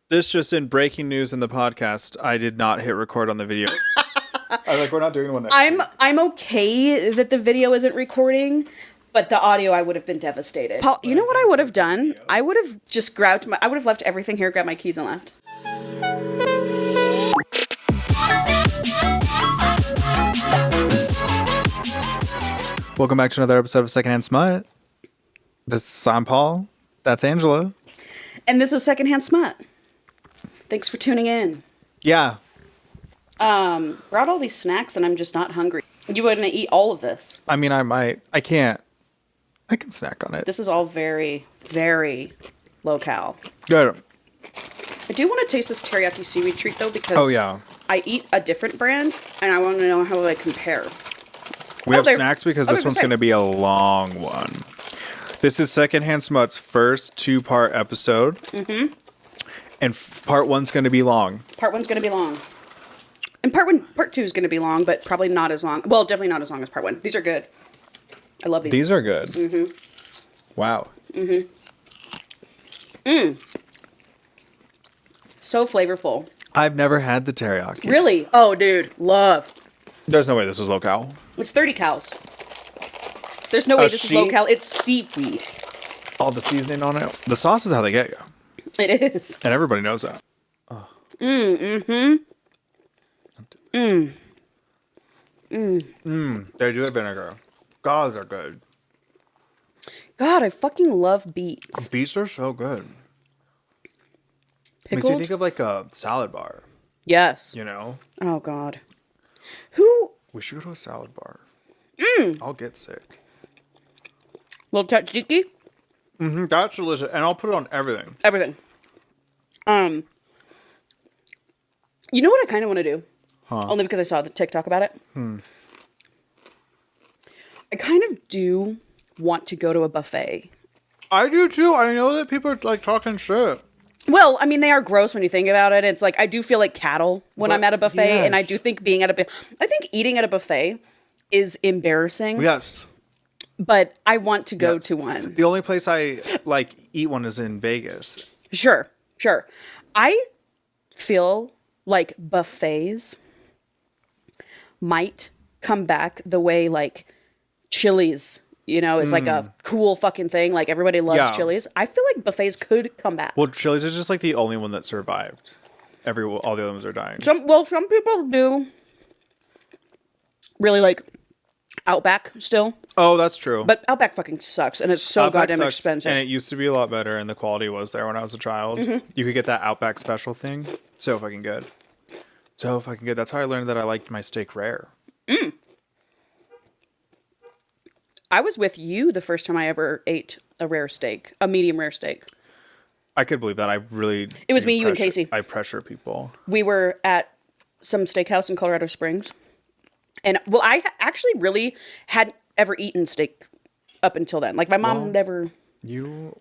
This just in breaking news in the podcast. I did not hit record on the video. I was like, we're not doing one next week. I'm okay that the video isn't recording, but the audio, I would have been devastated. Paul, you know what I would have done? I would have just I would have left everything here, grabbed my keys and left. Welcome back to another episode of Secondhand Smut. I'm Paul. That's Angela. And this is Secondhand Smut. Thanks for tuning in. Yeah. Brought all these snacks and I'm just not hungry. You wouldn't eat all of this. I mean, I might. I can't. I can snack on it. This is all very, very low cal. Good. I do want to taste this teriyaki seaweed treat though because I eat a different brand and I want to know how they compare. We have snacks because this one's going to be a long one. This is Secondhand Smut's first 2-part episode. Mm-hmm. And part 1's going to be long. Part 1's going to be long. And part 2 is going to be long, but probably not as long. Well, definitely not as long as part 1. These are good. I love these. These are good. Mm-hmm. Wow. Mm-hmm. So flavorful. I've never had the teriyaki. Really? Oh, dude. Love. There's no way this is low cal. It's 30 cals. There's no way this is low cal. It's seaweed. All the seasoning on it. The sauce is how they get you. It is. And everybody knows that. Oh. They do the vinegar. God, they're good. God, I fucking love beets. Beets are so good. Pickled? Makes me think of like a salad bar. Yes. You know? Oh, God. We should go to a salad bar. I'll get sick. Little tzatziki? Mm-hmm. That's delicious. And I'll put it on everything. Everything. You know what I kind of want to do? Huh. Only because I saw the TikTok about it. I kind of do want to go to a buffet. I do too. I know that people are like talking shit. Well, I mean, they are gross when you think about it. It's like, I do feel like cattle when I'm at a buffet. Yes. And I do think I think eating at a buffet is embarrassing. Yes. But I want to go to one. The only place I like eat one is in Vegas. Sure. I feel like buffets might come back the way like Chili's, is like a cool fucking thing. Like everybody loves Chili's. I feel like buffets could come back. Well, Chili's is just like the only one that survived. All the other ones are dying. Some people do really like Outback still. Oh, that's true. But Outback fucking sucks, and it's so goddamn expensive. And it used to be a lot better, and the quality was there when I was a child. Mm-hmm. You could get that Outback special thing. So fucking good. So fucking good. That's how I learned that I liked my steak rare. I was with you the first time I ever ate a medium rare steak. I could believe that. It was me, you, and Casey. I pressure people. We were at some steakhouse in Colorado Springs. And, well, I actually really hadn't ever eaten steak up until then. Like, my mom never... You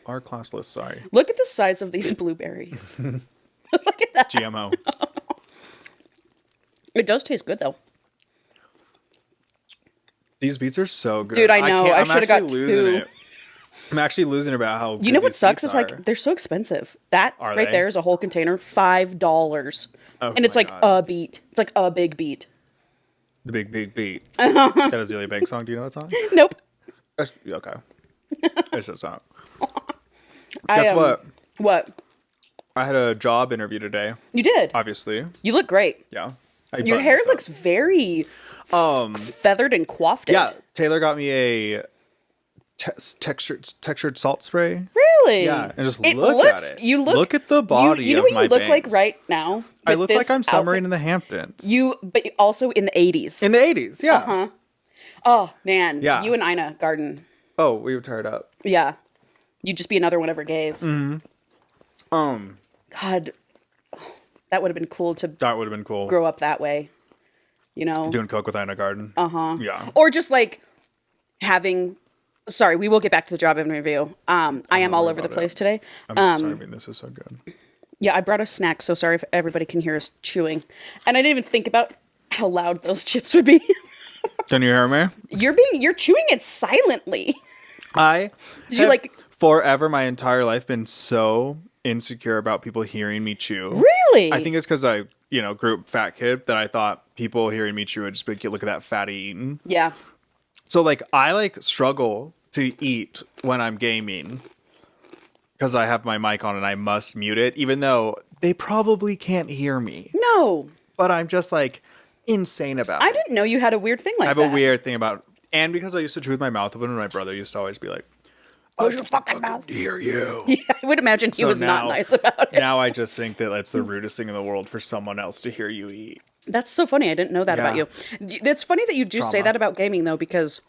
are classless, sorry. Look at the size of these blueberries. Look at that. GMO. It does taste good, though. These beets are so good. Dude, I know. I should have got 2. I'm actually losing about how good You know what sucks is, are. like, they're so expensive. That are right there is a whole container, $5. Oh, and it's like a beet. It's like a big beet. The big beat. That is Azealia Banks song. Do you know that song? Nope. Okay. It's just not. Guess what? What? I had a job interview today. You did? Obviously. You look great. Yeah. Your hair looks very feathered and coiffed. Yeah. Taylor got me a textured salt spray. Really? Yeah. And just look at it. Look at the body you know of what you look bangs. like right now? I look like I'm summering in the Hamptons. But also in the 80s. In the 80s, yeah. Uh-huh. Oh, man. Yeah. You and Ina Garden. Oh, we were tied up. Yeah. You'd just be another one of her gays. Mm-hmm. God. That would have been cool to... That would have been cool. Grow up that way. Doing coke with Ina Garden. Uh-huh. Yeah. Or just like having... Sorry, we will get back to the job interview. I am all over the place today. I'm sorry, I mean, this is so good. Yeah, I brought a snack, so sorry if everybody can hear us chewing. And I didn't even think about how loud those chips would be. Can you hear me? You're chewing it silently. I Did you like forever my entire life been so insecure about people hearing me chew. Really? I think it's because I, grew up fat kid that I thought people hearing me chew would just be like, look at that fatty eating. Yeah. So, like, I, struggle to eat when I'm gaming because I have my mic on and I must mute it, even though they probably can't hear me. No. But I'm just, insane about it. I didn't know you had a weird thing like that. I have a weird thing about... And because I used to chew with my mouth open, and my brother used to always be like, close your fucking mouth. Hear you. Yeah, I would imagine he was not nice about it. Now I just think that it's the rudest thing in the world for someone else to hear you eat. That's so funny. I didn't know that about you. It's funny that you do say that about gaming, though, because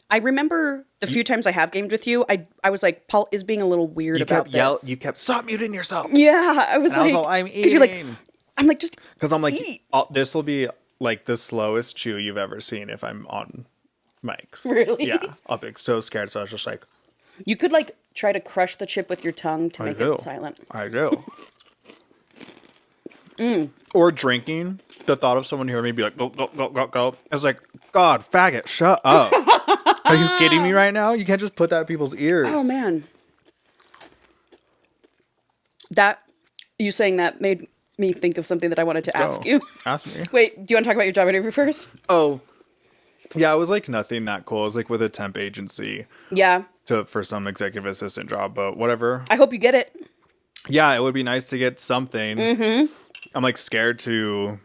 I remember the few times I have gamed with you, I was like, Paul is being a little weird about this. You kept, stop muting yourself. Yeah, I was like... I was all, I'm eating. You're like, I'm like, just because I'm like, eat. This will be the slowest chew you've ever seen if I'm on mics. Really? Yeah. I'll be so scared. So I was just like... You could try to crush the chip with your tongue to make it silent. I do. Or drinking. The thought of someone hearing me be like, go, go, go, go, go. I was like, God, faggot, shut up. Are you kidding me right now? You can't just put that in people's ears. Oh, man. You saying that made me think of something that I wanted to ask you. Ask me. Wait, do you want to talk about your job interview first? Oh, yeah, it was nothing that cool. It was with a temp agency. Yeah. For some executive assistant job, but whatever. I hope you get it. Yeah, it would be nice to get something. Mm-hmm. I'm scared to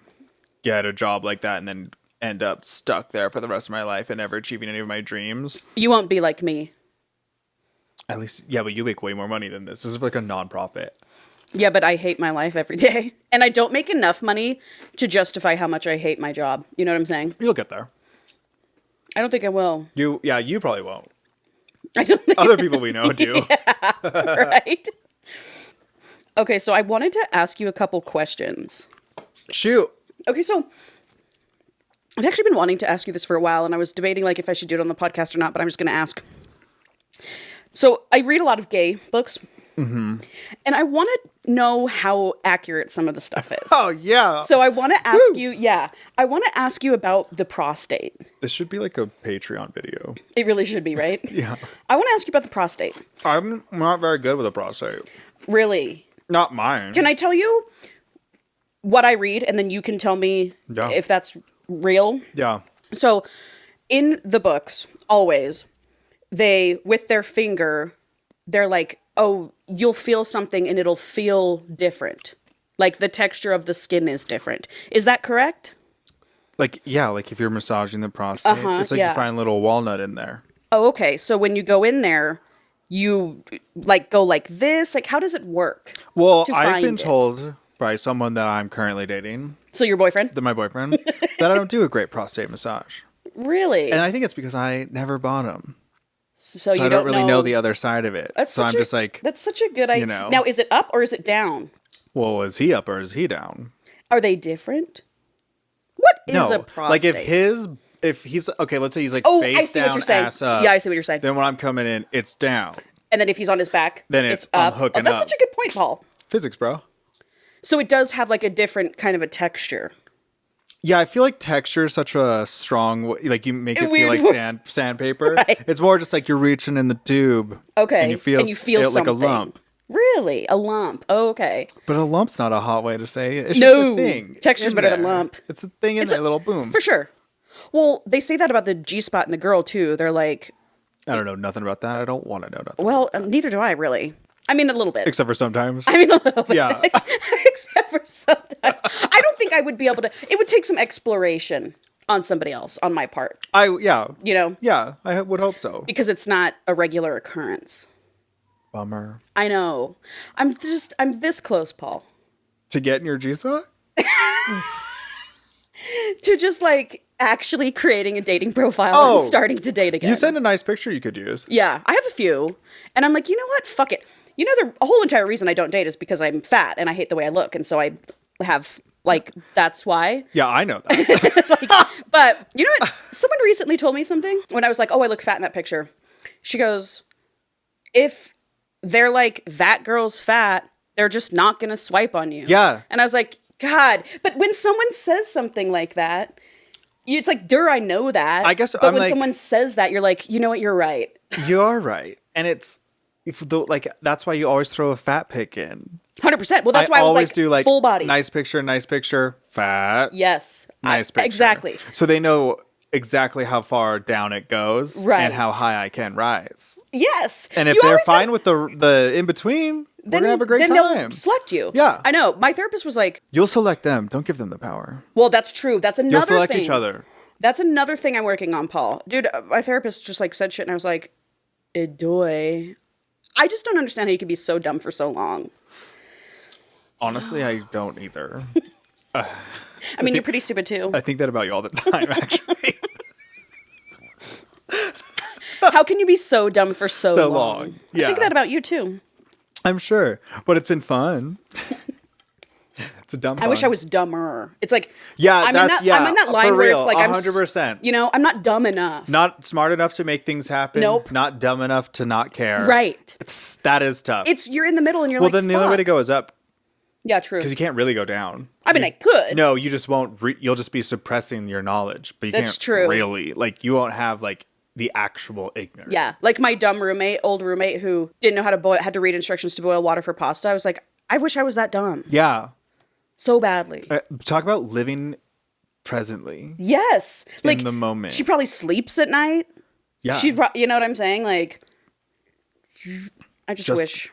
get a job like that and then end up stuck there for the rest of my life and never achieving any of my dreams. You won't be like me. At least, yeah, but you make way more money than this. This is a nonprofit. Yeah, but I hate my life every day. And I don't make enough money to justify how much I hate my job. You know what I'm saying? You'll get there. I don't think I will. You probably won't. I don't think other people we know do. Yeah, right? Okay, so I wanted to ask you a couple questions. Shoot. Okay, so I've actually been wanting to ask you this for a while, and I was debating if I should do it on the podcast or not, but I'm just going to ask. So I read a lot of gay books, and I want to know how accurate some of the stuff is. Oh, yeah. So I want to ask you, I want to ask you about the prostate. This should be a Patreon video. It really should be, right? Yeah. I want to ask you about the prostate. I'm not very good with a prostate. Really? Not mine. Can I tell you what I read, and then you can tell me if that's real? Yeah. So in the books, always, they, with their finger, they're like, oh, you'll feel something and it'll feel different. The texture of the skin is different. Is that correct? If you're massaging the prostate, it's you find a little walnut in there. Oh, okay. So when you go in there, you go like this? How does it work? Well, I've been told by someone that I'm currently dating. So your boyfriend? My boyfriend. That I don't do a great prostate massage. Really? And I think it's because I never bought them. So you don't really know the other side of it. That's such a good idea. Now, is it up or is it down? Well, is he up or is he down? Are they different? What is a prostate? if he's okay, let's say he's face I see down, what you're saying. ass up. Yeah, I see what you're saying. Then when I'm coming in, it's down. And then if he's on his back, then it's up. Hooking that's such a good point, Paul. Physics, bro. So it does have a different kind of a texture. Yeah, I feel texture is such a strong, you make it feel like sandpaper. Right. It's more just you're reaching in the tube. Okay. And you feel something. Like a lump. Really? A lump. Oh, okay. But a lump's not a hot way to say it. It's just a thing. Texture's better than lump. It's a thing in there, little boom. For sure. Well, they say that about the G-spot in the girl, too. They're like... I don't know nothing about that. I don't want to know nothing. Well, neither do I, really. I mean, a little bit. Except for sometimes. I mean, a little bit. Yeah. Except for sometimes. I don't think I would be able to... It would take some exploration on somebody else, on my part. Yeah. You know? Yeah, I would hope so. Because it's not a regular occurrence. Bummer. I know. I'm this close, Paul. To getting your G-spot? To just actually creating a dating profile and starting to date again. You sent a nice picture you could use. Yeah, I have a few. And I'm like, you know what? Fuck it. You know, the whole entire reason I don't date is because I'm fat and I hate the way I look. And so I have, that's why. Yeah, I know that. But you know what? Someone recently told me something when I was like, oh, I look fat in that picture. She goes, if they're like, that girl's fat, they're just not going to swipe on you. Yeah. And I was like, God. But when someone says something like that, it's like, I know that. I guess but when someone says that, you're like, you know what? You're right. You're right. And it's that's why you always throw a fat pic in. 100%. Well, that's why I was always like, do like full body. nice picture, fat. Yes. Nice picture. Exactly. So they know exactly how far down it goes, right, and how high I can rise. Yes. And if they're fine with the in between, we're gonna have a great time. They'll select you. Yeah. I know. My therapist was like, you'll select them. Don't give them the power. Well, that's true. That's another You'll select thing. each other. That's another thing I'm working on, Paul. Dude, my therapist just like said shit, and I was like, "Edoy." I just don't understand how you can be so dumb for so long. Honestly, I don't either. I mean, you're pretty stupid too. I think that about you all the time, actually. How can you be so dumb for so long? Yeah. I think that about you too. I'm sure, but it's been fun. It's a dumb fun. I wish I was dumber. It's like, I'm in that line where it's like, 100%. I'm not dumb enough. Not smart enough to make things happen. Nope. Not dumb enough to not care. Right. That is tough. You're in the middle and you're then the only way to go is up. Yeah, true. Because you can't really go down. I mean, I could. No, you just won't. You'll just be suppressing your knowledge. But you That's can't true. really. Like, you won't have, like, the actual ignorance. Yeah. Like my dumb old roommate who didn't know how to boil, had to read instructions to boil water for pasta. I was like, I wish I was that dumb. Yeah. So badly. Talk about living presently. Yes. Like, in the moment. She probably sleeps at night. Yeah. You know what I'm saying? Like, I just wish.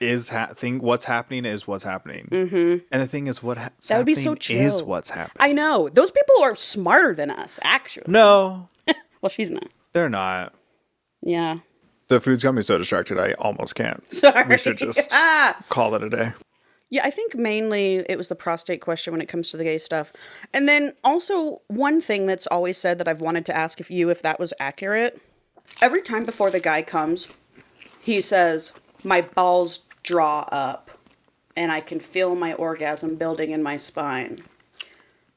What's happening is what's happening. Mm-hmm. And the thing is, that would be so chill. Is what's happening. I know. Those people are smarter than us, actually. No. Well, she's not. They're not. Yeah. The food's got me so distracted, I almost can't. Sorry. We should just call it a day. Yeah, I think mainly it was the prostate question when it comes to the gay stuff. And then also one thing that's always said that I've wanted to ask if that was accurate. Every time before the guy comes, he says, my balls draw up and I can feel my orgasm building in my spine.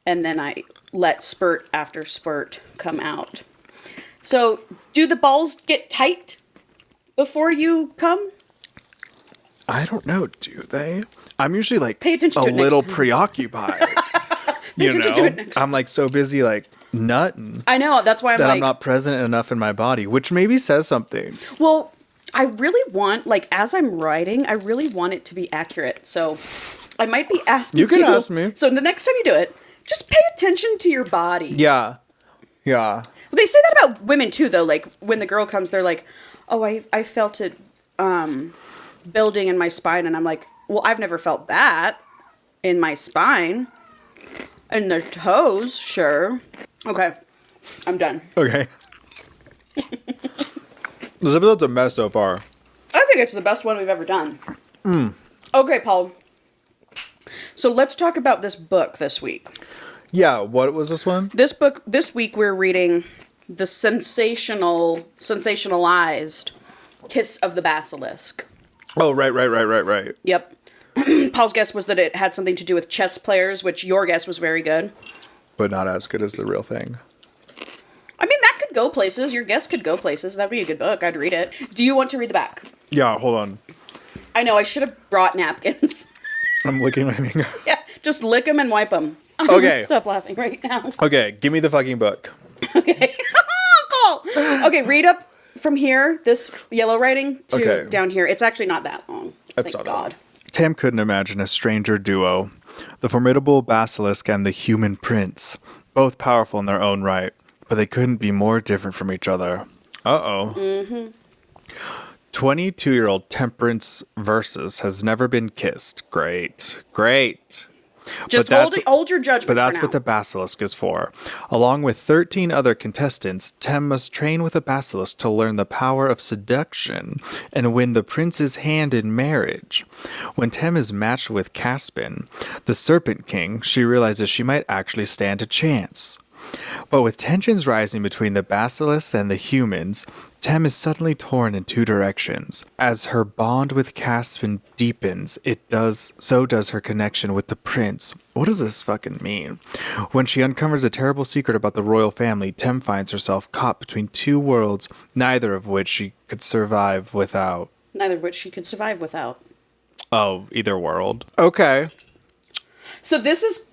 And then I let spurt after spurt come out. So do the balls get tight before you come? I don't know, do they? I'm usually like Pay attention to a it little next time. preoccupied. I'm like so busy like nutting. I know, that's why I'm not present enough in my body, which maybe says something. Well, I really want, like, as I'm writing, I really want it to be accurate. So I might be asking you. You can ask me. So the next time you do it, just pay attention to your body. Yeah. Yeah. They say that about women too, though. Like when the girl comes, they're like, "Oh, I felt it building in my spine," and I'm like, "Well, I've never felt that in my spine." And their toes, sure. Okay, I'm done. Okay. This episode's a mess so far. I think it's the best one we've ever done. Okay, Paul. So let's talk about this book this week. Yeah, what was this one? This week we're reading the sensationalized Kiss of the Basilisk. Oh, right. Yep. Paul's guess was that it had something to do with chess players, which your guess was very good. But not as good as the real thing. I mean, that could go places. Your guess could go places. That'd be a good book. I'd read it. Do you want to read the back? Yeah, hold on. I know, I should have brought napkins. I'm licking my finger. Yeah, just lick them and wipe them. Okay. Stop laughing right now. Okay, give me the fucking book. Okay. Cool. Okay, read up from here, this yellow writing, to down here. It's actually not that long. That's Thank not God. Tam couldn't imagine a stranger duo. The formidable Basilisk and the human prince. Both powerful in their own right, but they couldn't be more different from each other. Uh-oh. Mm-hmm. 22-year-old Temperance Versus has never been kissed. Great. Just hold your judgment. But that's what the Basilisk is for. Along with 13 other contestants, Tem must train with a Basilisk to learn the power of seduction and win the prince's hand in marriage. When Tem is matched with Caspin, the Serpent King, she realizes she might actually stand a chance. But with tensions rising between the Basilisks and the humans, Tem is suddenly torn in two directions. As her bond with Caspin deepens, so does her connection with the prince. What does this fucking mean? When she uncovers a terrible secret about the royal family, Tem finds herself caught between two worlds, neither of which she could survive without. Oh, either world. Okay. So this is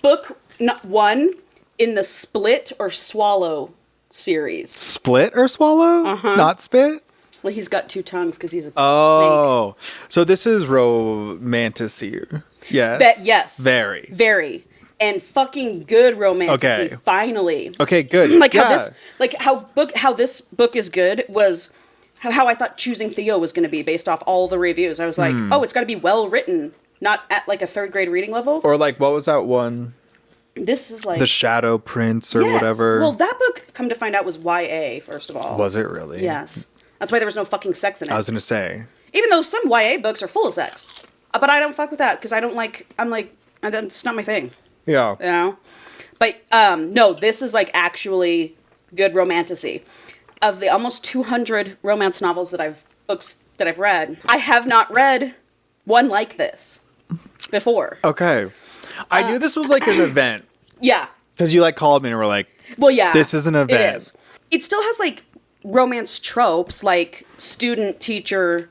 book 1 in the Split or Swallow series. Split or swallow? Uh-huh. Not spit? Well, he's got two tongues because he's a snake. Oh, so this is romantasy. Yes. Yes. Very. Very. And fucking good romantasy, Okay. finally. Okay, good. How this book is good was how I thought Choosing Theo was going to be based off all the reviews. I was like, oh, it's got to be well written, not at like a third grade reading level. Or like, what was that one? This is like The Shadow Prince or Yes. whatever. Well, that book, come to find out, was YA, first of all. Was it really? Yes. That's why there was no fucking sex in it. I was going to say. Even though some YA books are full of sex. But I don't fuck with that because that's not my thing. Yeah. You know? But no, this is like actually good romantasy. Of the almost 200 romance novels that I've read, I have not read one like this before. Okay. I knew this was like an event. Yeah. Because you like called me and were like, Well, yeah. this is an event. It is. It still has like romance tropes, like student teacher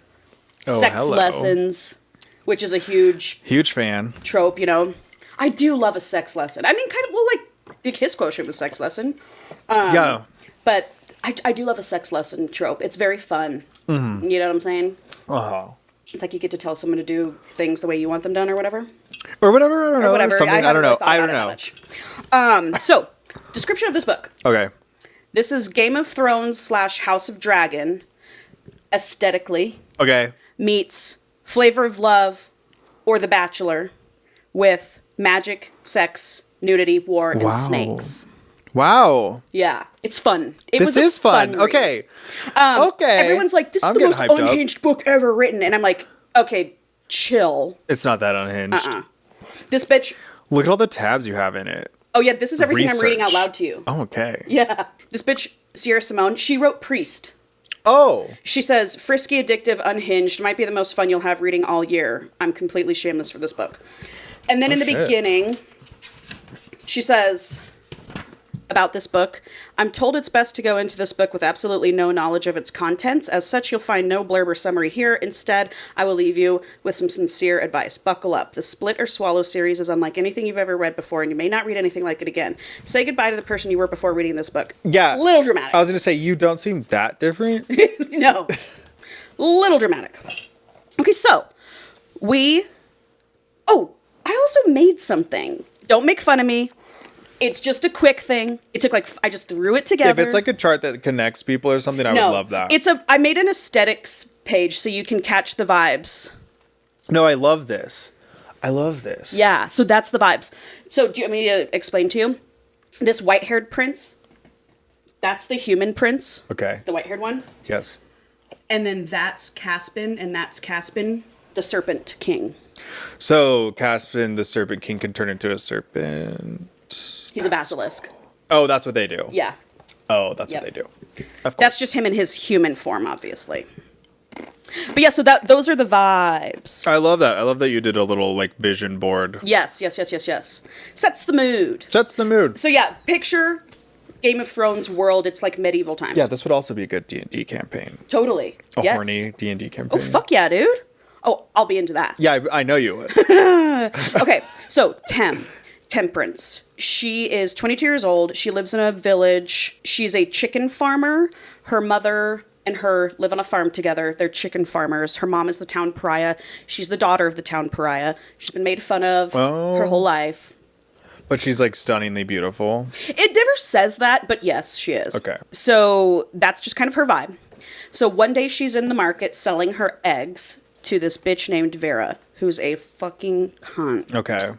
sex hello. lessons, which is a huge fan. trope, you know. I do love a sex lesson. I mean, kind of, well, like the Kiss Quotient was sex lesson. Yeah. But I do love a sex lesson trope. It's very fun. Mm-hmm. You know what I'm saying? Oh. It's like you get to tell someone to do things the way you want them done or whatever. Or whatever. I don't know. Whatever. Something, I don't know. I don't know. know. So, description of this book. Okay. This is Game of Thrones / House of Dragon, aesthetically, Okay. meets Flavor of Love or The Bachelor with magic, sex, nudity, war, and snakes. Wow. Yeah, it's fun. This is fun. read. Okay. Okay. Everyone's like, this is the most unhinged book ever written. And I'm like, okay, chill. It's not that unhinged. This bitch, Look at all the tabs you have in it. oh yeah, this is everything I'm reading out Research. loud to you. Oh, okay. Yeah. This bitch, Sierra Simone, she wrote Priest. Oh. She says, frisky, addictive, unhinged, might be the most fun you'll have reading all year. I'm completely shameless for this book. And then in the beginning, she says about this book, I'm told it's best to go into this book with absolutely no knowledge of its contents. As such, you'll find no blurb or summary here. Instead, I will leave you with some sincere advice. Buckle up. The Split or Swallow series is unlike anything you've ever read before, and you may not read anything like it again. Say goodbye to the person you were before reading this book. Yeah. Little dramatic. I was going to say, you don't seem that different. No. Little dramatic. Okay, so I also made something. Don't make fun of me. It's just a quick thing. It took I just threw it together. If it's like a chart that connects people or something, I would love that. I made an aesthetics page so you can catch the vibes. No, I love this. I love this. Yeah, so that's the vibes. So do you want me to explain to you? This white-haired prince, that's the human prince. Okay. The white-haired one. Yes. And then that's Caspin, and that's Caspin, the serpent king. So Caspin, the Serpent King, can turn into a serpent. He's a basilisk. Oh, that's what they do. Yeah. Oh, that's Yep. what they do. Of course. That's just him in his human form, obviously. But yeah, so those are the vibes. I love that. I love that you did a little like vision board. Yes. Sets the mood. Sets the mood. So yeah, picture Game of Thrones world. It's like medieval times. Yeah, this would also be a good D&D campaign. Totally. A Yes. horny D&D campaign. Oh, fuck yeah, dude. Oh, I'll be into that. Yeah, I know you would. Okay, so Temperance. She is 22 years old. She lives in a village. She's a chicken farmer. Her mother and her live on a farm together. They're chicken farmers. Her mom is the town pariah. She's the daughter of the town pariah. She's been made fun of her whole life. But she's like stunningly beautiful. It never says that, but yes, she is. Okay. So that's just kind of her vibe. So one day she's in the market selling her eggs to this bitch named Vera, who's a fucking cunt. Okay.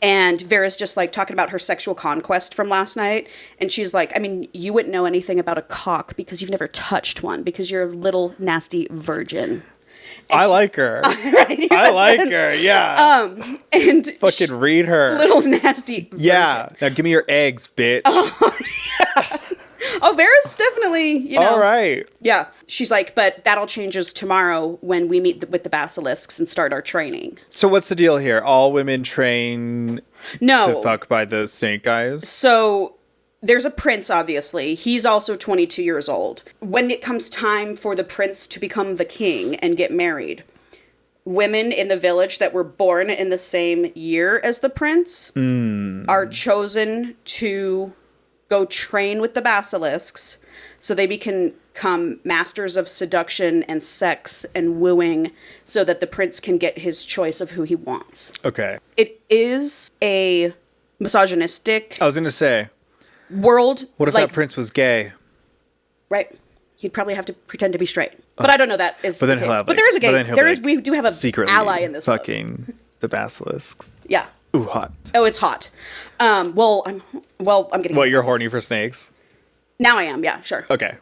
And Vera's just like talking about her sexual conquest from last night. And she's like, I mean, you wouldn't know anything about a cock because you've never touched one because you're a little nasty virgin. And I like her. Right? I like her. Yeah. And fucking read her. Little nasty virgin. Yeah. Now give me your eggs, bitch. Oh, Vera's definitely, you know. All right. Yeah. She's like, but that'll changes tomorrow when we meet with the Basilisks and start our training. So what's the deal here? All women train No. to fuck by the snake guys? So there's a prince, obviously. He's also 22 years old. When it comes time for the prince to become the king and get married, women in the village that were born in the same year as the prince are chosen to go train with the Basilisks so they can become masters of seduction and sex and wooing so that the prince can get his choice of who he wants. Okay. It is a misogynistic I was going to say, world. what if that prince was gay? Right. He'd probably have to pretend to be straight. But I don't know that is But then the he'll case. have, But there is a gay. We do have a secretly ally in this book. fucking the basilisks. Yeah. Ooh, hot. Oh, it's hot. I'm getting. What, you're horny for snakes? Now I am. Yeah, sure. Okay.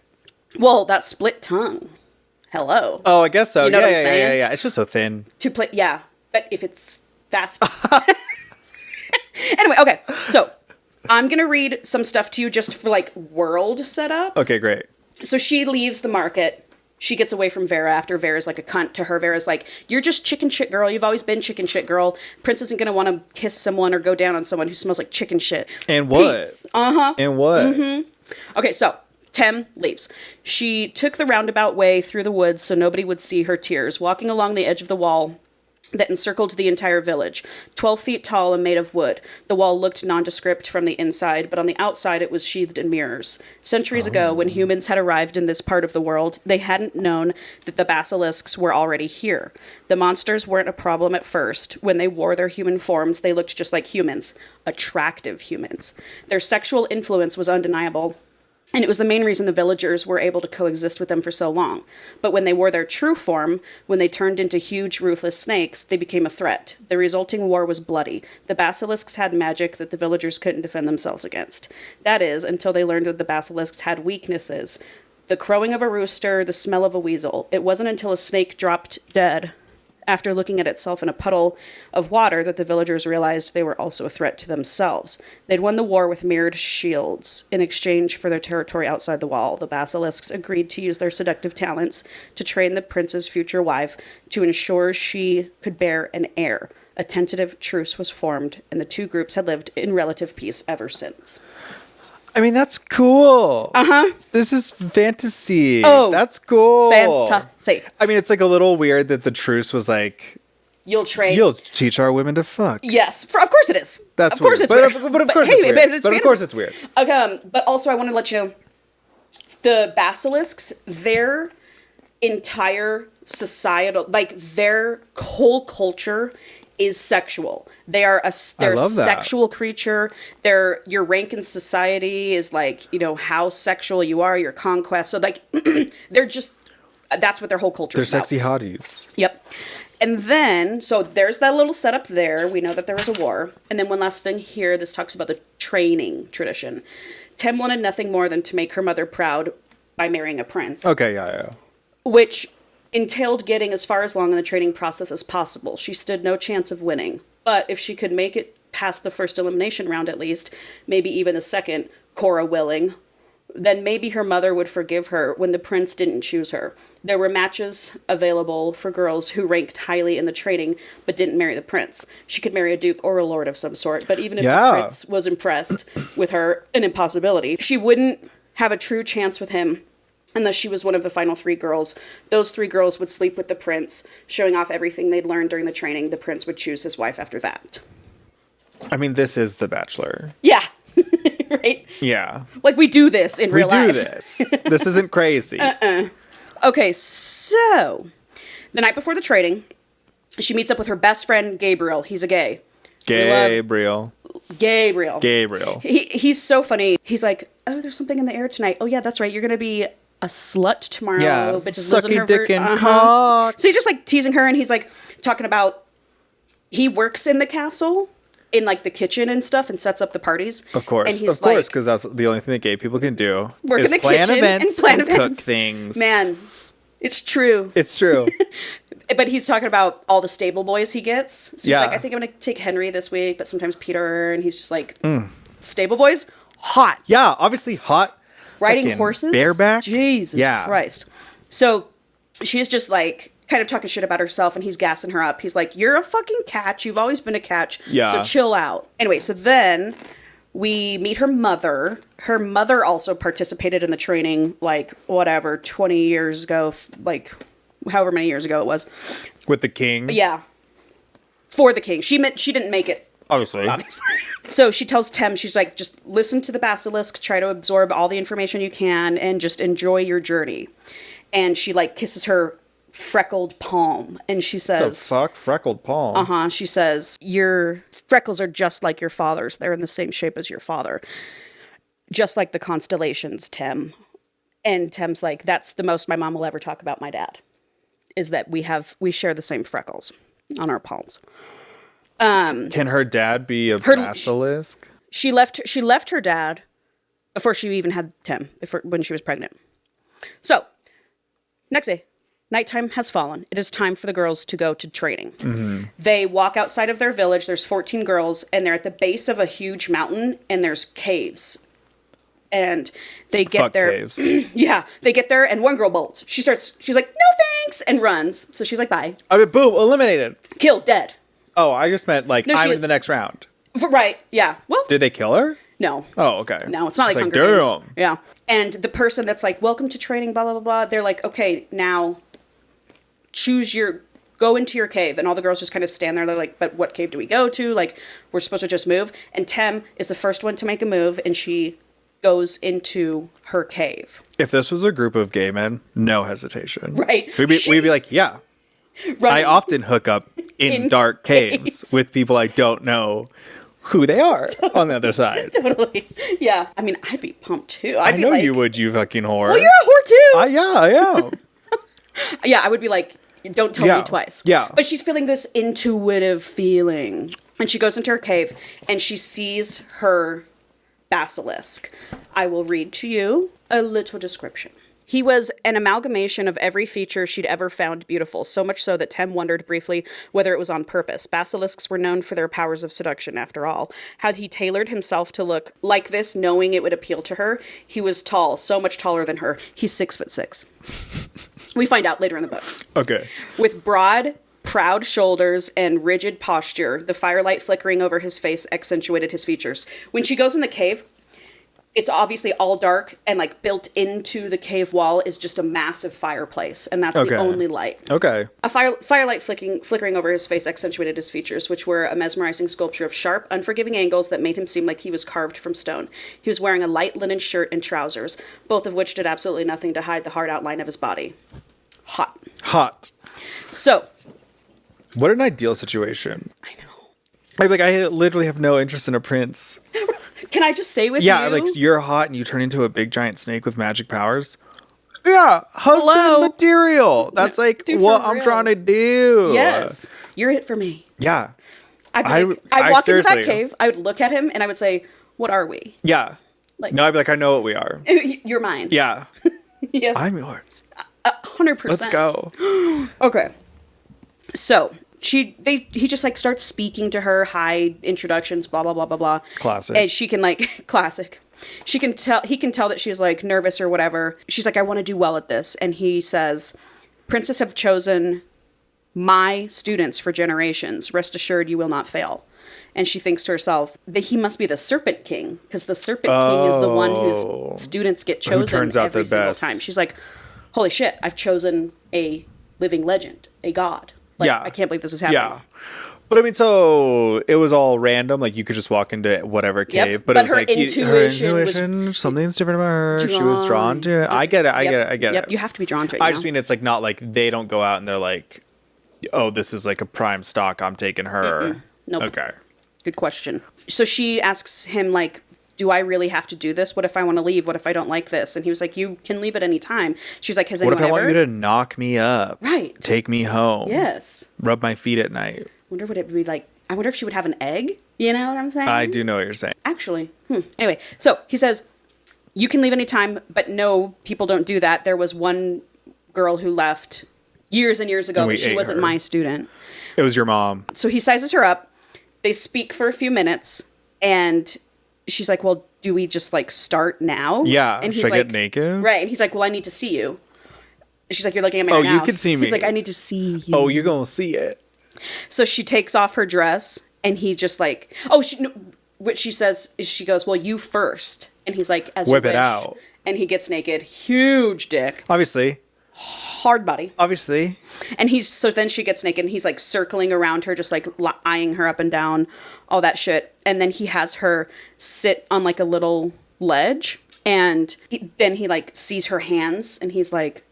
Well, that split tongue. Hello. Oh, I guess so. You know yeah, what I'm yeah, saying? yeah. It's just so thin. To play, yeah. But if it's fast. Anyway, okay. So I'm gonna read some stuff to you just for like world setup. Okay, great. So she leaves the market. She gets away from Vera after Vera's like a cunt to her. Vera's like, you're just chicken shit girl. You've always been chicken shit girl. Prince isn't going to want to kiss someone or go down on someone who smells like chicken shit. And what? Peace. Uh-huh. And what? Mm-hmm. Okay, so Tem leaves. She took the roundabout way through the woods so nobody would see her tears, walking along the edge of the wall that encircled the entire village, 12 feet tall and made of wood. The wall looked nondescript from the inside, but on the outside it was sheathed in mirrors. Centuries ago, when humans had arrived in this part of the world, they hadn't known that the basilisks were already here. The monsters weren't a problem at first. When they wore their human forms, they looked just like humans. Attractive humans. Their sexual influence was undeniable, and it was the main reason the villagers were able to coexist with them for so long. But when they wore their true form, when they turned into huge, ruthless snakes, they became a threat. The resulting war was bloody. The basilisks had magic that the villagers couldn't defend themselves against. That is, until they learned that the basilisks had weaknesses. The crowing of a rooster, the smell of a weasel. It wasn't until a snake dropped dead after looking at itself in a puddle of water that the villagers realized they were also a threat to themselves. They'd won the war with mirrored shields. In exchange for their territory outside the wall, the basilisks agreed to use their seductive talents to train the prince's future wife to ensure she could bear an heir. A tentative truce was formed, and the two groups had lived in relative peace ever since. I mean, that's cool. Uh-huh. This is fantasy. Oh, that's cool. Fantasy. I mean, it's like a little weird that the truce was like, You'll train. you'll teach our women to fuck. Yes, of course it is. That's of course weird. it's weird. But of course hey, it's weird. But it's But of course it's weird. But also, I want to let you know, the basilisks, their entire societal, like their whole culture is sexual. They're a sexual creature. Your rank in society is like, how sexual you are, your conquest. So like, they're just, that's what their whole culture is about. They're sexy hotties. Yep. And then, so there's that little setup there. We know that there was a war. And then one last thing here, this talks about the training tradition. Tem wanted nothing more than to make her mother proud by marrying a prince. Okay, yeah. Which entailed getting as far along in the training process as possible. She stood no chance of winning. But if she could make it past the first elimination round at least, maybe even the second, Cora willing, then maybe her mother would forgive her when the prince didn't choose her. There were matches available for girls who ranked highly in the training but didn't marry the prince. She could marry a duke or a lord of some sort, but even if the prince was impressed with her, an impossibility, she wouldn't have a true chance with him unless she was one of the final 3 girls. Those 3 girls would sleep with the prince, showing off everything they'd learned during the training. The prince would choose his wife after that. I mean, this is The Bachelor. Yeah. Right? Yeah. Like, we do this in real life. We do this. This isn't crazy. Okay, so the night before the training, she meets up with her best friend, Gabriel. He's a gay. Gabriel. He's so funny. He's like, oh, there's something in the air tonight. Oh, yeah, that's right. You're going to be a slut tomorrow. Yeah, Bitches sucky losing her dick and cock. So he's just like teasing her, and he's like talking about he works in the castle, in like the kitchen and stuff, and sets up the parties. Of course, and he's because that's the only thing that gay people can do. Work is in the plan kitchen events and plan and events. cook things. Man, it's true. It's true. But he's talking about all the stable boys he gets. So he's Yeah. like, I think I'm going to take Henry this week, but sometimes Peter. And he's just like, stable boys? Hot. Yeah, obviously hot. Riding Fucking horses? bareback? Jesus Yeah. Christ. So she's just like kind of talking shit about herself, and he's gassing her up. He's like, you're a fucking catch. You've always been a catch. Yeah. So chill out. Anyway, so then we meet her mother. Her mother also participated in the training, like, 20 years ago, like, however many years ago it was. With the king. Yeah. For the king. She didn't make it Obviously. So she tells Tem, she's like, just listen to the basilisk, try to absorb all the information you can, and just enjoy your journey. And she like kisses her freckled palm, and she says, the fuck? Freckled palm? She says, your freckles are just like your father's. They're in the same shape as your father. Just like the constellations, Tem. And Tem's like, that's the most my mom will ever talk about my dad, is that we share the same freckles on our palms. Can her dad be a basilisk? She left her dad before she even had Tem, when she was pregnant. So, next day, nighttime has fallen. It is time for the girls to go to training. Mm-hmm. They walk outside of their village. There's 14 girls, and they're at the base of a huge mountain, and there's caves. And they get there. Caves. Yeah, they get there, and one girl bolts. She's like, no thanks, and runs. So she's like, bye. I mean, boom, eliminated. Killed, dead. Oh, I just meant like No, I'm in the next round. Right, yeah. Well, Did they kill her? no. Oh, okay. No, it's not like Hunger Games. Yeah. And the person that's like, welcome to training, blah, blah, blah, blah, they're like, okay, now go into your cave. And all the girls just kind of stand there. They're like, but what cave do we go to? Like, we're supposed to just move. And Tem is the first one to make a move, and she goes into her cave. If this was a group of gay men, no hesitation. Right. We'd be like, yeah. I often hook up in dark caves with people I don't know who they are on the other side. Totally. Yeah. I mean, I'd be pumped too. I know you would, you fucking whore. Well, you're a whore too. Yeah, I am. Yeah, I would be like, don't tell me twice. Yeah. But she's feeling this intuitive feeling. And she goes into her cave, and she sees her basilisk. I will read to you a little description. He was an amalgamation of every feature she'd ever found beautiful, so much so that Tem wondered briefly whether it was on purpose. Basilisks were known for their powers of seduction, after all. Had he tailored himself to look like this, knowing it would appeal to her? He was tall, so much taller than her. He's 6'6". We find out later in the book. Okay. With broad, proud shoulders and rigid posture, the firelight flickering over his face accentuated his features. When she goes in the cave, it's obviously all dark, and like built into the cave wall is just a massive fireplace, and that's the only light. Okay. A firelight flickering over his face accentuated his features, which were a mesmerizing sculpture of sharp, unforgiving angles that made him seem like he was carved from stone. He was wearing a light linen shirt and trousers, both of which did absolutely nothing to hide the hard outline of his body. Hot. So. What an ideal situation. I know. I literally have no interest in a prince. Can I just stay with you? Yeah, like you're hot and you turn into a big giant snake with magic powers. Yeah, husband material. That's like Dude, what for I'm real. trying to do. Yes, you're it for me. Yeah. I'd walk into that cave, I would look at him, and I would say, what are we? Yeah. Like, no, I'd be like, I know what we are. You're mine. Yeah. Yeah. I'm yours. 100%. Let's go. Okay. So he just like starts speaking to her, hi, introductions, blah blah blah blah blah. Classic. And she can classic. He can tell that she's like nervous or whatever. She's like, I want to do well at this, and he says, "Princes have chosen my students for generations. Rest assured, you will not fail." And she thinks to herself that he must be the Serpent King, because the Serpent King is the one whose students get chosen turns out every the single best. time. She's like, holy shit, I've chosen a living legend, a god. Like, yeah. I can't believe this is happening. Yeah. But I mean, so it was all random. Like you could just walk into whatever cave, Yep. but it was her like intuition was something's different about her. She was drawn to it. I get it. I get it. You have to be drawn to it. I just mean it's like not like they don't go out and they're like, oh, this is like a prime stock. I'm taking her. Nope. Okay. Good question. So she asks him, like, do I really have to do this? What if I want to leave? What if I don't like this? And he was like, you can leave at any time. She's like, has What anyone if I want ever? you to knock me up? Right. Take me home. Yes. Rub my feet at night. Wonder what it would be like. I wonder if she would have an egg. You know what I'm saying? I do know what you're saying. Actually. Anyway, so he says, you can leave any time, but no, people don't do that. There was one girl who left years and years ago, And we but she ate wasn't her. my student. It was your mom. So he sizes her up. They speak for a few minutes, and she's like, well, do we just like start now? Yeah. And he's Should I like, get naked? right. And he's like, well, I need to see you. She's like, you're looking at me right Oh, now. you can see me. He's like, I need to see you. Oh, you're going to see it. So she takes off her dress, and he just like, what she says is she goes, well, you first. And he's like, as Whip you it wish. out. And he gets naked. Huge dick. Obviously. hard body. Obviously. And so then she gets naked and he's like circling around her, just like eyeing her up and down, all that shit. And then he has her sit on like a little ledge, and then he like sees her hands and he's like,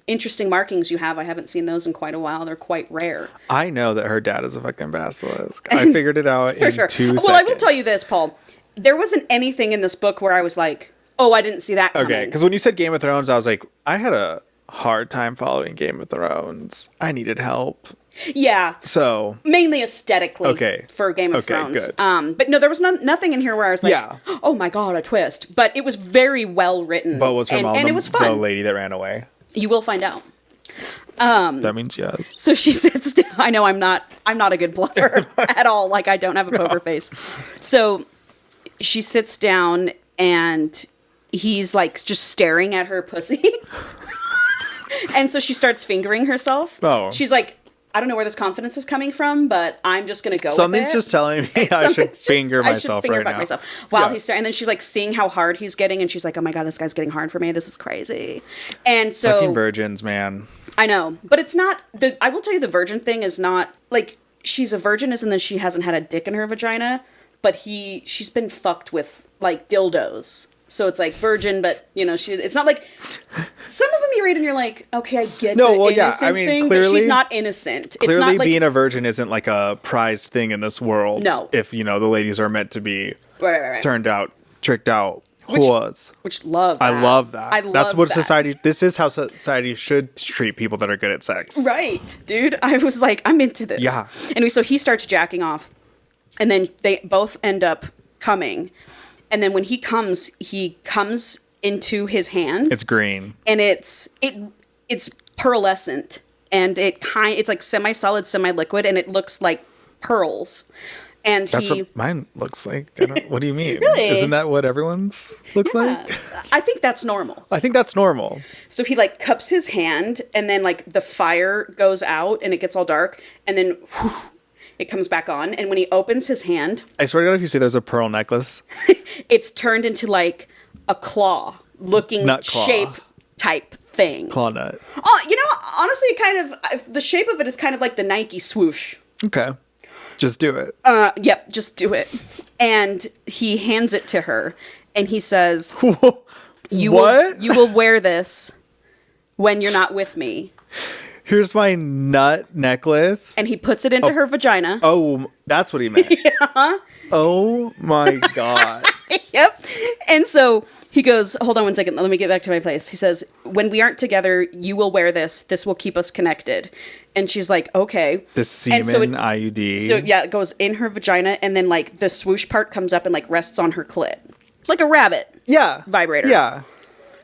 interesting markings you have. I haven't seen those in quite a while. They're quite rare. I know that her dad is a fucking basilisk. I figured it out in 2 seconds. Well, I will tell you this, Paul. There wasn't anything in this book where I was like, oh, I didn't see that coming. Okay, because when you said Game of Thrones, I was like, I had a hard time following Game of Thrones. I needed help. Yeah. So mainly aesthetically for Game of Thrones. Good. But no, there was nothing in here where I was like, oh my God, a twist. But it was very well written. But was her mom and it was fun. The lady that ran away? You will find out. That means yes. So she sits down. I know I'm not a good bluffer at all. Like, I don't have a poker face. So she sits down and he's like just staring at her pussy. And so she starts fingering herself. Oh. She's like, I don't know where this confidence is coming from, but I'm just going to go Something's with it. just telling me I should finger myself right now. Myself while he's staring. And then she's like seeing how hard he's getting, and she's like, oh my God, this guy's getting hard for me. This is crazy. And so fucking virgins, man. I know, but it's not I will tell you, the virgin thing is not like she's a virgin isn't that she hasn't had a dick in her vagina, but she's been fucked with like dildos. So it's like virgin, but you know, it's not like some of them you read and you're like, okay, I get innocent thing, clearly, but she's not innocent. Clearly, it's not like, being a virgin isn't like a prized thing in this world. No. If, you know, the ladies are meant to be right. turned out, tricked out, whores. Which love that. I love that. I love That's what that. This is how society should treat people that are good at sex. Right, dude. I was like, I'm into this. Yeah. Anyway, so he starts jacking off, and then they both end up coming. And then when he comes into his hand. It's green. And it's pearlescent, and it's like semi-solid, semi-liquid, and it looks like pearls. And that's what mine looks like. What do you mean? Really? Isn't that what everyone's looks like? I think that's normal. I think that's normal. So he like cups his hand, and then like the fire goes out and it gets all dark, and then whew, it comes back on. And when he opens his hand, I swear to God, if you see there's a pearl necklace, it's turned into like a claw looking shape type thing. Claw nut. Oh, you know, honestly, the shape of it is kind of like the Nike swoosh. Okay. Just do it. Yep, just do it. And he hands it to her, and he says, you will wear this when you're not with me. Here's my nut necklace. And he puts it into her vagina. Oh, that's what he meant. Yeah. Oh my God. Yep. And so he goes, hold on one second. Let me get back to my place. He says, when we aren't together, you will wear this. This will keep us connected. And she's like, okay. The semen IUD. So yeah, it goes in her vagina, and then like the swoosh part comes up and like rests on her clit. Like a rabbit. Yeah. Vibrator. Yeah.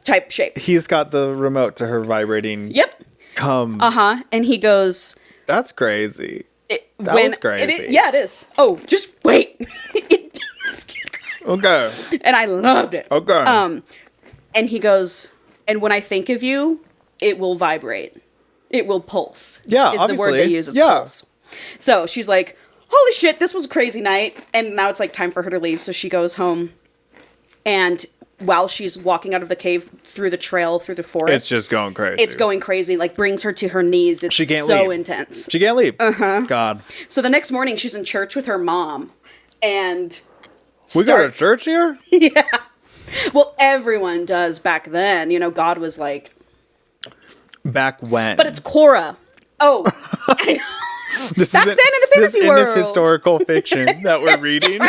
Type shape. He's got the remote to her vibrating. Yep. And he goes, that's crazy. That was crazy. It is. Oh, just wait. It does get crazy. Okay. And I loved it. Okay. And he goes, and when I think of you, it will vibrate. It will pulse. Yeah, is obviously. The word they use is pulse. So she's like, holy shit, this was a crazy night. And now it's like time for her to leave. So she goes home, and while she's walking out of the cave through the trail, through the forest. It's just going crazy. It's going crazy, like brings her to her knees. It's so intense. She can't leave. God. So the next morning, she's in church with her mom, and we go to church here? Yeah. Well, everyone does back then. You know, God was like... Back when? But it's Cora. Oh. I know. Back then in the fantasy world. In this historical fiction that we're reading.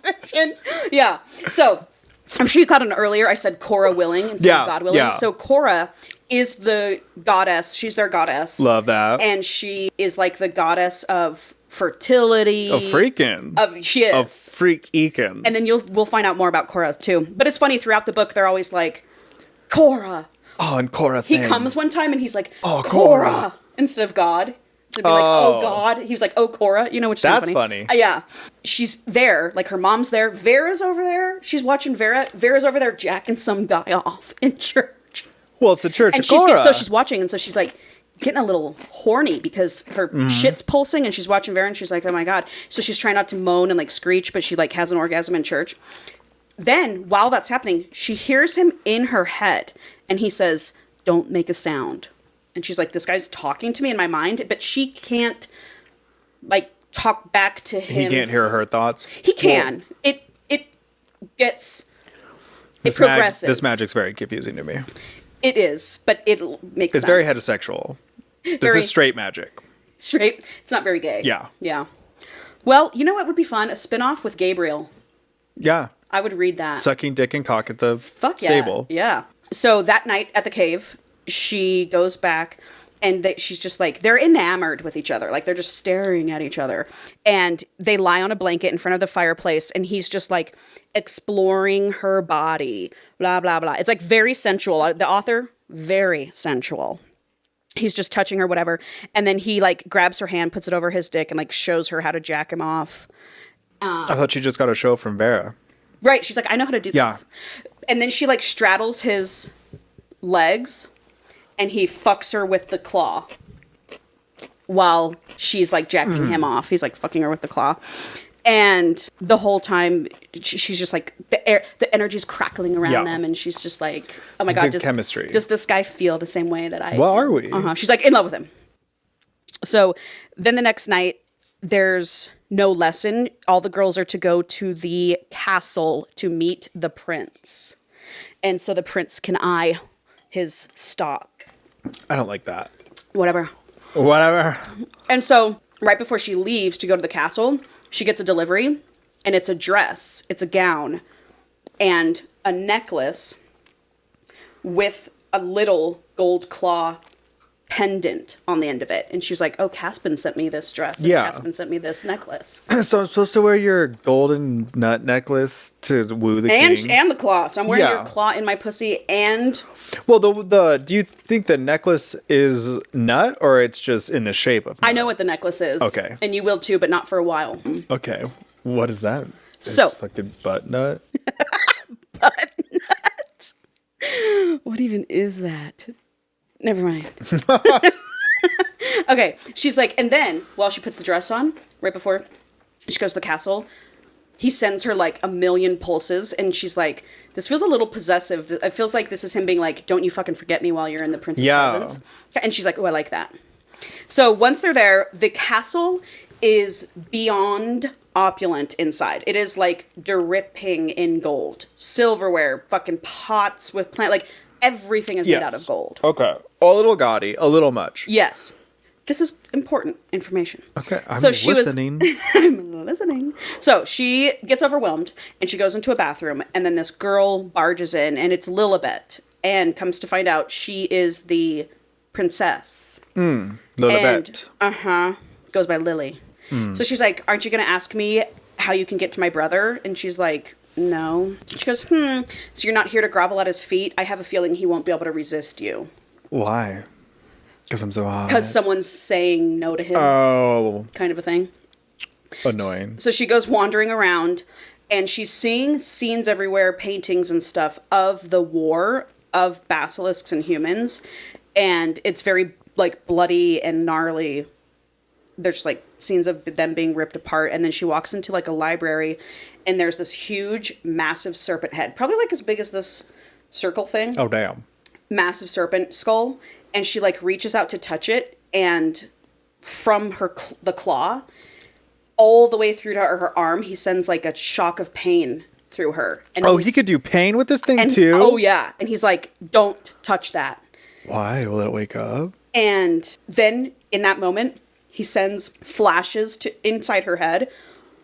Fiction. Yeah. So... I'm sure you caught it earlier. I said Cora willing instead of God willing. Yeah. So Cora is the goddess. She's their goddess. Love that. And she is like the goddess of fertility. Of freaking. She is. Of freak-ekin. And then we'll find out more about Cora too. But it's funny, throughout the book, they're always like, Cora. Oh, and Cora's He comes one time and he's like, oh, Cora. Instead of God. To be like, oh God. He was like, oh Cora. You know, which is that's funny. Yeah. She's there. Like her mom's there. Vera's over there. She's watching Vera. Vera's over there jacking some guy off in church. Well, it's the church and of Cora. So she's watching, and so she's like getting a little horny because her shit's pulsing, and she's watching Vera, and she's like, oh my God. So she's trying not to moan and like screech, but she like has an orgasm in church. Then while that's happening, she hears him in her head, and he says, don't make a sound. And she's like, this guy's talking to me in my mind, but she can't, like, talk back to him. He can't hear her thoughts? He can. Well, it progresses. This magic's very confusing to me. It is, but it makes sense. It's very heterosexual. This is straight magic. Straight. It's not very gay. Yeah. Yeah. Well, you know what would be fun? A spinoff with Gabriel. Yeah. I would read that. Sucking dick and cock at the Fuck stable. Yeah. So that night at the cave, she goes back and she's just like, they're enamored with each other. Like, they're just staring at each other. And they lie on a blanket in front of the fireplace, and he's just like exploring her body, blah, blah, blah. It's like very sensual. The author, very sensual. He's just touching her, whatever. And then he like grabs her hand, puts it over his dick, and like shows her how to jack him off. I thought she just got a show from Vera. Right. She's like, I know how to do Yeah. this. And then she like straddles his legs, and he fucks her with the claw while she's like jacking him off. He's like fucking her with the claw. And the whole time she's just like, the energy's crackling around them. And she's just like, oh my God, chemistry. Does this guy feel the same way that I Well, do? are we? Uh-huh. She's like in love with him. So then the next night, there's no lesson. All the girls are to go to the castle to meet the prince. And so the prince can eye his stock. I don't like that. Whatever. And so right before she leaves to go to the castle, she gets a delivery, and it's a dress, it's a gown, and a necklace with a little gold claw pendant on the end of it. And she was like, oh, Caspin sent me this dress. And Yeah. Caspin sent me this necklace. So I'm supposed to wear your golden nut necklace to woo the king? And the claw. So I'm wearing Yeah. your claw in my pussy and... Well, do you think the necklace is nut, or it's just in the shape of nut? I know what the necklace is. Okay. And you will too, but not for a while. Okay. What is that? So- It's fucking butt nut? Butt nut. What even is that? Never mind. Okay, she's like, and then while she puts the dress on, right before she goes to the castle, he sends her like a million pulses, and she's like, this feels a little possessive. It feels like this is him being like, don't you fucking forget me while you're in the prince's presence. And she's like, oh, I like that. So once they're there, the castle is beyond opulent inside. It is like dripping in gold. Silverware, fucking pots with plant, like everything is made out of gold. Okay. A little gaudy, a little much. Yes. This is important information. Okay, I'm listening. I'm listening. So she gets overwhelmed, and she goes into a bathroom, and then this girl barges in, and it's Lilibet, and comes to find out she is the princess. Lilibet. And, goes by Lily. So she's like, aren't you going to ask me how you can get to my brother? And she's like, no. She goes, so you're not here to grovel at his feet? I have a feeling he won't be able to resist you. Why? Because I'm so hot. Because someone's saying no to him. Oh. Kind of a thing. Annoying. So she goes wandering around, and she's seeing scenes everywhere, paintings and stuff of the war of basilisks and humans. And it's very, like, bloody and gnarly. There's just, like, scenes of them being ripped apart. And then she walks into, like, a library, and there's this huge, massive serpent head. Probably, like, as big as this circle thing. Oh, damn. Massive serpent skull. And she, like, reaches out to touch it, and from the claw, all the way through to her arm, he sends, like, a shock of pain through her. And he could do pain with this thing, and, too? Oh, yeah. And he's like, don't touch that. Why? Will it wake up? And then, in that moment, he sends flashes to inside her head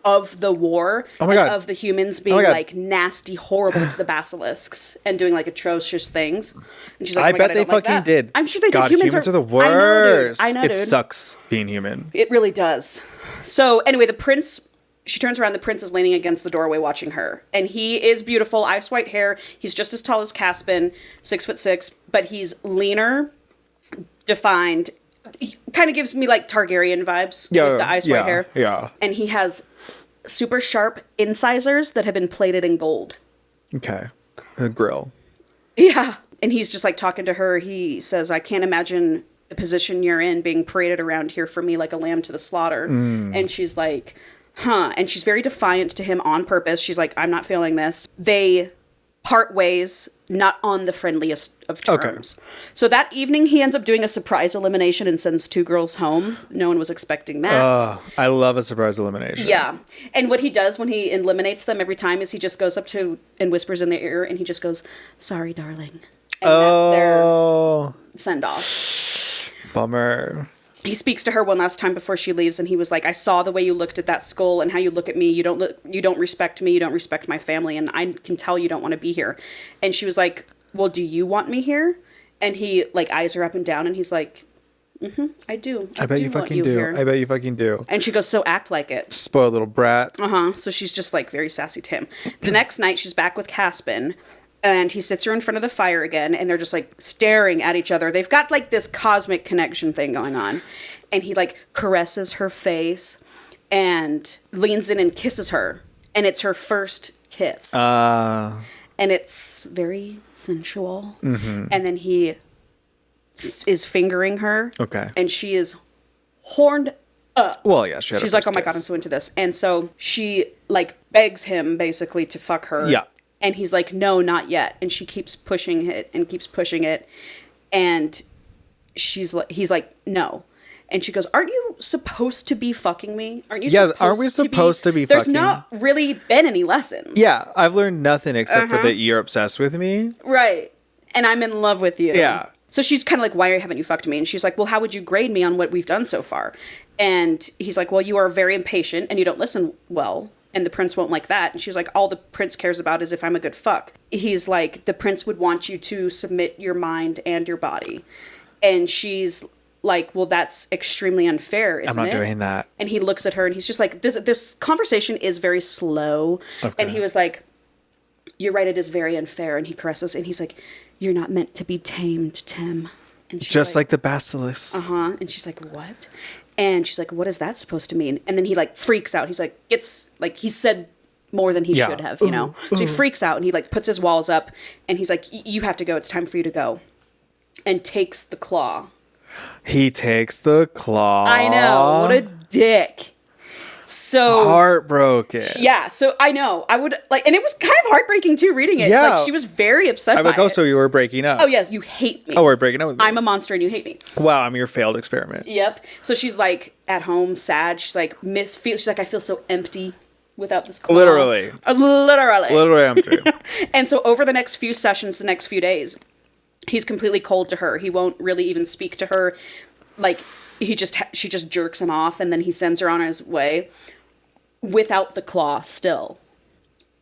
of the war. Oh my God. Of the humans being, like, nasty, horrible to the basilisks and doing, like, atrocious things. And she's like, I oh my bet God, they don't like fucking that. did. I'm sure they God, did. Humans are the worst. I know, dude. It sucks being human. It really does. So, anyway, the prince... She turns around, the prince is leaning against the doorway watching her. And he is beautiful, ice white hair. He's just as tall as Caspin, 6'6", but he's leaner, defined. He kind of gives me like Targaryen vibes with the ice white hair. Yeah. And he has super sharp incisors that have been plated in gold. Okay. A grill. Yeah. And he's just like talking to her. He says, I can't imagine the position you're in being paraded around here for me like a lamb to the slaughter. And she's like... And she's very defiant to him on purpose. She's like, I'm not feeling this. They part ways, not on the friendliest of Okay. terms. So that evening, he ends up doing a surprise elimination and sends 2 girls home. No one was expecting that. I love a surprise elimination. Yeah. And what he does when he eliminates them every time is he just goes up to and whispers in their ear, and he just goes, "Sorry, darling." And that's their send-off. Bummer. He speaks to her one last time before she leaves, and he was like, "I saw the way you looked at that skull and how you look at me. You don't respect me. You don't respect my family, and I can tell you don't want to be here." And she was like, "Well, do you want me here?" And he like eyes her up and down, and he's like, "I do. I bet you fucking do. Here." I bet you fucking do. And she goes, "So act like it." Spoiled little brat. So she's just like very sassy to him. The next night, she's back with Caspin. And he sits her in front of the fire again, and they're just like staring at each other. They've got like this cosmic connection thing going on. And he like caresses her face and leans in and kisses her. And it's her first kiss. And it's very sensual. And then he is fingering her. Okay. And she is horned up. Well, yeah, she's like, "Oh my God, I'm so into this." And so she like begs him basically to fuck her. Yeah. And he's like, "No, not yet." And she keeps pushing it and keeps pushing it. And he's like, "No." And she goes, "Aren't you supposed to be fucking me? Aren't you Yes, aren't we supposed to be There's fucking? not really been any lessons." Yeah, I've learned nothing except for that you're obsessed with me. Right. And I'm in love with you. Yeah. So she's kind of like, "Why haven't you fucked me?" And she's like, "Well, how would you grade me on what we've done so far?" And he's like, "Well, you are very impatient and you don't listen well. And the prince won't like that." And she's like, "All the prince cares about is if I'm a good fuck." He's like, "The prince would want you to submit your mind and your body." And she's like, "Well, that's extremely unfair, isn't it?" I'm not doing that. And he looks at her and he's just like, this conversation is very slow. Okay. And he was like, "You're right, it is very unfair." And he caresses and he's like, "You're not meant to be tamed, Tim." And she's Just like the basilisks. And she's like, "What?" And she's like, "What is that supposed to mean?" And then he like freaks out. He's like, it's like he said more than he should have, you know? So he freaks out and he like puts his walls up and he's like, "You have to go. It's time for you to go." And takes the claw. He takes the claw. I know. What a dick. So Heartbroken. yeah, so I know. I would like, and it was kind of heartbreaking too reading it. Yeah. Like she was very upset I'm by like, oh, it. so you were breaking up. Oh yes, you hate me. Oh, we're breaking up with me. I'm a monster and you hate me. Wow, I'm your failed experiment. Yep. So she's like at home, sad. She's like she's like, "I feel so empty without this claw." Literally. Literally empty. And so over the next few sessions, the next few days, he's completely cold to her. He won't really even speak to her. Like she just jerks him off, and then he sends her on his way without the claw still.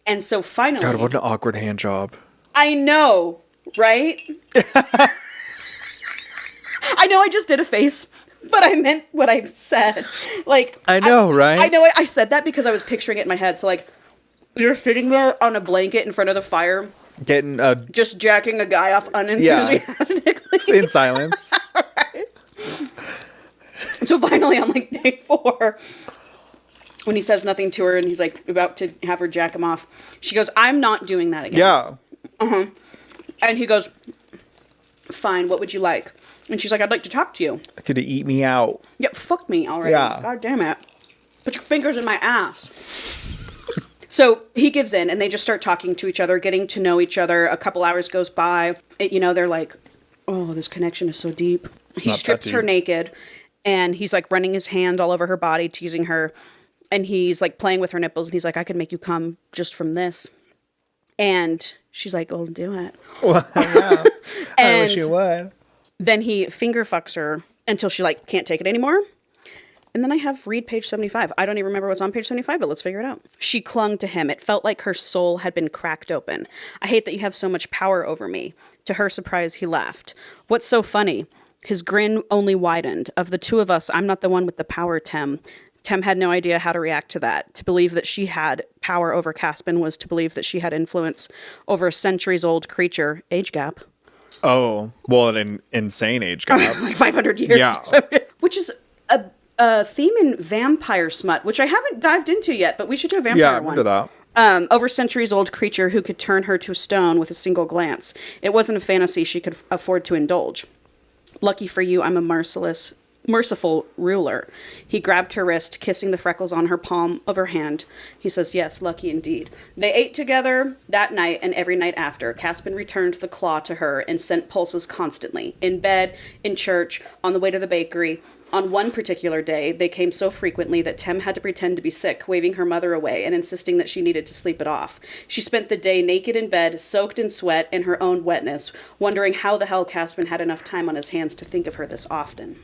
And so finally, God, what an awkward hand job. I know, right? I know I just did a face, but I meant what I said. Like I know, right? I know I said that because I was picturing it in my head. So like, you're sitting there on a blanket in front of the fire, Getting just jacking a guy off unenthusiastically. in silence. So finally, on like day 4, when he says nothing to her and he's like about to have her jack him off, she goes, "I'm not doing that again." Yeah. And he goes, "Fine, what would you like?" And she's like, "I'd like to talk to you." Could have eat me out. Yeah, fuck me already. Yeah. God damn it. Put your fingers in my ass. So he gives in and they just start talking to each other, getting to know each other. A couple hours goes by. They're like, "Oh, this connection is so deep." He Not strips that her deep. naked and he's like running his hand all over her body, teasing her. And he's like playing with her nipples and he's like, "I could make you come just from this." And she's like, "Well, do it." Well, yeah. I And wish you would. then he finger fucks her until she like can't take it anymore. And then I have read page 75. I don't even remember what's on page 75, but let's figure it out. She clung to him. It felt like her soul had been cracked open. "I hate that you have so much power over me." To her surprise, he laughed. "What's so funny?" His grin only widened. "Of the two of us, I'm not the one with the power, Tem." Tem had no idea how to react to that. To believe that she had power over Caspin was to believe that she had influence over a centuries-old creature. Age gap. Oh, well, an insane age gap. Like 500 years. Yeah. Which is a theme in vampire smut, which I haven't dived into yet, but we should do a vampire Yeah, I'm one. into that. Over centuries-old creature who could turn her to stone with a single glance. It wasn't a fantasy she could afford to indulge. Lucky for you, I'm a merciless merciful ruler. He grabbed her wrist, kissing the freckles on her palm of her hand. He says, yes, lucky indeed. They ate together that night and every night after. Caspin returned the claw to her and sent pulses constantly. In bed, in church, on the way to the bakery. On one particular day, they came so frequently that Tem had to pretend to be sick, waving her mother away and insisting that she needed to sleep it off. She spent the day naked in bed, soaked in sweat and her own wetness, wondering how the hell Caspin had enough time on his hands to think of her this often.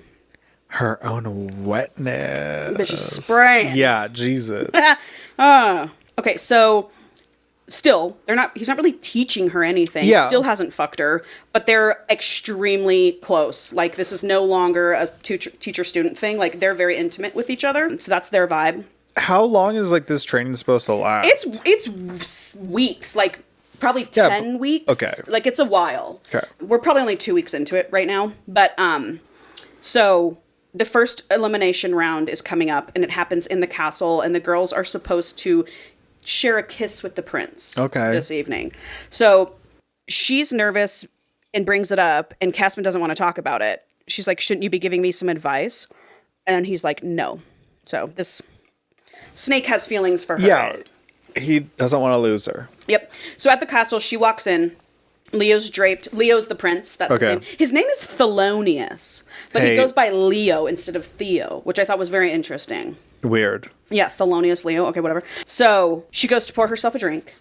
Her own wetness. Bitch is spraying. Yeah, Jesus. Okay, so still, he's not really teaching her anything. Yeah. Still hasn't fucked her, but they're extremely close. Like, this is no longer a teacher-student thing. Like, they're very intimate with each other. So that's their vibe. How long is, like, this training supposed to last? It's weeks, like, probably 10 weeks. Okay. Like, it's a while. Okay. We're probably only 2 weeks into it right now. But, so the first elimination round is coming up, and it happens in the castle, and the girls are supposed to share a kiss with the prince this evening. So she's nervous and brings it up, and Caspin doesn't want to talk about it. She's like, shouldn't you be giving me some advice? And he's like, no. So this snake has feelings for her. Yeah, he doesn't want to lose her. Yep. So at the castle, she walks in. Leo's draped. Leo's the prince. That's his name. His name is Thelonious, but he goes by Leo instead of Theo, which I thought was very interesting. Weird. Yeah, Thelonious Leo. Okay, whatever. So she goes to pour herself a drink.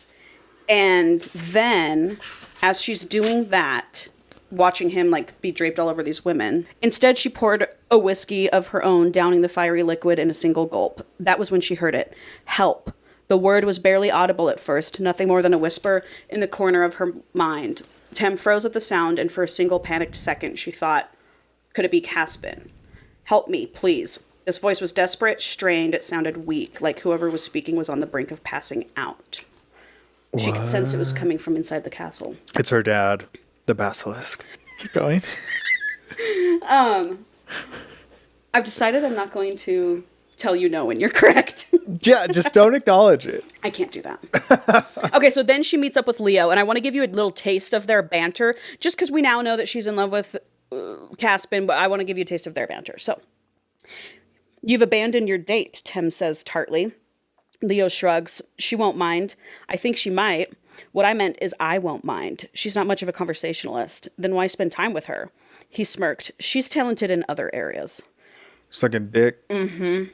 And then, as she's doing that, watching him, like, be draped all over these women, instead she poured a whiskey of her own, downing the fiery liquid in a single gulp. That was when she heard it. Help. The word was barely audible at first, nothing more than a whisper in the corner of her mind. Tem froze at the sound, and for a single panicked second, she thought, could it be Caspin? Help me, please. This voice was desperate, strained, it sounded weak, like whoever was speaking was on the brink of passing out. What? She could sense it was coming from inside the castle. It's her dad, the Basilisk. Keep going. I've decided I'm not going to tell you no when you're correct. Yeah, just don't acknowledge it. I can't do that. Okay, so then she meets up with Leo, and I want to give you a little taste of their banter, just because we now know that she's in love with Caspin, but I want to give you a taste of their banter. So, you've abandoned your date, Tem says tartly. Leo shrugs. She won't mind. I think she might. What I meant is I won't mind. She's not much of a conversationalist. Then why spend time with her? He smirked. She's talented in other areas. Sucking dick. Mm-hmm.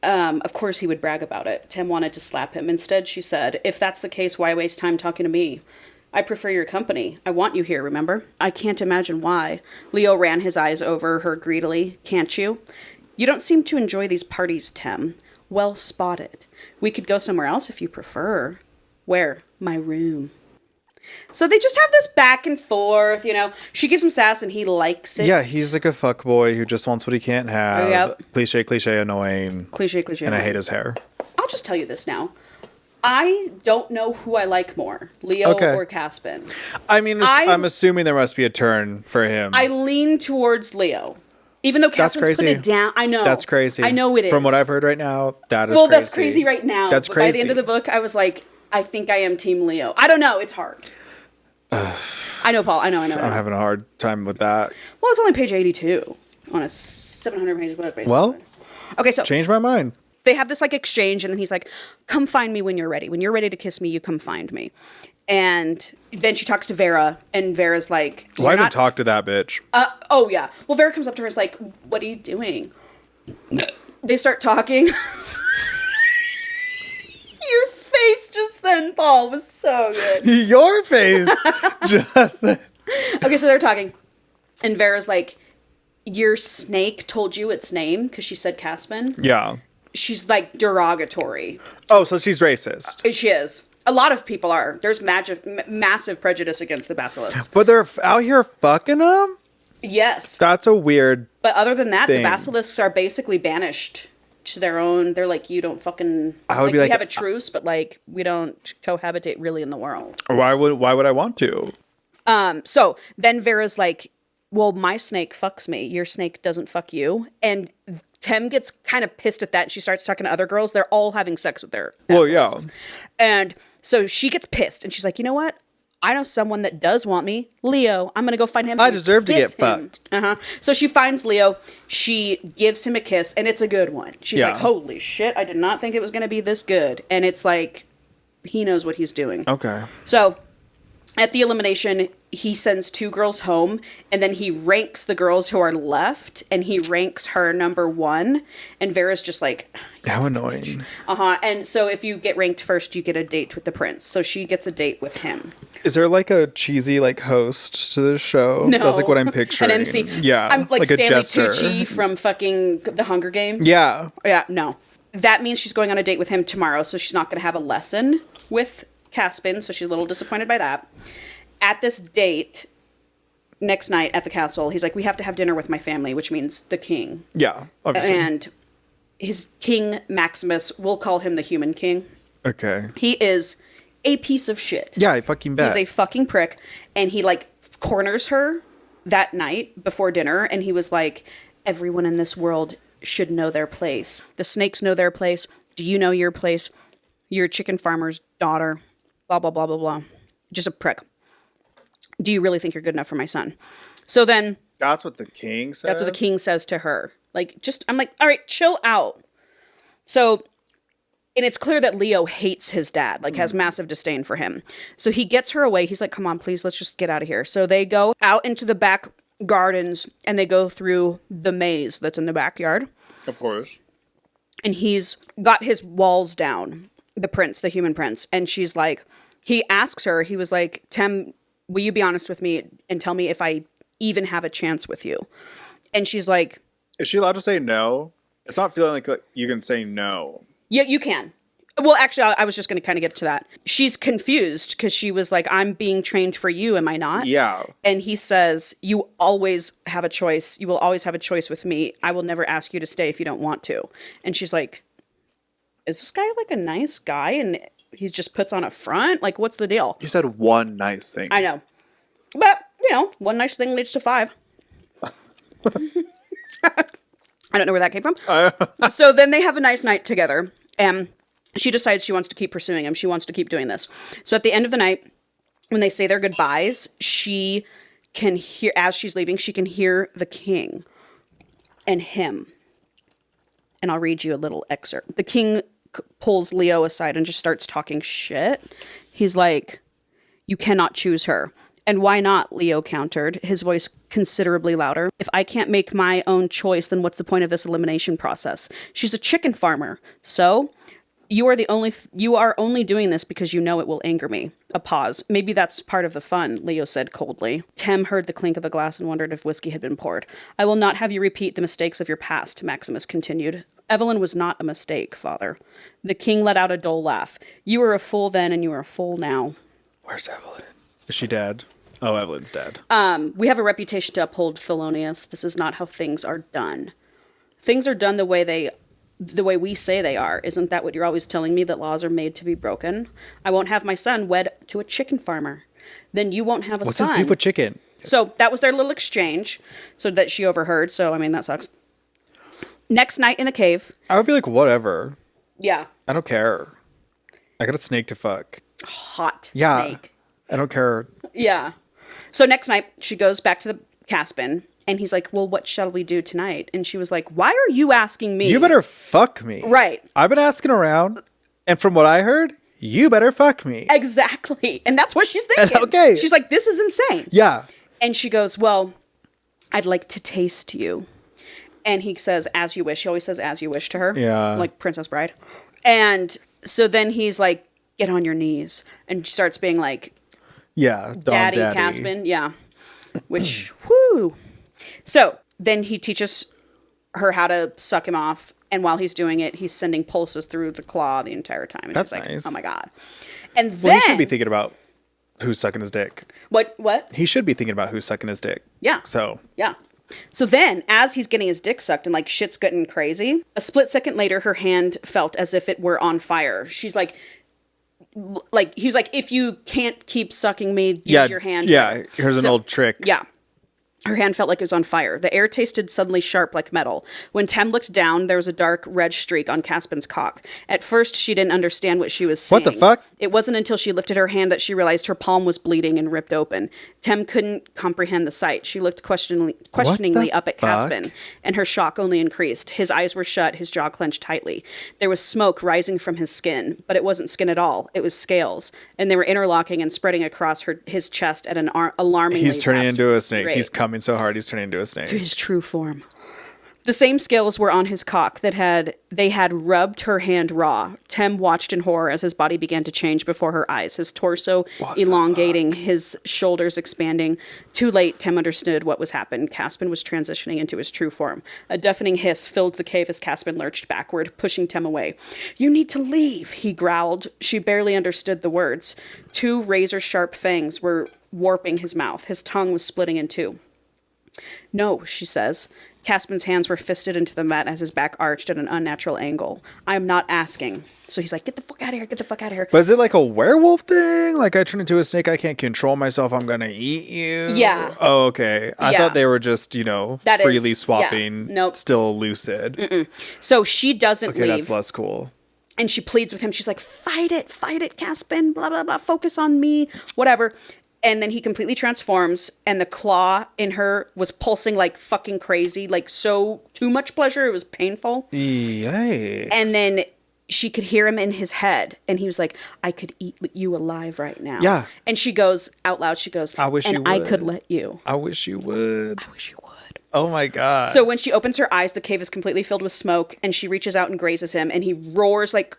Of course he would brag about it. Tem wanted to slap him. Instead, she said, if that's the case, why waste time talking to me? I prefer your company. I want you here, remember? I can't imagine why. Leo ran his eyes over her greedily. Can't you? You don't seem to enjoy these parties, Tem. Well spotted. We could go somewhere else if you prefer. Where? My room. So they just have this back and forth, you know. She gives him sass and he likes it. Yeah, he's like a fuckboy who just wants what he can't have. Yep. Cliche, annoying. Cliche. And annoying. I hate his hair. I'll just tell you this now. I don't know who I like more, Leo or Caspin. I mean, I'm assuming there must be a turn for him. I lean towards Leo. Even though Caspin's put it down. I know. That's crazy. I know it is. From what I've heard right now, that is crazy. Well, that's crazy right now. That's but crazy. By the end of the book, I was like, I think I am Team Leo. I don't know. It's hard. I know, Paul. I know. I'm having a hard time with that. Well, it's only page 82 on a 700-page book. Basically. Well, okay, so change my mind. They have this like exchange, and then he's like, "Come find me when you're ready. When you're ready to kiss me, you come find me." And then she talks to Vera, and Vera's like, "Why even talk to that bitch?" Oh yeah. Well, Vera comes up to her, and is like, "What are you doing?" They start talking. Your face just then, Paul, was so good. Your face just then. Okay, so they're talking, and Vera's like, "Your snake told you its name because she said Caspin." Yeah. She's like derogatory. Oh, so she's racist. She is. A lot of people are. There's massive prejudice against the Basilisks. But they're out here fucking them? Yes. That's a weird But other than that, thing. The Basilisks are basically banished to their own. They're like, you don't fucking... I would be we like, have a truce, but like, we don't cohabitate really in the world. Why would I want to? So then Vera's like, well, my snake fucks me. Your snake doesn't fuck you. And Tem gets kind of pissed at that. And she starts talking to other girls. They're all having sex with their Basilisks. Well, yeah. And so she gets pissed. And she's like, you know what? I know someone that does want me. Leo. I'm going to go find him. I and deserve to kiss get him. fucked. So she finds Leo. She gives him a kiss, and it's a good one. She's Yeah. like, holy shit, I did not think it was going to be this good. And it's like, he knows what he's doing. Okay. So at the elimination, he sends 2 girls home, and then he ranks the girls who are left, and he ranks her number 1. And Vera's just like, How annoying. And so if you get ranked first, you get a date with the prince. So she gets a date with him. Is there like a cheesy like host to this show? No. That's like what I'm picturing. An MC. Yeah. I'm like a Stanley jester. Tucci from fucking The Hunger Games. Yeah. Yeah, no. That means she's going on a date with him tomorrow, so she's not going to have a lesson with Caspin, so she's a little disappointed by that. At this date, next night at the castle, he's like, we have to have dinner with my family, which means the king. Yeah. Obviously. And his king, Maximus, we'll call him the human king. Okay. He is a piece of shit. Yeah, I fucking bet. He's a fucking prick. And he, like, corners her that night before dinner. And he was like, everyone in this world should know their place. The snakes know their place. Do you know your place? You're a chicken farmer's daughter. Blah, blah, blah, blah, blah. Just a prick. Do you really think you're good enough for my son? So then... That's what the king says? That's what the king says to her. Like, just... I'm like, all right, chill out. So... And it's clear that Leo hates his dad, like has massive disdain for him. So he gets her away. He's like, come on, please, let's just get out of here. So they go out into the back gardens and they go through the maze that's in the backyard. Of course. And he's got his walls down, the prince, the human prince. And she's like, he asks her, he was like, Tem, will you be honest with me and tell me if I even have a chance with you? And she's like... Is she allowed to say no? It's not feeling like you can say no. Yeah, you can. Well, actually, I was just going to kind of get to that. She's confused because she was like, I'm being trained for you, am I not? Yeah. And he says, you always have a choice. You will always have a choice with me. I will never ask you to stay if you don't want to. And she's like, is this guy like a nice guy? And he just puts on a front? Like, what's the deal? You said one nice thing. I know. But, you know, one nice thing leads to 5. I don't know where that came from. So then they have a nice night together. And she decides she wants to keep pursuing him. She wants to keep doing this. So at the end of the night, when they say their goodbyes, she can hear, as she's leaving, she can hear the king and him. And I'll read you a little excerpt. The king pulls Leo aside and just starts talking shit. He's like, you cannot choose her. And why not? Leo countered, his voice considerably louder. If I can't make my own choice, then what's the point of this elimination process? She's a chicken farmer. So you are only doing this because you know it will anger me. A pause. Maybe that's part of the fun, Leo said coldly. Tem heard the clink of a glass and wondered if whiskey had been poured. I will not have you repeat the mistakes of your past, Maximus continued. Evelyn was not a mistake, father. The king let out a dull laugh. You were a fool then and you are a fool now. Where's Evelyn? Is she dead? Oh, Evelyn's dead. We have a reputation to uphold, Thelonious. This is not how things are done. Things are done the way we say they are. Isn't that what you're always telling me, that laws are made to be broken? I won't have my son wed to a chicken farmer. Then you won't have a son. What's his beef with chicken? So that was their little exchange, so that she overheard. So, I mean, that sucks. Next night in the cave. I would be like, whatever. Yeah. I don't care. I got a snake to fuck. Hot snake. I don't care. Yeah. So next night, she goes back to the Caspin, and he's like, well, what shall we do tonight? And she was like, why are you asking me? You better fuck me. Right. I've been asking around, and from what I heard, you better fuck me. Exactly. And that's what she's thinking. Okay. She's like, this is insane. Yeah. And she goes, well, I'd like to taste you. And he says, as you wish. He always says, as you wish to her. Yeah. Like Princess Bride. And so then he's like, get on your knees. And starts being like, yeah, Daddy Caspin. Yeah. Which, whoo. So then he teaches her how to suck him off. And while he's doing it, he's sending pulses through the claw the entire time. And that's she's like, nice. Oh my God. And then. Well, he should be thinking about who's sucking his dick. What? He should be thinking about who's sucking his dick. Yeah. So. Yeah. So then, as he's getting his dick sucked and like shit's getting crazy, a split second later, her hand felt as if it were on fire. She's like, he was like, if you can't keep sucking me, use your hand. Yeah, here's an old trick. Yeah. Her hand felt like it was on fire. The air tasted suddenly sharp like metal. When Tem looked down, there was a dark red streak on Caspin's cock. At first, she didn't understand what she was seeing. What the fuck? It wasn't until she lifted her hand that she realized her palm was bleeding and ripped open. Tem couldn't comprehend the sight. She looked questioningly up at Caspin, and her shock only increased. His eyes were shut, his jaw clenched tightly. There was smoke rising from his skin, but it wasn't skin at all. It was scales, and they were interlocking and spreading across his chest at an alarmingly He's turning fast into a snake. rate. He's coming so hard, he's turning into a snake. To his true form. The same scales were on his cock they had rubbed her hand raw. Tem watched in horror as his body began to change before her eyes, his torso elongating, his shoulders expanding. Too late, Tem understood what was happening. Caspin was transitioning into his true form. A deafening hiss filled the cave as Caspin lurched backward, pushing Tem away. "You need to leave," he growled. She barely understood the words. 2 razor-sharp fangs were warping his mouth. His tongue was splitting in 2. "No," she says. Caspin's hands were fisted into the mat as his back arched at an unnatural angle. "I'm not asking." So he's like, "Get the fuck out of here, get the fuck out of here." But is it like a werewolf thing? Like I turn into a snake, I can't control myself, I'm gonna eat you? Yeah. Oh, okay. I Yeah. thought they were just, That is- freely yeah. swapping. Nope. Still lucid. So she doesn't Okay, leave. that's less cool. And she pleads with him. She's like, fight it, Caspin, blah, blah, blah, focus on me, whatever. And then he completely transforms, and the claw in her was pulsing like fucking crazy, like so too much pleasure. It was painful. Yikes. And then she could hear him in his head, and he was like, "I could eat you alive right now." Yeah. And she goes out loud, she goes, I wish and you I would. could let you. I wish you would. I wish you would. Oh my god. So when she opens her eyes, the cave is completely filled with smoke, and she reaches out and grazes him, and he roars like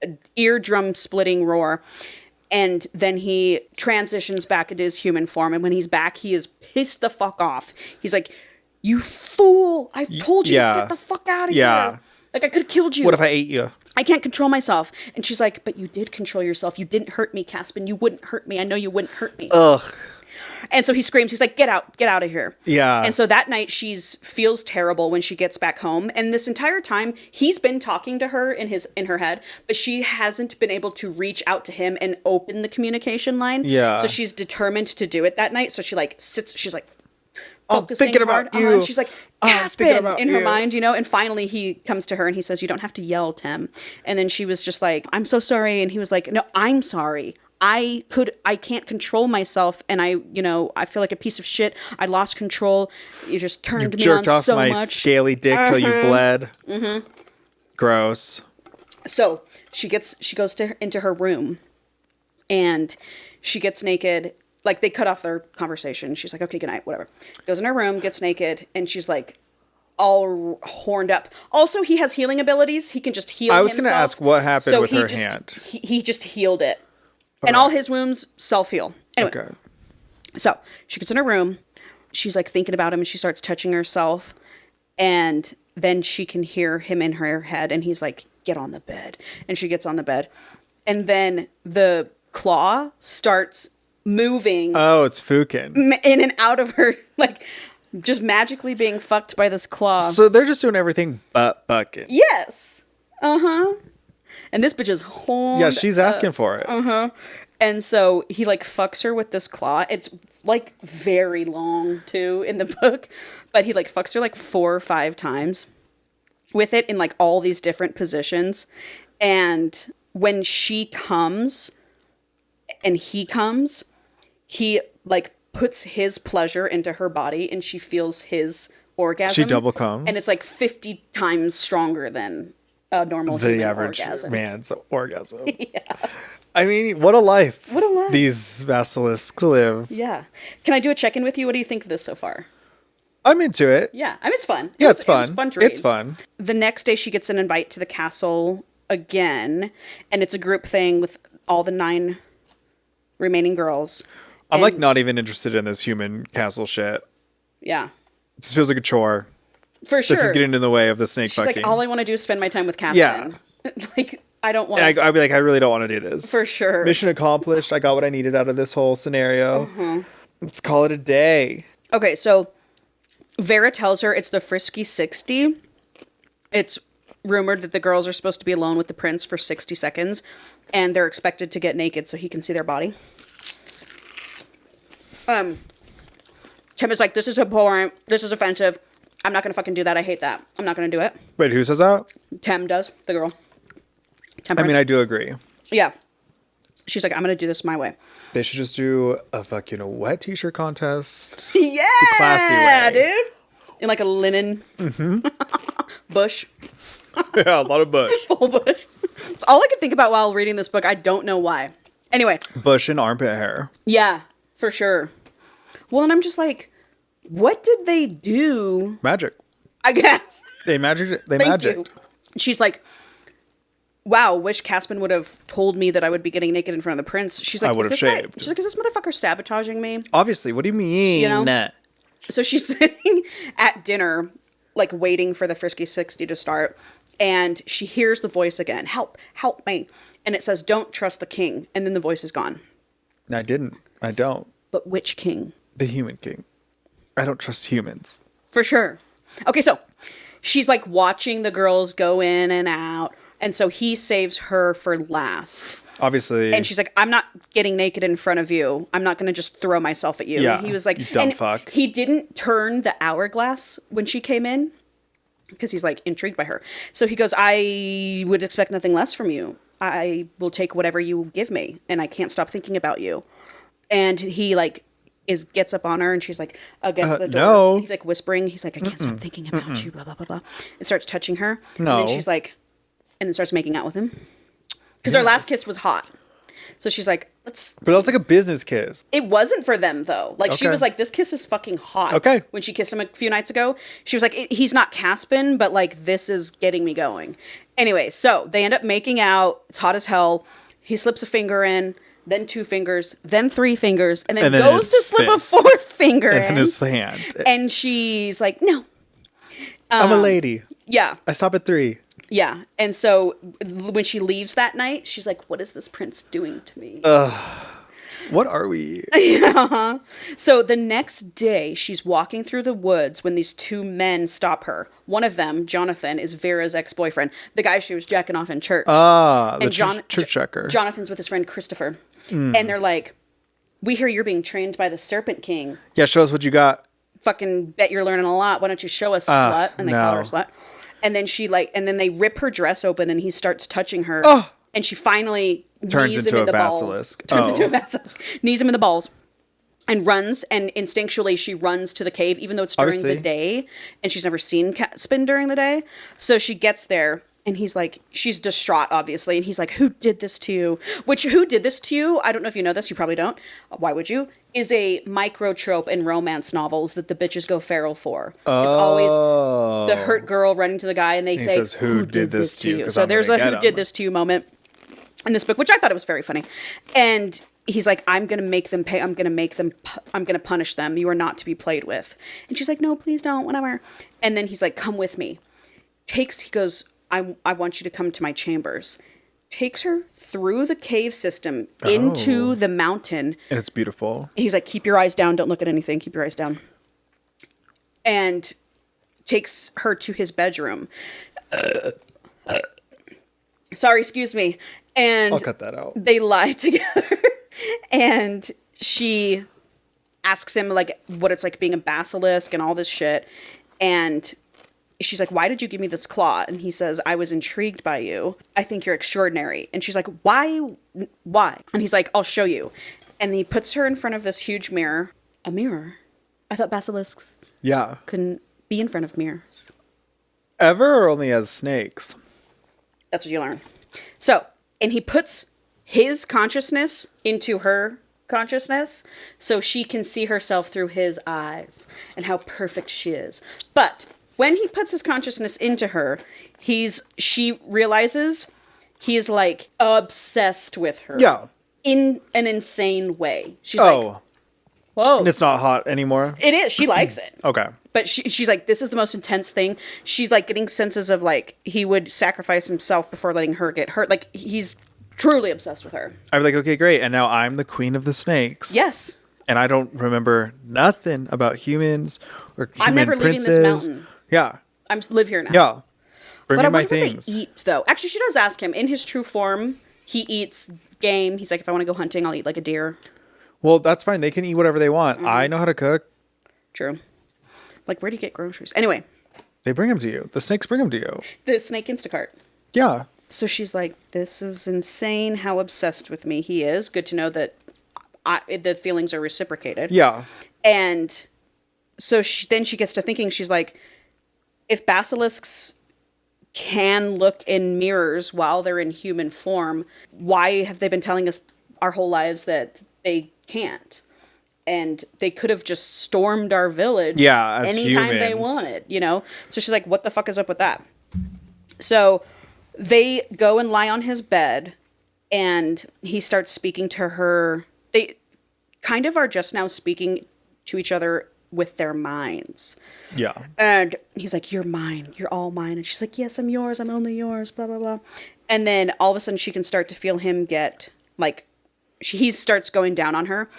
an eardrum splitting roar. And then he transitions back into his human form. And when he's back, he is pissed the fuck off. He's like, "You fool! I've told you to get the fuck out of here. Like, I could have killed you. What if I ate you? I can't control myself." And she's like, "But you did control yourself. You didn't hurt me, Caspin. You wouldn't hurt me. I know you wouldn't hurt me." Ugh. And so he screams. He's like, get out of here." Yeah. And so that night she feels terrible when she gets back home. And this entire time he's been talking to her in her head, but she hasn't been able to reach out to him and open the communication line. Yeah. So she's determined to do it that night. So she like sits. She's like Oh, focusing thinking about hard. you. And she's like, "Caspin," thinking about in her you. mind, And finally he comes to her and he says, "You don't have to yell, Tem." And then she was just like, "I'm so sorry." And he was like, "No, I'm sorry. I can't control myself, and I feel like a piece of shit. I lost control. You just turned me on Jerked off so my much." scaly dick till you bled. Mm-hmm. Gross. So she goes into her room, and she gets naked. Like, they cut off their conversation. She's like, "Okay, good night," whatever. Goes in her room, gets naked, and she's like, all horned up. Also, he has healing abilities. He can just heal himself. I was going to ask what happened with her hand. He just healed it. And all his wounds self-heal. Anyway, Okay. so she gets in her room. She's like thinking about him, and she starts touching herself. And then she can hear him in her head, and he's like, "Get on the bed." And she gets on the bed. And then the claw starts moving Oh, it's Fukin. in and out of her, like just magically being fucked by this claw. So they're just doing everything but bucket. Yes. Uh-huh. And this bitch is horned. Yeah, she's asking for it. And so he like fucks her with this claw. It's like very long too in the book, but he like fucks her like 4 or 5 times with it in like all these different positions. And when she comes and he comes, he like puts his pleasure into her body, and she feels his orgasm. She double comes. And it's like 50 times stronger than a normal The human average orgasm. man's orgasm. Yeah. I mean, what a life. What a life. These basilisks live. Yeah. Can I do a check-in with you? What do you think of this so far? I'm into it. Yeah. I mean, it's fun. Yeah, It was it's fun. fun to read. It's fun. The next day she gets an invite to the castle again, and it's a group thing with all the 9 remaining girls. I'm And- like not even interested in this human castle shit. Yeah. It just feels like a chore. For sure. This is getting in the way of the snake She's fucking. like, all I want to do is spend my time with Caspin. Yeah. Like, I don't want I'd to. be like, I really don't want to do this. For sure. Mission accomplished. I got what I needed out of this whole scenario. Mm-hmm. Let's call it a day. Okay, so Vera tells her it's the Frisky 60. It's rumored that the girls are supposed to be alone with the prince for 60 seconds, and they're expected to get naked so he can see their body. Tim is like, this is abhorrent. This is offensive. I'm not going to fucking do that. I hate that. I'm not going to do it. Wait, who says that? Tim does, the girl. I mean, I do agree. Yeah. She's like, I'm going to do this my way. They should just do a fucking wet t-shirt contest. Yeah, the classy way. dude. In like a linen bush. Yeah, a lot of bush. Full bush. It's all I could think about while reading this book. I don't know why. Anyway. Bush and armpit hair. Yeah, for sure. Well, and I'm just like, what did they do? Magic. I guess. They magicked. Thank you. She's like, wow, wish Caspin would have told me that I would be getting naked in front of the prince. She's like, I would have shaved. She's like, is this motherfucker sabotaging me? Obviously. What do you mean? You know? So she's sitting at dinner, like waiting for the Frisky 60 to start. And she hears the voice again. Help me. And it says, don't trust the king. And then the voice is gone. I didn't. I don't. But which king? The human king. I don't trust humans. For sure. Okay, so she's like watching the girls go in and out. And so he saves her for last. Obviously. And she's like, I'm not getting naked in front of you. I'm not going to just throw myself at you. Yeah, He was like, you dumb fuck. He didn't turn the hourglass when she came in because he's like intrigued by her. So he goes, I would expect nothing less from you. I will take whatever you give me. And I can't stop thinking about you. And he like gets up on her and she's like against the door. No. He's like whispering. He's like, I can't stop thinking about you, blah, blah, blah, blah. And starts touching her. No. And then she's like, and then starts making out with him. Because their last kiss was hot. So she's like, let's... But that's like a business kiss. It wasn't for them, though. Like, she Okay. was like, this kiss is fucking hot. Okay. When she kissed him a few nights ago. She was like, he's not Caspin, but, like, this is getting me going. Anyway, so they end up making out. It's hot as hell. He slips a finger in, then 2 fingers, then 3 fingers, and then goes to slip fist. a 4th finger in in. his hand. And she's like, no. I'm a lady. Yeah. I stop at 3. Yeah. And so when she leaves that night, she's like, what is this prince doing to me? What are we? So the next day, she's walking through the woods when these 2 men stop her. One of them, Jonathan, is Vera's ex-boyfriend, the guy she was jacking off in church. The church checker. Jonathan's with his friend Christopher. And they're like, we hear you're being trained by the Serpent King. Yeah, show us what you got. Fucking bet you're learning a lot. Why don't you show us, slut? And they call her a slut. And then and then they rip her dress open and he starts touching her. Oh. And she finally turns knees into him in a the basilisk. Balls. Turns into a basilisk. Knees him in the balls. And runs, and instinctually she runs to the cave, even though it's during the day. And she's never seen Caspin during the day. So she gets there, and he's like, she's distraught, obviously. And he's like, who did this to you? Which, who did this to you? I don't know if you know this. You probably don't. Why would you? Is a micro trope in romance novels that the bitches go feral for. Oh. It's always the hurt girl running to the guy, and they say, says, who did this to you? So there's a who did this to you moment in this book, which I thought it was very funny. And he's like, I'm going to make them pay. I'm going to punish them. You are not to be played with. And she's like, no, please don't, whatever. And then he's like, come with me. He goes, I want you to come to my chambers. Takes her through the cave system into the mountain. And it's beautiful. And he's like, keep your eyes down. Don't look at anything. Keep your eyes down. And takes her to his bedroom. Sorry, excuse me. And I'll cut that out. They lie together. And she asks him like what it's like being a basilisk and all this shit. And she's like, why did you give me this claw? And he says, I was intrigued by you. I think you're extraordinary. And she's like, why? And he's like, I'll show you. And he puts her in front of this huge mirror. A mirror? I thought basilisks couldn't be in front of mirrors. Ever or only as snakes? That's what you learn. So, and he puts his consciousness into her consciousness so she can see herself through his eyes and how perfect she is. But when he puts his consciousness into her, she realizes he's like obsessed with her. Yeah. In an insane way. She's like, whoa. And it's not hot anymore? It is. She likes it. Okay. But she's like, this is the most intense thing. She's like getting senses of like, he would sacrifice himself before letting her get hurt. Like, he's truly obsessed with her. I'd be like, okay, great. And now I'm the queen of the snakes. Yes. And I don't remember nothing about humans or human I'm never princes. leaving this mountain. Yeah. I'm live here now. Yeah. Bring But me I my wonder what things. they eat, though. Actually, she does ask him. In his true form, he eats game. He's like, if I want to go hunting, I'll eat like a deer. Well, that's fine. They can eat whatever they want. I know how to cook. True. Like, where do you get groceries? Anyway, They bring them to you. The snakes bring them to you. the snake Instacart. Yeah. So she's like, this is insane how obsessed with me he is. Good to know that the feelings are reciprocated. Yeah. And so then she gets to thinking, she's like, if basilisks can look in mirrors while they're in human form, why have they been telling us our whole lives that they can't? And they could have just stormed our village as anytime they humans. wanted, you know? So she's like, what the fuck is up with that? So they go and lie on his bed, and he starts speaking to her. They kind of are just now speaking to each other with their minds. Yeah. And he's like, you're mine. You're all mine. And she's like, yes, I'm yours. I'm only yours. Blah, blah, blah. And then all of a sudden she can start to feel him get, like, he starts going down on her.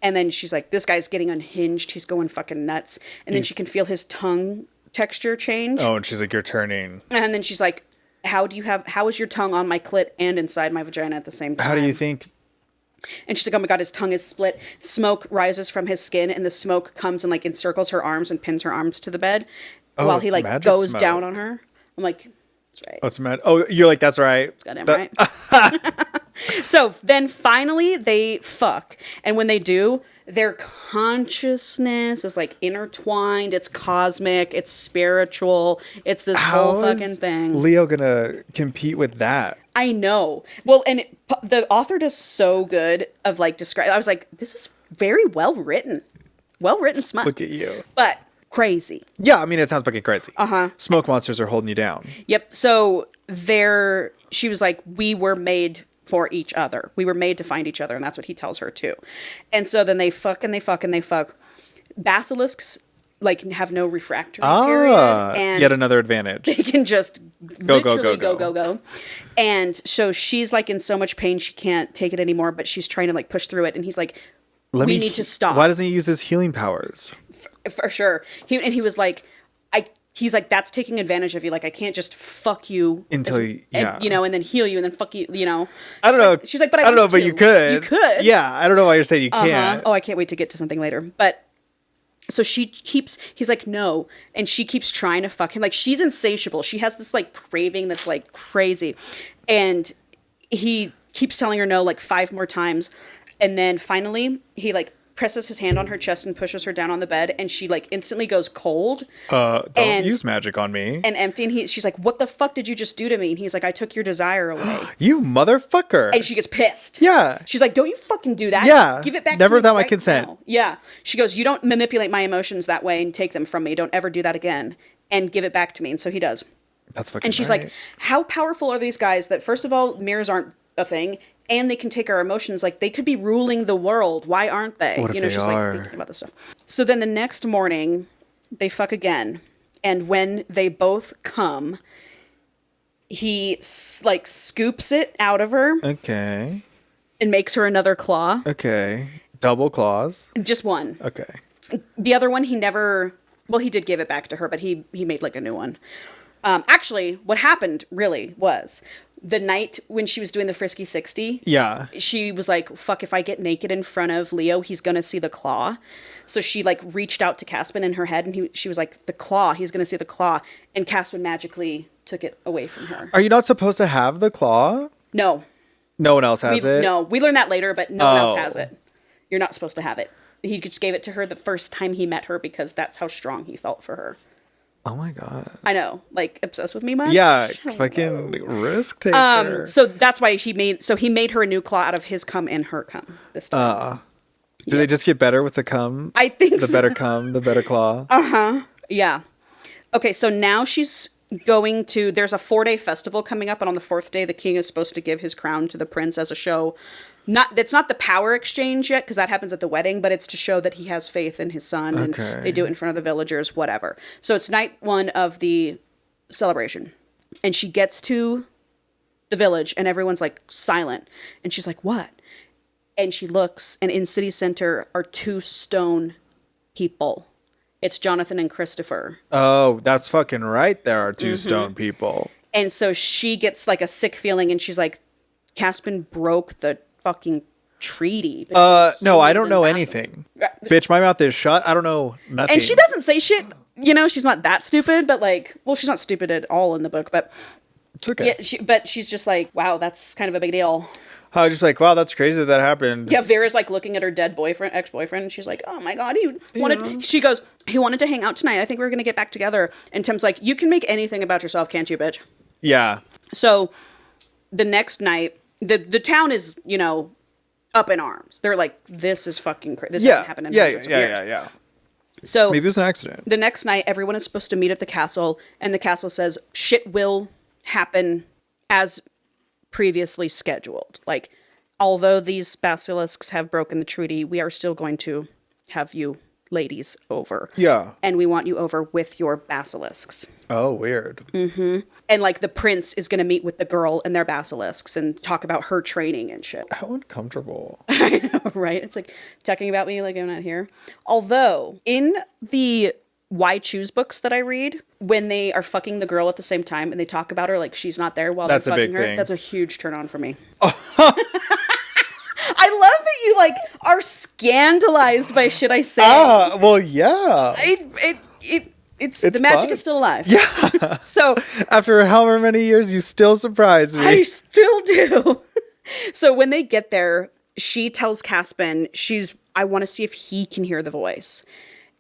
And then she's like, this guy's getting unhinged. He's going fucking nuts. And then she can feel his tongue texture change. Oh, and she's like, you're turning. And then she's like, how is your tongue on my clit and inside my vagina at the same time? How do you think? And she's like, oh my God, his tongue is split. Smoke rises from his skin, and the smoke comes and like encircles her arms and pins her arms to the bed while he it's like magic goes smoke. down on her. I'm like, that's right. Oh, it's mad. Oh, you're like, that's right. Goddamn right. So then finally they fuck. And when they do, their consciousness is like intertwined. It's cosmic. It's spiritual. It's this whole How fucking is thing. Leo gonna compete with that? I know. Well, and the author does so good of like describe. I was like, this is very well written smut. Look at you. But crazy. Yeah, I mean, it sounds fucking crazy. Smoke monsters are holding you down. Yep. So she was like, we were made for each other. We were made to find each other, and that's what he tells her too. And so then they fuck and they fuck and they fuck. Basilisks like have no refractory period, and yet another advantage. they can just Go, literally go. go. And so she's like in so much pain she can't take it anymore, but she's trying to like push through it. And he's like, we need to stop. Why doesn't he use his healing powers? For sure. He was like, he's like, that's taking advantage of you. Like, I can't just fuck you Until and, you know, and then heal you and then fuck you, you know. I don't know. She's like, but I don't know, wish but to. you could. You could. Yeah, I don't know why you're saying you can't. Oh, I can't wait to get to something later. But so he's like, no. And she keeps trying to fuck him. Like, she's insatiable. She has this like craving that's like crazy. And he keeps telling her no like 5 more times. And then finally he like presses his hand on her chest and pushes her down on the bed, and she like instantly goes cold. Don't use magic on me. And empty. And she's like, what the fuck did you just do to me? And he's like, I took your desire away. You motherfucker. And she gets pissed. Yeah. She's like, don't you fucking do that. Yeah. Give it back Never to me without my right consent. now. Yeah. She goes, you don't manipulate my emotions that way and take them from me. Don't ever do that again. And give it back to me. And so he does. That's fucking And she's right. like, how powerful are these guys that, first of all, mirrors aren't a thing, and they can take our emotions. Like, they could be ruling the world. Why aren't they? What if you know, they she's are? like thinking about this stuff. So then the next morning, they fuck again. And when they both come, he like scoops it out of her Okay. and makes her another claw. Okay. Double claws. Just one. Okay. The other one, he never... Well, he did give it back to her, but he made like a new one. Actually, what happened really was the night when she was doing the Frisky 60, Yeah. she was like, fuck, if I get naked in front of Leo, he's going to see the claw. So she like reached out to Caspin in her head, and she was like, the claw, he's going to see the claw. And Caspin magically took it away from her. Are you not supposed to have the claw? No. No one else has it? No, we learned that later, but no one else has Oh. it. You're not supposed to have it. He just gave it to her the first time he met her because that's how strong he felt for her. Oh my god. I know, like obsessed with me much. Yeah, fucking risk taker. So that's why he made her a new claw out of his cum and her cum this time. Do they just get better with the cum? I think the so. better cum, the better claw. Yeah. Okay, so now she's going to. There's a 4-day festival coming up, and on the 4th day, the king is supposed to give his crown to the prince as a show. It's not the power exchange yet, because that happens at the wedding, but it's to show that he has faith in his son, and they do it in front of the villagers, whatever. So it's night 1 of the celebration, and she gets to the village, and everyone's like silent, and she's like, what? And she looks, and in city center are 2 stone people. It's Jonathan and Christopher. Oh, that's fucking right. There are 2 stone people. And so she gets like a sick feeling, and she's like, Caspin broke the fucking treaty. No, I don't know anything. Bitch, my mouth is shut. I don't know nothing. And she doesn't say shit. You know, she's not that stupid, but like, well, she's not stupid at all in the book, but it's okay. Yeah, but she's just like, wow, that's kind of a big deal. I was just like, wow, that's crazy that happened. Yeah, Vera's like looking at her dead ex-boyfriend, and she's like, oh my god, she goes, he wanted to hang out tonight. I think we're gonna get back together. And Tim's like, you can make anything about yourself, can't you, bitch? Yeah. So the next night, the town is, you know, up in arms. They're like, this is fucking crazy. This hasn't happened in hundreds of years. Yeah. So maybe it was an accident. The next night, everyone is supposed to meet at the castle, and the castle says shit will happen as previously scheduled. Like, although these basilisks have broken the treaty, we are still going to have you ladies over. Yeah. And we want you over with your basilisks. Oh, weird. Mm-hmm. And like the prince is going to meet with the girl and their basilisks and talk about her training and shit. How uncomfortable. I know, right? It's like talking about me like I'm not here. Although in the Why Choose books that I read, when they are fucking the girl at the same time and they talk about her like she's not there while they're fucking her, that's a huge turn on for me. I love that you like are scandalized by shit I say. Well, yeah. It's the magic fun. is still alive. Yeah. So after however many years, you still surprise me. I still do. So when they get there, she tells Caspin, I want to see if he can hear the voice.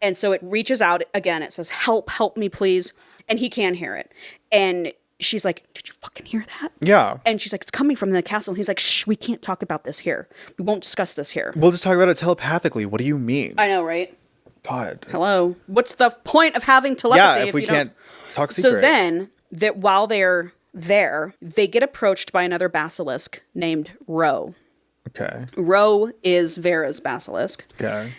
And so it reaches out again. It says, help me, please. And he can hear it. And she's like, did you fucking hear that? Yeah. And she's like, it's coming from the castle. And he's like, shh, we can't talk about this here. We won't discuss this here. We'll just talk about it telepathically. What do you mean? I know, right? God. Hello. What's the point of having telepathy if we can't talk secrets? So then, while they're there, they get approached by another basilisk named Ro. Okay. Ro is Vera's basilisk. Okay.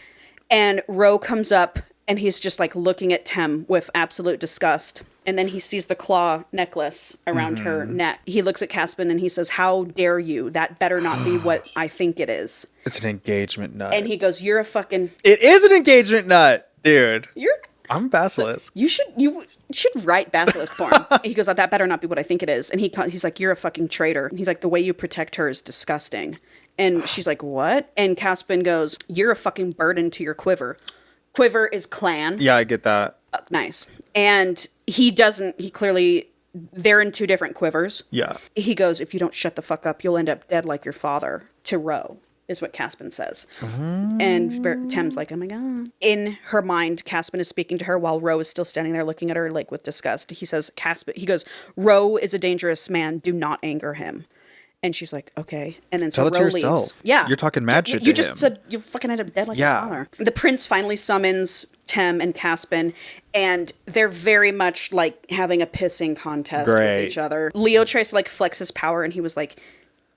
And Ro comes up and he's just like looking at Tem with absolute disgust. And then he sees the claw necklace around her neck. He looks at Caspin and he says, how dare you? That better not be what I think it is. It's an engagement nut. And he goes, you're a fucking... It is an engagement nut, dude. I'm a basilisk. So you should write basilisk porn. He goes, that better not be what I think it is. And he's like, you're a fucking traitor. And he's like, the way you protect her is disgusting. And she's like, what? And Caspin goes, you're a fucking burden to your quiver. Quiver is clan. Yeah, I get that. Nice. And they're in two different quivers. Yeah. He goes, if you don't shut the fuck up, you'll end up dead like your father, to Ro, is what Caspin says. And Tem's like, oh my God. In her mind, Caspin is speaking to her while Ro is still standing there looking at her like with disgust. He says, Ro is a dangerous man. Do not anger him. And she's like, okay. And then so Ro leaves. Yeah. You're talking mad shit to him. You just said you fucking end up dead like your father. The prince finally summons Tem and Caspin, and they're very much like having a pissing contest with each other. Leo tries to like flex his power, and he was like,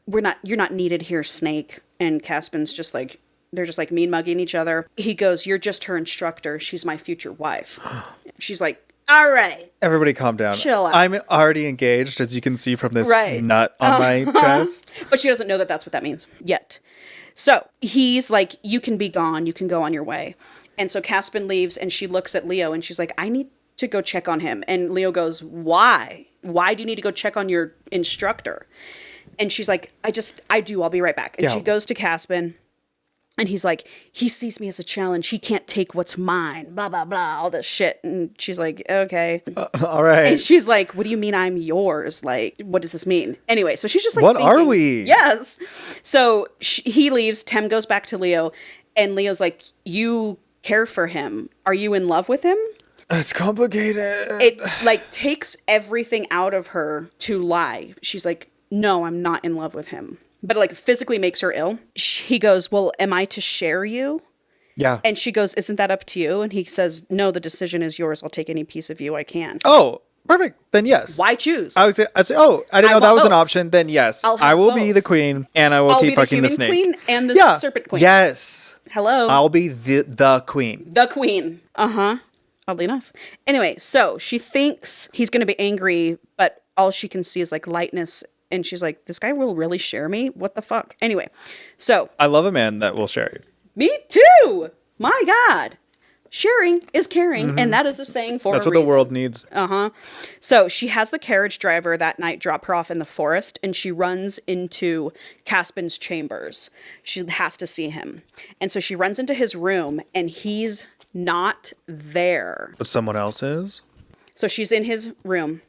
you're not needed here, Snake. And Caspin's just like, they're just like mean mugging each other. He goes, you're just her instructor. She's my future wife. She's like, all right. Everybody calm down. Chill out. I'm already engaged, as you can see from this nut on my chest. But she doesn't know that that's what that means yet. So he's like, you can be gone. You can go on your way. And so Caspin leaves and she looks at Leo and she's like, I need to go check on him. And Leo goes, why? Why do you need to go check on your instructor? And she's like, I do. I'll be right back. And she goes to Caspin. And he's like, he sees me as a challenge. He can't take what's mine. Blah, blah, blah. All this shit. And she's like, okay. All right. And she's like, what do you mean I'm yours? Like, what does this mean? Anyway, so she's just like, what are we? Yes. So he leaves. Tem goes back to Leo. And Leo's like, you care for him. Are you in love with him? It's complicated. It like takes everything out of her to lie. She's like, no, I'm not in love with him. But like physically makes her ill. He goes, well, am I to share you? Yeah. And she goes, isn't that up to you? And he says, no, the decision is yours. I'll take any piece of you I can. Oh, perfect. Then yes. Why choose? I'd say, I didn't know that was an option. Then yes. I will be the queen and I will keep fucking the snake. I'll be the human queen and the serpent queen. Yes. Hello. I'll be the queen. The queen. Uh-huh. Oddly enough. Anyway, so she thinks he's going to be angry, but all she can see is like lightness. And she's like, this guy will really share me? What the fuck? Anyway, so. I love a man that will share you. Me too. My God. sharing is caring. And that is a saying for That's a what the reason. world needs. So she has the carriage driver that night drop her off in the forest, and she runs into Caspin's chambers. She has to see him. And so she runs into his room, and he's not there. But someone else is? So she's in his room,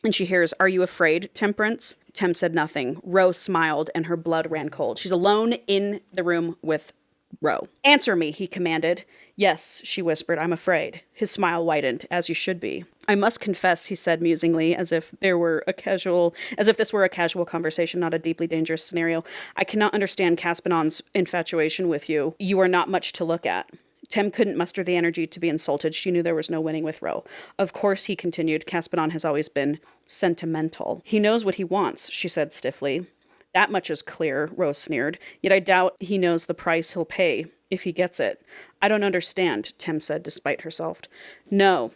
and she hears, "Are you afraid, Temperance?" Tem said nothing. Ro smiled, and her blood ran cold. She's alone in the room with Ro. "Answer me," he commanded. "Yes," she whispered, "I'm afraid." His smile widened, "As you should be." "I must confess," he said musingly, as if this were a casual conversation, not a deeply dangerous scenario. "I cannot understand Caspinon's infatuation with you. You are not much to look at." Tem couldn't muster the energy to be insulted. She knew there was no winning with Ro. "Of course," he continued, "Caspinon has always been sentimental." "He knows what he wants," she said stiffly. "That much is clear," Ro sneered. "Yet I doubt he knows the price he'll pay if he gets it." "I don't understand," Tem said despite herself. "No."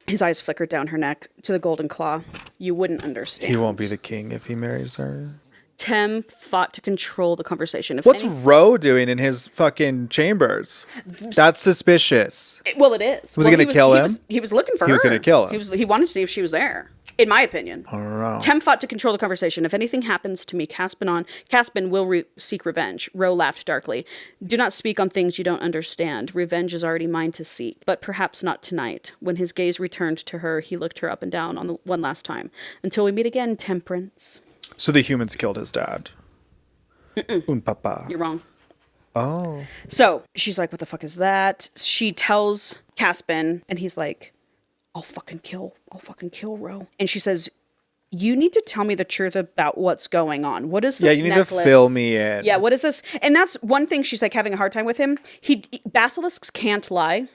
His eyes flickered down her neck to the golden claw. "You wouldn't understand." He won't be the king if he marries her. Tem fought to control the conversation. What's Ro doing in his fucking chambers? That's suspicious. Well, it is. Was he going to kill him? He was looking for her. He was going to kill him. He wanted to see if she was there, in my opinion. I don't know. Tem fought to control the conversation. "If anything happens to me, Caspin will seek revenge." Ro laughed darkly. "Do not speak on things you don't understand. Revenge is already mine to seek, but perhaps not tonight." When his gaze returned to her, he looked her up and down on the one last time. "Until we meet again, Temperance." So the humans killed his dad. Un papa. You're wrong. Oh. So she's like, "What the fuck is that?" She tells Caspin, and he's like, I'll fucking kill Ro. And she says, "You need to tell me the truth about what's going on. What is this necklace? Yeah, you need to fill me in." Yeah, what is this?" And that's one thing she's like having a hard time with him. Basilisks can't lie.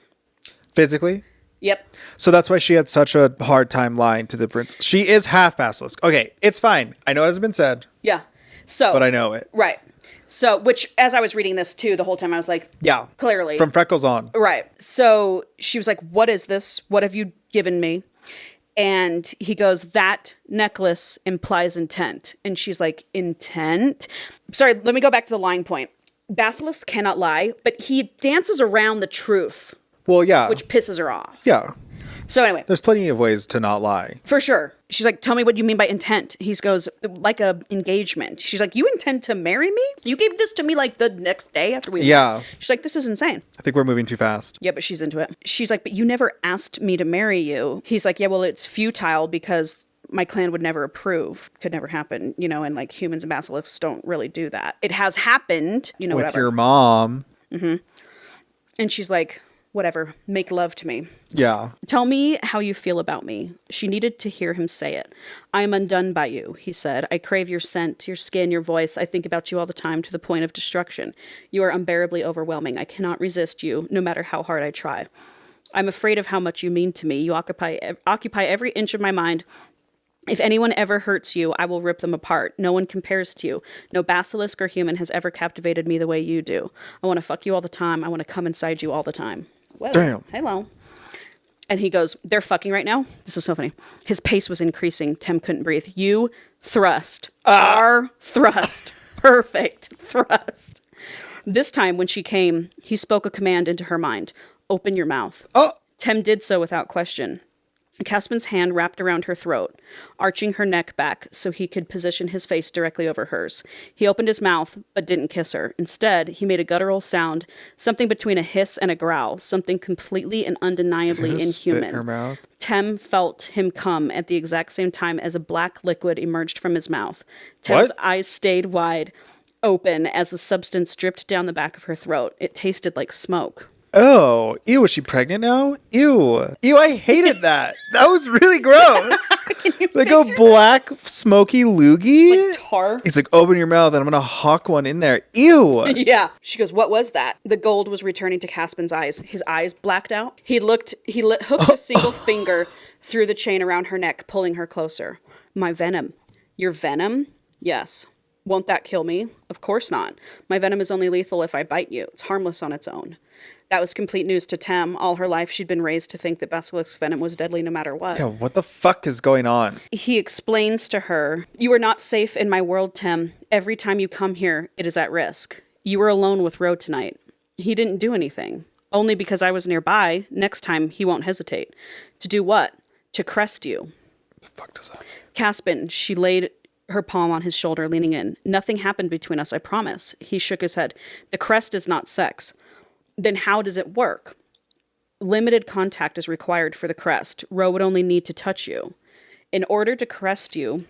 Physically? Yep. So that's why she had such a hard time lying to the prince. She is half basilisk. Okay, it's fine. I know it hasn't been said. Yeah. So. But I know it. Right. So, which, as I was reading this too, the whole time I was like, yeah, clearly. From freckles on. Right. So she was like, "What is this? What have you given me?" And he goes, "That necklace implies intent." And she's like, "Intent?" Sorry, let me go back to the lying point. Basilisk cannot lie, but he dances around the truth. Well, yeah. Which pisses her off. Yeah. So anyway. There's plenty of ways to not lie. For sure. She's like, "Tell me what you mean by intent." He goes, "Like a engagement." She's like, "You intend to marry me? You gave this to me like the next day after we met." She's like, "This is insane." I think we're moving too fast. Yeah, but she's into it. She's like, "But you never asked me to marry you." He's like, "Yeah, well, it's futile because my clan would never approve. Could never happen, and like humans and basilisks don't really do that. It has happened, With whatever." your mom. Mm-hmm. And she's like, "Whatever, make love to me." Yeah. "Tell me how you feel about me." She needed to hear him say it. "I am undone by you," he said. "I crave your scent, your skin, your voice. I think about you all the time to the point of destruction. You are unbearably overwhelming. I cannot resist you, no matter how hard I try. I'm afraid of how much you mean to me. You occupy every inch of my mind. If anyone ever hurts you, I will rip them apart. No one compares to you. No basilisk or human has ever captivated me the way you do. I want to fuck you all the time. I want to come inside you all the time." Whoa. Damn. Hello. And he goes, "They're fucking right now?" This is so funny. His pace was increasing. Tem couldn't breathe. "You thrust. Our thrust. Perfect thrust." This time when she came, he spoke a command into her mind. "Open your mouth." Oh. Tem did so without question. Caspin's hand wrapped around her throat, arching her neck back so he could position his face directly over hers. He opened his mouth, but didn't kiss her. Instead, he made a guttural sound, something between a hiss and a growl, something completely and undeniably inhuman. Spit in her mouth. Tem felt him come at the exact same time as a black liquid emerged from his mouth. Tem's eyes stayed wide open as the substance dripped down the back of her throat. It tasted like smoke. Oh, ew, is she pregnant now? Ew. Ew, I hated that. That was really gross. Like a black, smoky loogie. Like tar. He's like, "Open your mouth and I'm going to hawk one in there." Ew. Yeah. She goes, "What was that?" The gold was returning to Caspin's eyes. His eyes blacked out. He hooked a single finger through the chain around her neck, pulling her closer. "My venom." "Your venom?" "Yes." "Won't that kill me?" "Of course not. My venom is only lethal if I bite you. It's harmless on its own." That was complete news to Tem. All her life, she'd been raised to think that basilisk venom was deadly no matter what. Yeah, what the fuck is going on? He explains to her, "You are not safe in my world, Tem. Every time you come here, it is at risk. You were alone with Ro tonight. He didn't do anything. Only because I was nearby. Next time, he won't hesitate. To do what? To crest you. The fuck does that mean? Caspin, she laid her palm on his shoulder, leaning in. Nothing happened between us, I promise. He shook his head. The crest is not sex. Then how does it work? Limited contact is required for the crest. Ro would only need to touch you. In order to crest you,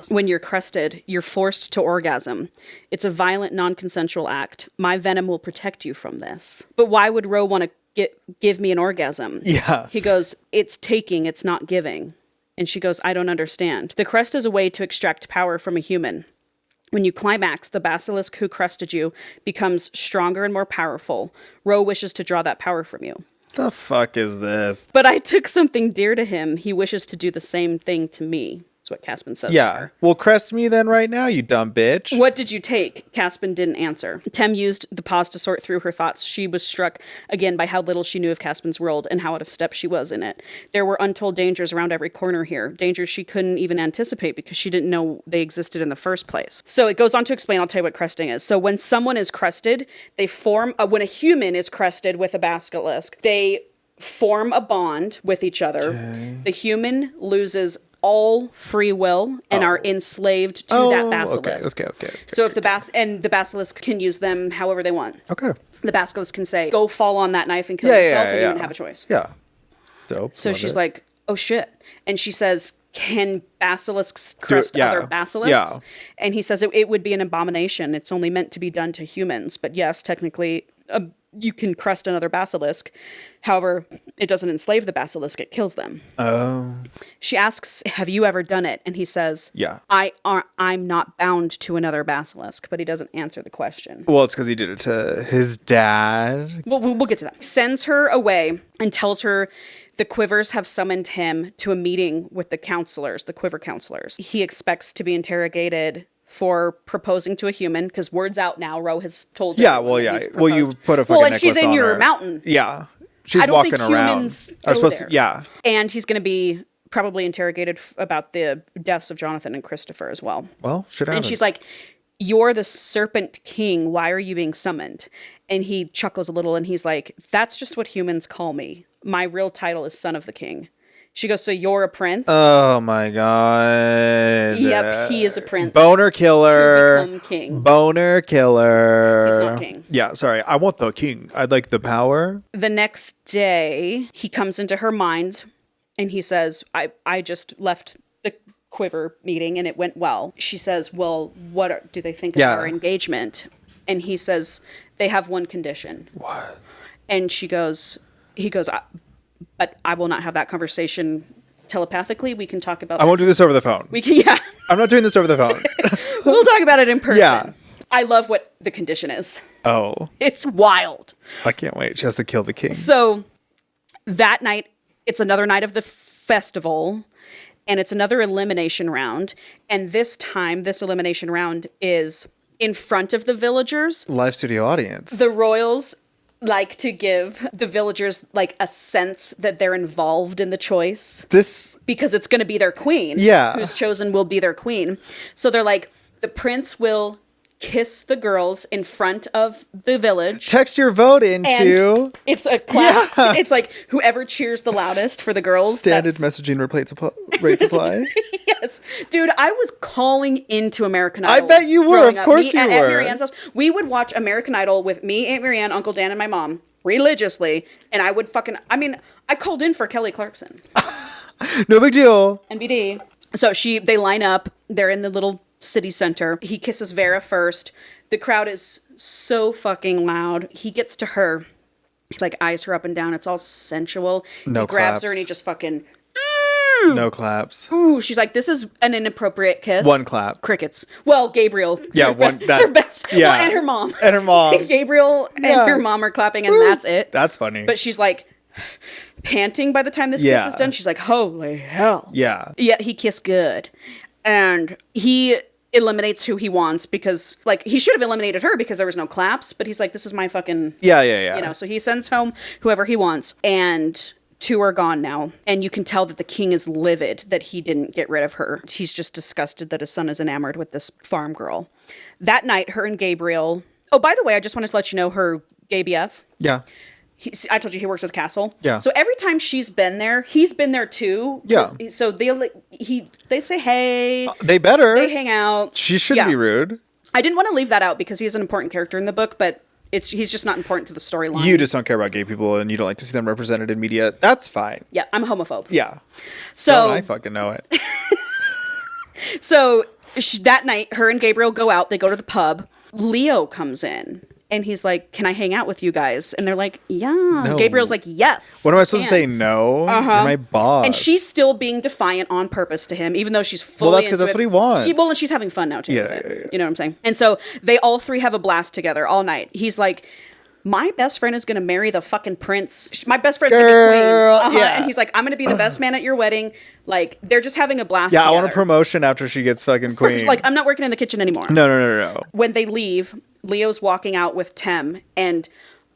when you're crested, you're forced to orgasm. It's a violent, non-consensual act. My venom will protect you from this. But why would Ro want to give me an orgasm? Yeah. He goes, it's taking, it's not giving. And she goes, I don't understand. The crest is a way to extract power from a human. When you climax, the basilisk who crested you becomes stronger and more powerful. Ro wishes to draw that power from you. The fuck is this? But I took something dear to him. He wishes to do the same thing to me. That's what Caspin says to her. Well, crest me then right now, you dumb bitch. What did you take? Caspin didn't answer. Tem used the pause to sort through her thoughts. She was struck again by how little she knew of Caspin's world and how out of step she was in it. There were untold dangers around every corner here. Dangers she couldn't even anticipate because she didn't know they existed in the first place. So it goes on to explain, I'll tell you what cresting is. So when someone is crested, they form, when a human is crested with a basilisk, they form a bond with each other. Okay. The human loses all free will and are enslaved to that basilisk. Okay. So if the basilisk can use them however they want. Okay. The basilisk can say, "Go fall on that knife and kill yourself," and you didn't have a choice. Yeah. Dope. So she's like, "Oh shit," and she says, "Can basilisks crest other basilisks?" Yeah. And he says it would be an abomination. It's only meant to be done to humans, but yes, technically. You can crest another basilisk. However, it doesn't enslave the basilisk. It kills them. Oh. She asks, have you ever done it? And he says, yeah. I'm not bound to another basilisk. But he doesn't answer the question. Well, it's because he did it to his dad. We'll get to that. Sends her away and tells her the Quivers have summoned him to a meeting with the counselors, the Quiver counselors. He expects to be interrogated for proposing to a human, because word's out now. Ro has told her. Yeah, well, yeah. Well, you put a fucking necklace on her. Well, and she's in your mountain. Yeah. She's walking around. Are supposed to, yeah. And he's going to be probably interrogated about the deaths of Jonathan and Christopher as well. Well, shit happens. And she's like, you're the Serpent King. Why are you being summoned? And he chuckles a little and he's like, that's just what humans call me. My real title is Son of the King. She goes, so you're a prince? Oh my god. Yep, he is a prince. Boner killer. To become king. Boner killer. He's not king. Yeah, sorry. I want the king. I'd like the power. The next day, he comes into her mind and he says, I just left the Quiver meeting and it went well. She says, well, what do they think of our engagement? And he says, they have one condition. What? And he goes, but I will not have that conversation telepathically. We can talk about I won't do this over the phone. We can, yeah. I'm not doing this over the phone. We'll talk about it in person. Yeah. I love what the condition is. Oh. It's wild. I can't wait. She has to kill the king. So that night, it's another night of the festival, and it's another elimination round. And this time, this elimination round is in front of the villagers. Live studio audience. The royals like to give the villagers like a sense that they're involved in the choice. Because it's going to be their queen. Yeah. Who's chosen will be their queen. So they're like, the prince will kiss the girls in front of the village. Text your vote into. And it's a clap. Yeah. It's like whoever cheers the loudest for the girls. Standard messaging rate supply. Yes. Dude, I was calling into American Idol. I bet you were. Of course you were. At Marianne's house. We would watch American Idol with me, Aunt Marianne, Uncle Dan, and my mom religiously. And I would I called in for Kelly Clarkson. No big deal. NBD. So they line up. They're in the little city center. He kisses Vera first. The crowd is so fucking loud. He gets to her. He like eyes her up and down. It's all sensual. No he grabs claps. her and he just fucking No claps. Ooh, she's like, this is an inappropriate kiss. One clap. Crickets. Well, Gabriel. Yeah, Their best. Yeah. Well, and her mom. And her mom. Gabriel and her mom are clapping and that's it. That's funny. But she's like panting by the time this kiss is done. She's like, holy hell. Yeah. Yeah, he kissed good. And he eliminates who he wants because, like, he should have eliminated her because there was no claps, but he's like, this is my fucking... Yeah. You know, so he sends home whoever he wants, and two are gone now, and you can tell that the king is livid that he didn't get rid of her. He's just disgusted that his son is enamored with this farm girl. That night, her and Gabriel... Oh, by the way, I just wanted to let you know her gay BF. Yeah. I told you he works with Castle. Yeah. So every time she's been there, he's been there too. Yeah. So they say hey. They better. They hang out. She shouldn't be rude. I didn't want to leave that out because he's an important character in the book, but he's just not important to the storyline. You just don't care about gay people and you don't like to see them represented in media. That's fine. Yeah, I'm a homophobe. Yeah. So I fucking know it. So that night, her and Gabriel go out. They go to the pub. Leo comes in. And he's like, can I hang out with you guys? And they're like, yeah. No. Gabriel's like, yes. What am I supposed to say? No? You're my boss. And she's still being defiant on purpose to him, even though she's fully Well, that's because that's what he wants. Well, and she's having fun now, too. Yeah, with it. yeah, yeah. You know what I'm saying? And so they all three have a blast together all night. He's like, my best friend is going to marry the fucking prince. My best friend's going to be queen. Yeah. And he's like, I'm going to be the best man at your wedding. Like, they're just having a blast Yeah, together. I want a promotion after she gets fucking queen. Like, I'm not working in the kitchen anymore. No. When they leave, Leo's walking out with Tem, and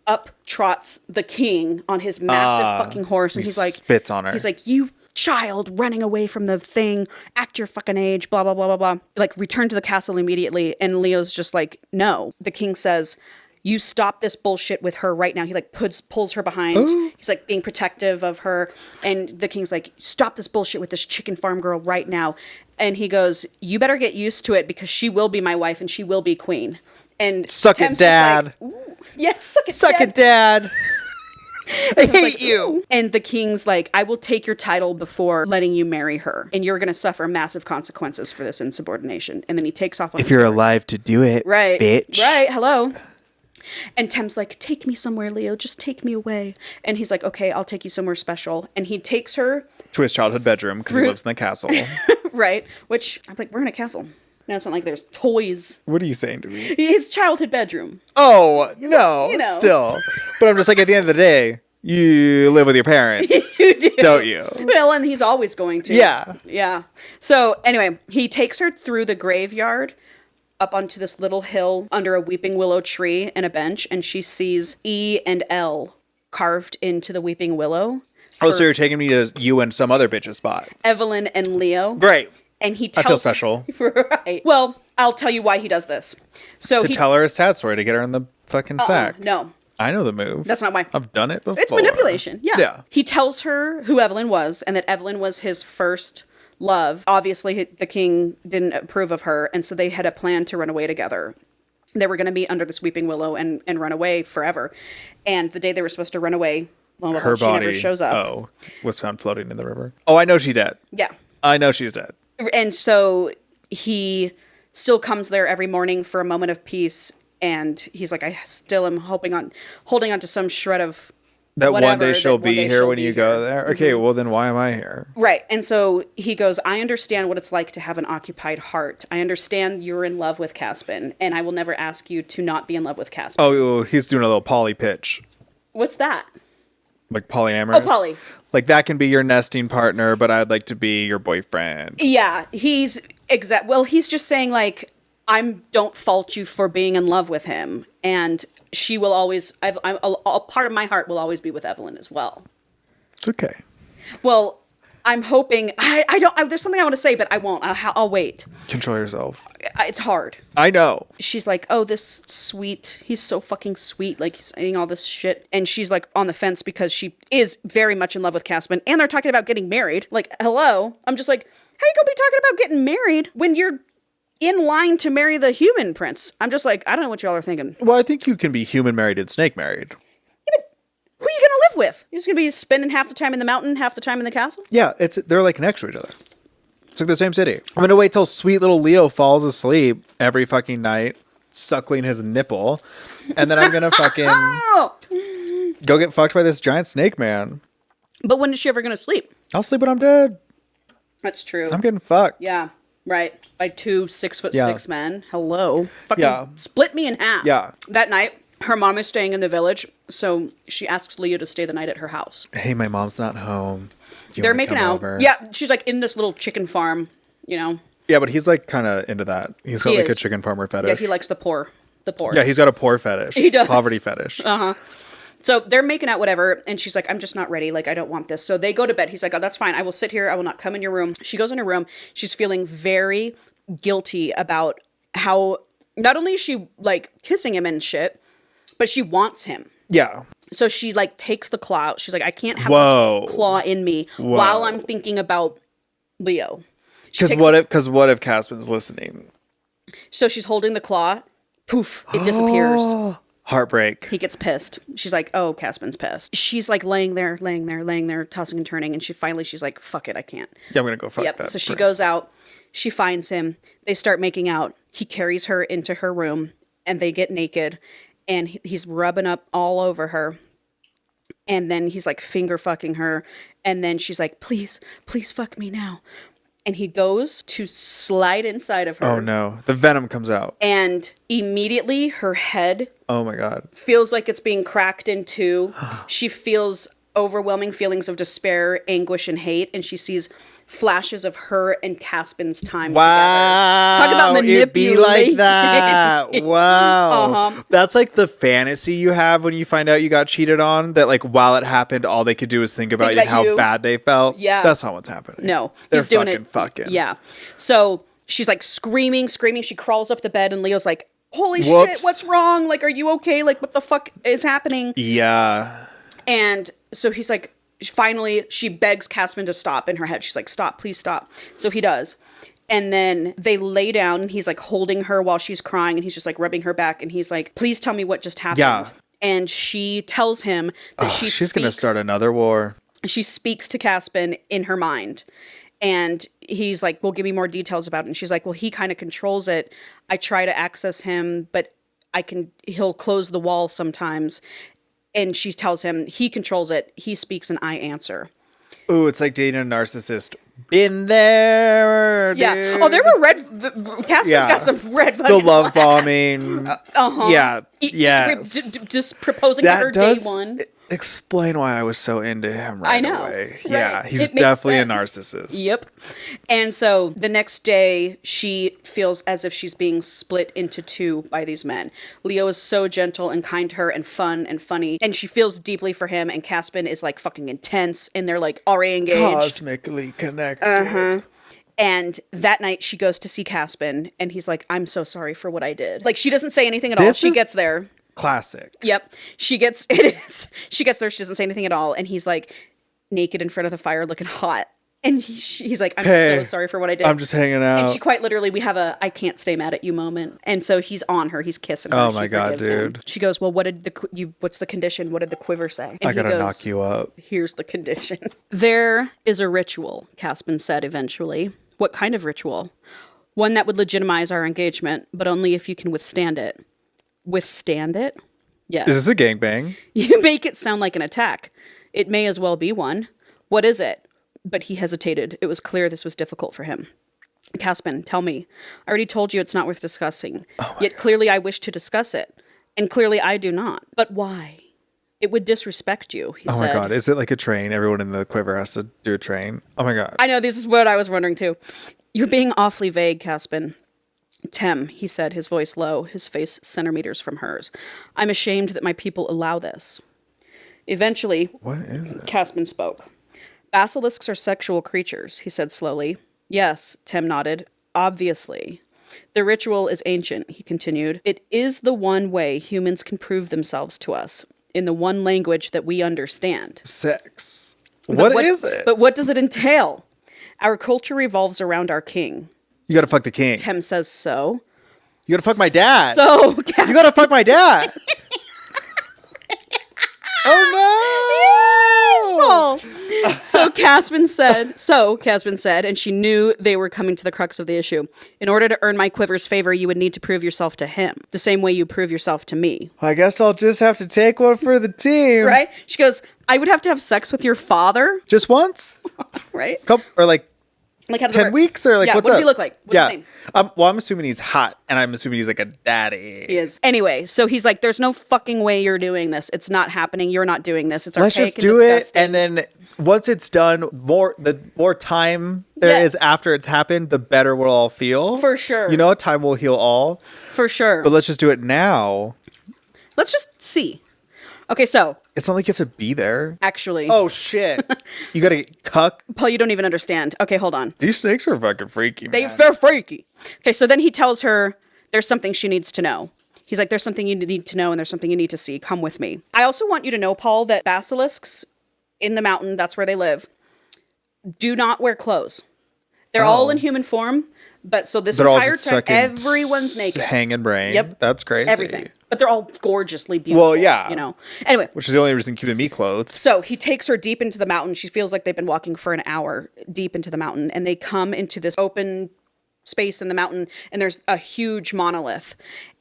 up trots the king on his massive fucking horse, and he's like, spits on her. He's like, you child running away from the thing, act your fucking age, blah blah blah blah blah. Like, return to the castle immediately. And Leo's just like, no. The king says, you stop this bullshit with her right now. He like pulls her behind. Ooh. He's like being protective of her, and the king's like, stop this bullshit with this chicken farm girl right now. And he goes, you better get used to it because she will be my wife and she will be queen. And Suck Tem's it, Dad. just like, yes, suck it, Suck Dad. it, Dad. I hate you. Ooh. And the king's like, I will take your title before letting you marry her, and you're going to suffer massive consequences for this insubordination. And then he takes off on If his you're horse. alive to do it, Right. bitch. Right. Hello. And Tem's like, take me somewhere, Leo. Just take me away. And he's like, okay, I'll take you somewhere special. And he takes her, To his childhood bedroom because he lives in the castle. right? Which I'm like, we're in a castle. No, it's not like there's toys. What are you saying to me? His childhood bedroom. Oh, no, You know. still. But I'm just like, at the end of the day, you live with your parents, You do. don't you? Well, and he's always going to. Yeah. Yeah. So anyway, he takes her through the graveyard up onto this little hill under a weeping willow tree and a bench, and she sees E and L carved into the weeping willow. Oh, so you're taking me to you and some other bitch's spot. Evelyn and Leo. Great. And he I tells feel special. Right. Well, I'll tell you why he does this. So To tell her a sad story to get her in the fucking sack. No, I know the move. that's not why. I've done it before. It's manipulation. Yeah. Yeah. He tells her who Evelyn was and that Evelyn was his first love. Obviously, the king didn't approve of her, and so they had a plan to run away together. They were going to meet under this weeping willow and run away forever. And the day they were supposed to run away, lo and Her behold, she body never shows up. was found floating in the river. Oh, I know she's dead. Yeah. I know she's dead. And so he still comes there every morning for a moment of peace, and he's like, I still am holding on to some shred of That one whatever, day she'll that one be day here she'll when be you here. go there. Okay, well then why am I here? Right. And so he goes, I understand what it's like to have an occupied heart. I understand you're in love with Caspin, and I will never ask you to not be in love with Caspin. Oh, he's doing a little poly pitch. What's that? Like polyamorous? Oh, poly. Like that can be your nesting partner, but I'd like to be your boyfriend. Yeah, he's well, he's just saying like, don't fault you for being in love with him, and she will always. A part of my heart will always be with Evelyn as well. It's okay. Well, I'm hoping. I don't. There's something I want to say, but I won't. I'll wait. Control yourself. It's hard. I know. She's like, oh, this sweet. He's so fucking sweet. Like, he's saying all this shit. And she's like on the fence because she is very much in love with Caspin. And they're talking about getting married. Like, hello. I'm just like, how you gonna be talking about getting married when you're in line to marry the human prince? I'm just like, I don't know what y'all are thinking. Well, I think you can be human married and snake married. Who are you gonna live with? You're just gonna be spending half the time in the mountain, half the time in the castle? Yeah, they're like next to each other. It's like the same city. I'm gonna wait till sweet little Leo falls asleep every fucking night, suckling his nipple, and then I'm gonna fucking go get fucked by this giant snake man. But when is she ever gonna sleep? I'll sleep when I'm dead. That's true. I'm getting fucked. Yeah, right. By 2 6'6" Yeah. men. Hello. Fucking Yeah. split me in half. Yeah. That night, her mom is staying in the village, so she asks Leo to stay the night at her house. Hey, my mom's not home. You They're wanna making come out. over? Yeah, she's like in this little chicken farm, you know. Yeah, but he's like kind of into that. He's got He like a is. chicken farmer fetish. Yeah, he likes the poor. The poor. Yeah, he's got a poor fetish. He does. Poverty fetish. So they're making out, whatever, and she's like, I'm just not ready. Like, I don't want this. So they go to bed. He's like, oh, that's fine. I will sit here. I will not come in your room. She goes in her room. She's feeling very guilty about how not only is she like kissing him and shit, but she wants him. Yeah. So she like takes the claw out. She's like, I can't have Whoa. this claw in me while I'm thinking about Leo. Because what if Caspian's listening? So she's holding the claw. Poof, it disappears. Heartbreak. He gets pissed. She's like, oh, Caspian's pissed. She's like laying there, tossing and turning. And she's like, fuck it, I can't. Yeah, I'm going to go fuck that. So she goes out. She finds him. They start making out. He carries her into her room and they get naked. And he's rubbing up all over her. And then he's like finger fucking her. And then she's like, please fuck me now. And he goes to slide inside of her. Oh no. The venom comes out. And immediately her head, oh my God, feels like it's being cracked in two. She feels overwhelming feelings of despair, anguish, and hate. And she sees flashes of her and Caspian's time together. Talk about manipulation. It'd be like that. Wow. That's like the fantasy you have when you find out you got cheated on. That like while it happened, all they could do was think about how bad they felt. Yeah. That's not what's happening. No. They're he's doing fucking. Yeah. So she's like screaming. She crawls up the bed and Leo's like, holy shit, what's wrong? Like, are you okay? Like, what the fuck is happening? Yeah. And so he's like, finally, she begs Caspian to stop in her head. She's like, stop, please stop. So he does. And then they lay down and he's like holding her while she's crying and he's just like rubbing her back. And he's like, please tell me what just happened. Yeah. And she tells him that she's going to start another war. She speaks to Caspian in her mind. And he's like, well, give me more details about it. And she's like, well, he kind of controls it. I try to access him, but he'll close the wall sometimes. And she tells him he controls it. He speaks and I answer. Ooh, it's like dating a narcissist. Been there, dude. Yeah. Oh, there were Caspian's got some red. The love bombing. Yeah. Yes. Just proposing to her day one. Explain why I was so into him right away. Right. Yeah, he's definitely a narcissist. Yep. And so the next day, she feels as if she's being split into two by these men. Leo is so gentle and kind to her and fun and funny. And she feels deeply for him. And Caspian is like fucking intense. And they're like already engaged. Cosmically connected. And that night she goes to see Caspian. And he's like, I'm so sorry for what I did. Like she doesn't say anything at all. She gets there. Classic. Yep. She gets there. She doesn't say anything at all. And he's like naked in front of the fire looking hot. And he's like, I'm so sorry for what I did. I'm just hanging out. And she quite literally, we have a I can't stay mad at you moment. And so he's on her. He's kissing her. Oh my God, dude. Him. She goes, well, what's the condition? What did the quiver say? And I gotta knock you up. Here's the condition. There is a ritual, Caspian said eventually. What kind of ritual? One that would legitimize our engagement, but only if you can withstand it. Withstand it? Yes. Is this a gangbang? You make it sound like an attack. It may as well be one. What is it? But he hesitated. It was clear this was difficult for him. Caspian, tell me. I already told you it's not worth discussing. Yet clearly I wish to discuss it. And clearly I do not. But why? It would disrespect you, he said. Oh my God. Is it like a train? Everyone in the quiver has to do a train? Oh my God. I know. This is what I was wondering too. You're being awfully vague, Caspian. Tem, he said, his voice low, his face centimeters from hers. I'm ashamed that my people allow this. Eventually, what is it? Caspian spoke. Basilisks are sexual creatures, he said slowly. Yes, Tem nodded. Obviously. The ritual is ancient, he continued. It is the one way humans can prove themselves to us, in the one language that we understand. Sex. What is it? But what does it entail? Our culture revolves around our king. You gotta fuck the king. Tem says so. You gotta fuck my dad. So, you gotta fuck my dad. Oh no! Yes, Paul. Caspian said, and she knew they were coming to the crux of the issue. In order to earn my quiver's favor, you would need to prove yourself to him, the same way you prove yourself to me. I guess I'll just have to take one for the team. Right? She goes, I would have to have sex with your father. Just once? Right? Or like how does 10 weeks or like, yeah, what's what does up? he look like? What's his name? Well, I'm assuming he's hot and I'm assuming he's like a daddy. He is. Anyway, so he's like, there's no fucking way you're doing this. It's not happening. You're not doing this. It's Let's archaic just do and it. disgusting. And then once it's done, the more time there is after it's happened, the better we'll all feel. For sure. You know, time will heal all. For sure. But let's just do it now. Let's just see. Okay, so. It's not like you have to be there. Actually. Oh, shit. You gotta get cuck. Paul, you don't even understand. Okay, hold on. These snakes are fucking freaky, man. They're freaky. Okay, so then he tells her there's something she needs to know. He's like, there's something you need to know and there's something you need to see. Come with me. I also want you to know, Paul, that basilisks in the mountain, that's where they live, do not wear clothes. They're all in human form, but so this entire time, everyone's naked. Hanging brain. Yep. That's crazy. Everything. But they're all gorgeously beautiful. Well, yeah. You know. Anyway. Which is the only reason keeping me clothed. So he takes her deep into the mountain. She feels like they've been walking for an hour deep into the mountain. And they come into this open space in the mountain. And there's a huge monolith.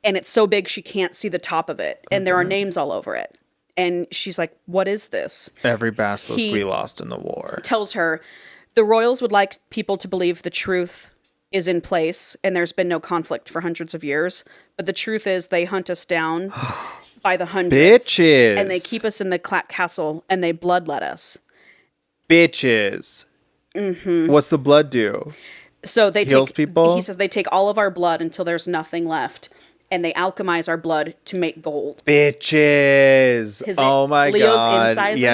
And it's so big she can't see the top of it. And there are names all over it. And she's like, what is this? Every basilisk we lost in the war. Tells her, the royals would like people to believe the truth is in place and there's been no conflict for hundreds of years. But the truth is they hunt us down by the hundreds. Bitches. And they keep us in the castle and they bloodlet us. Bitches. Mm-hmm. What's the blood do? So they heals people? He says they take all of our blood until there's nothing left. And they alchemize our blood to make gold. Bitches. Oh my Leo's God. incisor. Yeah.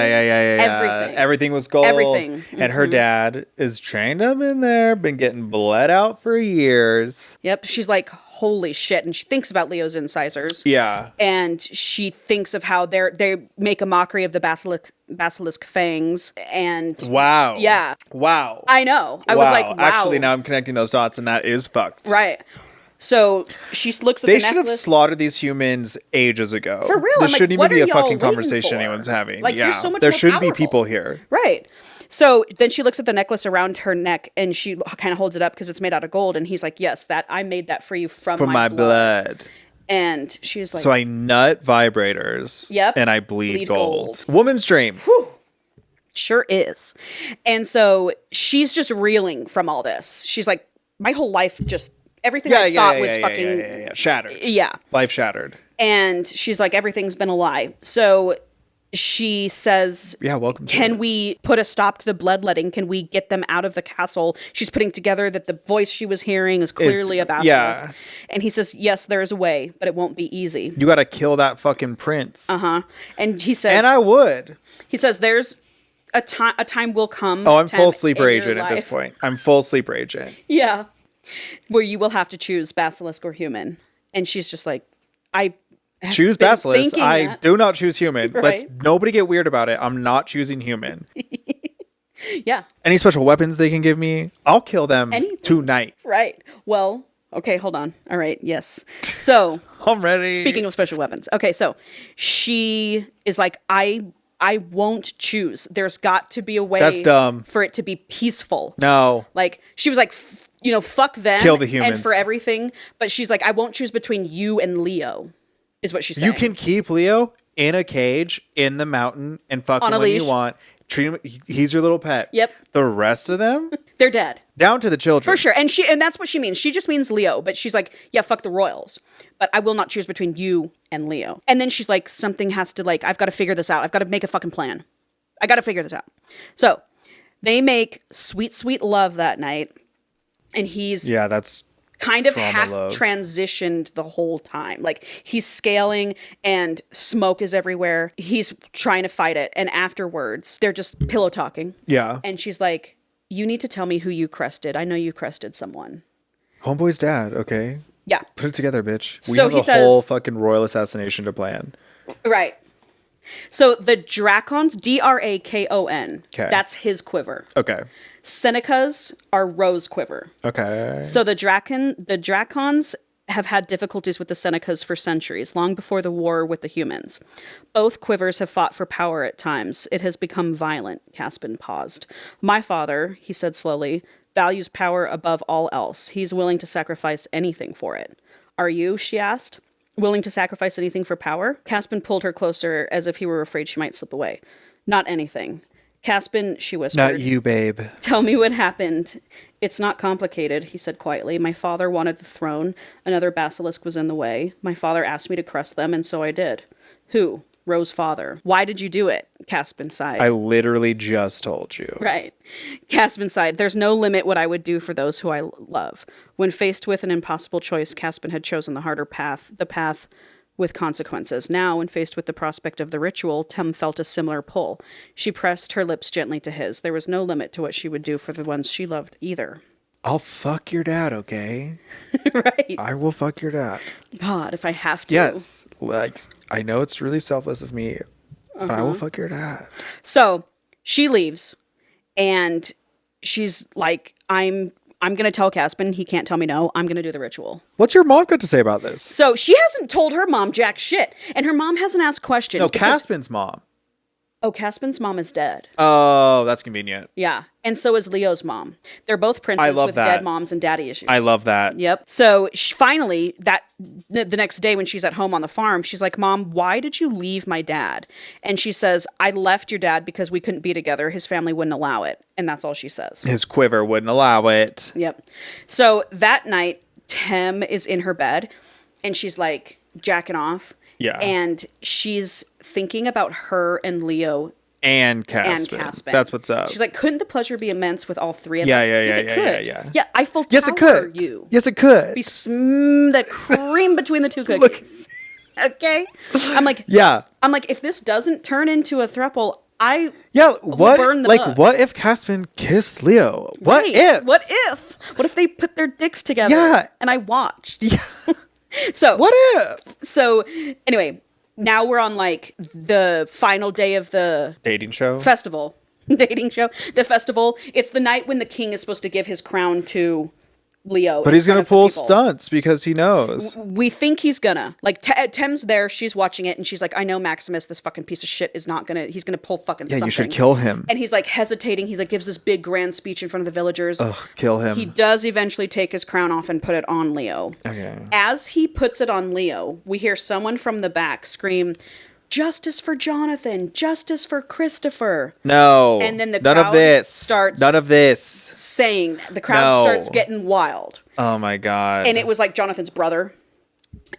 Everything. Everything was gold. Everything. Mm-hmm. And her dad is trained up in there, been getting bled out for years. Yep. She's like, holy shit. And she thinks about Leo's incisors. Yeah. And she thinks of how they make a mockery of the basilisk fangs. And wow. Yeah. Wow. I know. I was like, wow. Actually, now I'm connecting those dots and that is fucked. Right. So she looks at the necklace. They should have slaughtered these humans ages ago. For real. This shouldn't even be a fucking conversation anyone's having. Like, you're so much there more shouldn't powerful. be people here. Right. So then she looks at the necklace around her neck and she kind of holds it up because it's made out of gold. And he's like, yes, that I made that for you from my blood. And she was like, so I nut vibrators. Yep. And I bleed gold. Woman's dream. Whew. Sure is. And so she's just reeling from all this. She's like, my whole life just... Everything I thought was fucking... Shattered. Yeah. Life shattered. And she's like, everything's been a lie. So she says... Yeah, welcome to Can it. we put a stop to the bloodletting? Can we get them out of the castle? She's putting together that the voice she was hearing is clearly a basilisk. Yeah. And he says, yes, there is a way, but it won't be easy. You gotta kill that fucking prince. Uh-huh. And he says... And I would. He says, there's... A time will come... Oh, I'm full sleeper agent at this point. I'm full sleeper agent. Yeah. Where you will have to choose basilisk or human. And she's just like, I choose basilisk. I do not choose human. Right. Let's nobody get weird about it. I'm not choosing human. Yeah. Any special weapons they can give me, I'll kill them tonight. Right. Well, okay, hold on. All right. Yes. So I'm ready. Speaking of special weapons. Okay, so she is like, I won't choose. There's got to be a way That's dumb. For it to be peaceful. No. Like, she was like, fuck them. Kill the humans. And for everything. But she's like, I won't choose between you and Leo, is what she's saying. You can keep Leo in a cage in the mountain and fuck him when you want. Treat him. He's your little pet. Yep. The rest of them, they're dead. Down to the children. For sure. And that's what she means. She just means Leo, but she's like, yeah, fuck the royals. But I will not choose between you and Leo. And then she's like, something has to I've got to figure this out. I've got to make a fucking plan. I got to figure this out. So they make sweet, sweet love that night. And he's that's kind of half transitioned the whole time. Like, he's scaling and smoke is everywhere. He's trying to fight it. And afterwards, they're just pillow talking. Yeah. And she's like, you need to tell me who you crested. I know you crested someone. Homeboy's dad. Okay. Yeah. Put it together, bitch. We So have he a says, whole fucking royal assassination to plan. Right. So the Drakons, Drakon, okay. That's his quiver. Okay. Senecas are Rose quiver. Okay. So the Drakons have had difficulties with the Senecas for centuries, long before the war with the humans. Both quivers have fought for power at times. It has become violent. Caspin paused. My father, he said slowly, values power above all else. He's willing to sacrifice anything for it. Are you, she asked, willing to sacrifice anything for power? Caspin pulled her closer as if he were afraid she might slip away. Not anything. Caspin, she whispered. Not you, babe. Tell me what happened. It's not complicated, he said quietly. My father wanted the throne. Another basilisk was in the way. My father asked me to crush them, and so I did. Who? Rose's father. Why did you do it? Caspin sighed. I literally just told you. Right. Caspin sighed. There's no limit what I would do for those who I love. When faced with an impossible choice, Caspin had chosen the harder path, the path with consequences. Now, when faced with the prospect of the ritual, Tem felt a similar pull. She pressed her lips gently to his. There was no limit to what she would do for the ones she loved either. I'll fuck your dad, okay? Right. I will fuck your dad. God, if I have to. Yes. Like, I know it's really selfless of me, but I will fuck your dad. So she leaves and she's like, I'm gonna tell Caspin. He can't tell me no. I'm gonna do the ritual. What's your mom got to say about this? So she hasn't told her mom jack shit. And her mom hasn't asked questions. No, Caspin's mom. Oh, Caspin's mom is dead. Oh, that's convenient. Yeah. And so is Leo's mom. They're both princes with that. dead moms and daddy issues. I love that. Yep. So finally, the next day when she's at home on the farm, she's like, Mom, why did you leave my dad? And she says, I left your dad because we couldn't be together. His family wouldn't allow it. And that's all she says. His quiver wouldn't allow it. Yep. So that night, Tem is in her bed and she's like jacking off. Yeah. And she's thinking about her and Leo and Caspin. That's what's up. She's like, couldn't the pleasure be immense with all three of us? Yes, it could. Yeah. Yeah, Eiffel Tower Yes, it could. you. Yes, it could. Be the cream between the two cookies. Okay? I'm like, if this doesn't turn into a throuple, what? burn the like, book. what if Caspin kissed Leo? What if? What if? What if they put their dicks together? Yeah. And I watched. Yeah. So what if? So anyway, now we're on like the final day of the dating show. Festival. Dating show. The festival. It's the night when the king is supposed to give his crown to Leo. But he's going to pull stunts because he knows. We think he's gonna. Like, Tem's there, she's watching it, and she's like, I know Maximus, this fucking piece of shit, is not gonna, he's gonna pull fucking something. Yeah, you should kill him. And he's like hesitating, he's like, gives this big grand speech in front of the villagers. Ugh, kill him. He does eventually take his crown off and put it on Leo. Okay. As he puts it on Leo, we hear someone from the back scream, Justice for Jonathan, justice for Christopher. No. And then the crowd starts None of this. saying, the crowd starts getting wild. Oh my God. And it was like Jonathan's brother.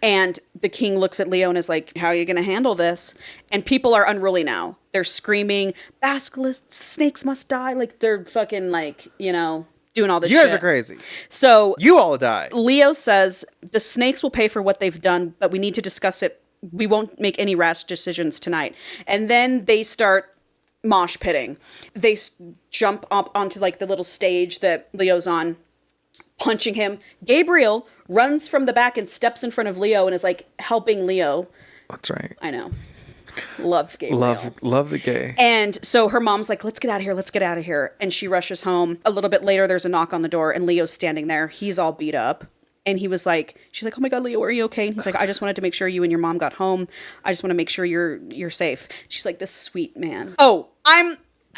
And the king looks at Leo and is like, how are you going to handle this? And people are unruly now. They're screaming, Basilisks, snakes must die. Like, they're fucking like, doing all this shit. You guys are crazy. So you all die. Leo says, the snakes will pay for what they've done, but we need to discuss it. We won't make any rash decisions tonight. And then they start mosh pitting. They jump up onto like the little stage that Leo's on, punching him. Gabriel runs from the back and steps in front of Leo and is like helping Leo. That's right. I know. Love Gabriel. Love the gay. And so her mom's like, let's get out of here. Let's get out of here. And she rushes home. A little bit later, there's a knock on the door and Leo's standing there. He's all beat up. And he was like, she's like, oh my God, Leo, are you okay? And he's like, I just wanted to make sure you and your mom got home. I just want to make sure you're safe. She's like, this sweet man. Oh,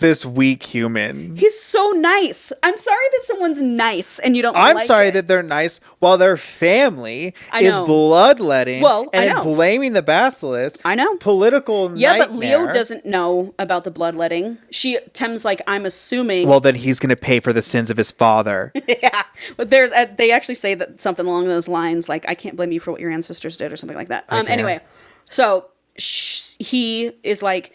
this weak human. He's so nice. I'm sorry that someone's nice and you don't I'm like sorry it. that they're nice while their family is bloodletting and blaming the basilisk. I know. Political nightmare. But Leo doesn't know about the bloodletting. Tem's like, I'm assuming. Well, then he's going to pay for the sins of his father. Yeah. But they actually say that something along those lines, like, I can't blame you for what your ancestors did or something like that. Anyway, so he is like,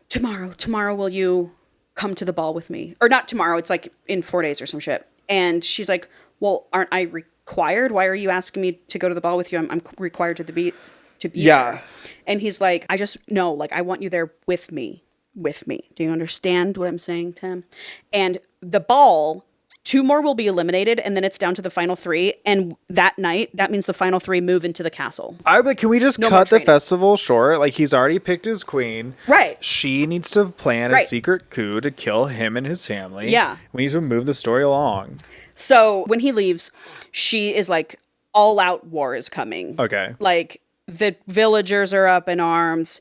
tomorrow will you come to the ball with me? Or not tomorrow, it's like in 4 days or some shit. And she's like, well, aren't I required? Why are you asking me to go to the ball with you? I'm required to be there. And he's like, I just know, like, I want you there with me. Do you understand what I'm saying, Tim? And the ball, 2 more will be eliminated, and then it's down to the final 3. And that night, that means the final 3 move into the castle. Can we just cut the festival short? Like, he's already picked his queen. Right. She needs to plan a secret coup to kill him and his family. Yeah. We need to move the story along. So when he leaves, she is like, all out war is coming. Okay. Like, the villagers are up in arms.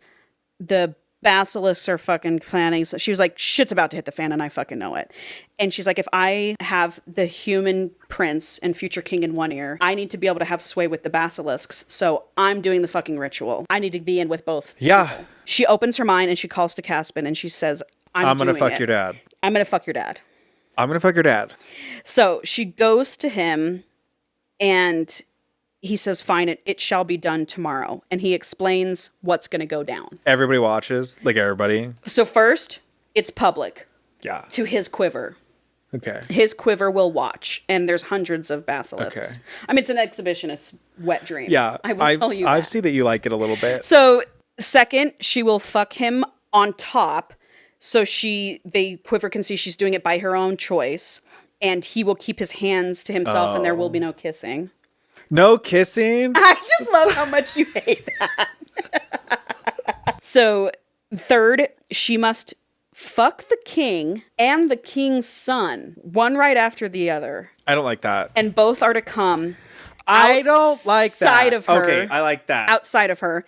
The Basilisks are fucking planning. So she was like, shit's about to hit the fan and I fucking know it. And she's like, if I have the human prince and future king in one ear, I need to be able to have sway with the Basilisks. So I'm doing the fucking ritual. I need to be in with both. Yeah. People. She opens her mind and she calls to Caspin and she says, I'm going to fuck your dad. I'm going to fuck your dad. I'm going to fuck your dad. So she goes to him and he says, fine, it shall be done tomorrow. And he explains what's going to go down. Everybody watches, like everybody. So first, it's public. Yeah. To his quiver. Okay. His quiver will watch, and there's hundreds of basilisks. Okay. I mean, it's an exhibitionist's wet dream. Yeah. I will tell you that. I see that you like it a little bit. So second, she will fuck him on top. So the quiver can see she's doing it by her own choice. and he will keep his hands to himself and there will be no kissing. No kissing? I just love how much you hate that. So, third, she must fuck the king and the king's son, one right after the other. I don't like that. And both are to come I don't like that. outside of her. Okay, I like that. Outside of her,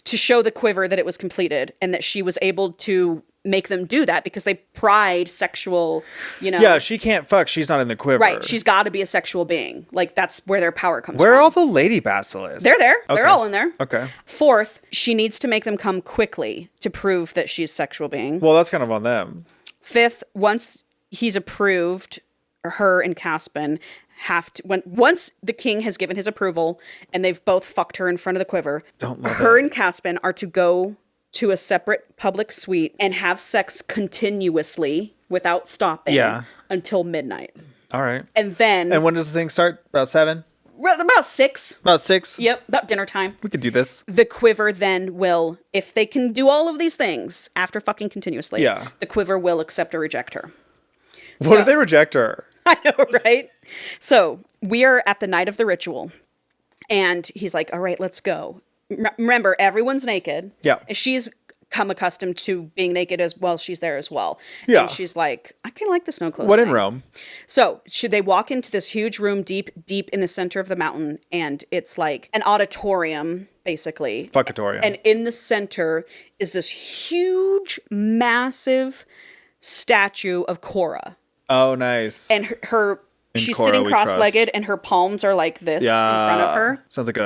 to show the quiver that it was completed and that she was able to make them do that because they pride sexual, Yeah, she can't fuck. She's not in the quiver. Right. She's got to be a sexual being. Like, that's where their power comes from. Where are all the lady basilisks? They're there. Okay. They're all in there. Okay. Fourth, she needs to make them come quickly to prove that she's a sexual being. Well, that's kind of on them. Fifth, once he's approved, her and Caspian once the king has given his approval and they've both fucked her in front of the quiver, her and Caspian are to go to a separate public suite and have sex continuously without stopping until midnight. All right. And then... And when does the thing start? About 7? About 6. About 6? Yep, about dinner time. We could do this. The quiver then will, if they can do all of these things after fucking continuously, the quiver will accept or reject her. What if they reject her? I know, right? So we are at the night of the ritual, and he's like, all right, let's go. Remember, everyone's naked. Yeah. She's come accustomed to being naked as well. She's there as well. Yeah. And she's like, I kind of like the snow clothes. What in Rome? So should they walk into this huge room deep in the center of the mountain, and it's like an auditorium, basically. Fuckatorium. And in the center is this huge, massive statue of Cora. Oh, nice. And she's Cora sitting we cross-legged, and her palms are like this in front of her. Sounds like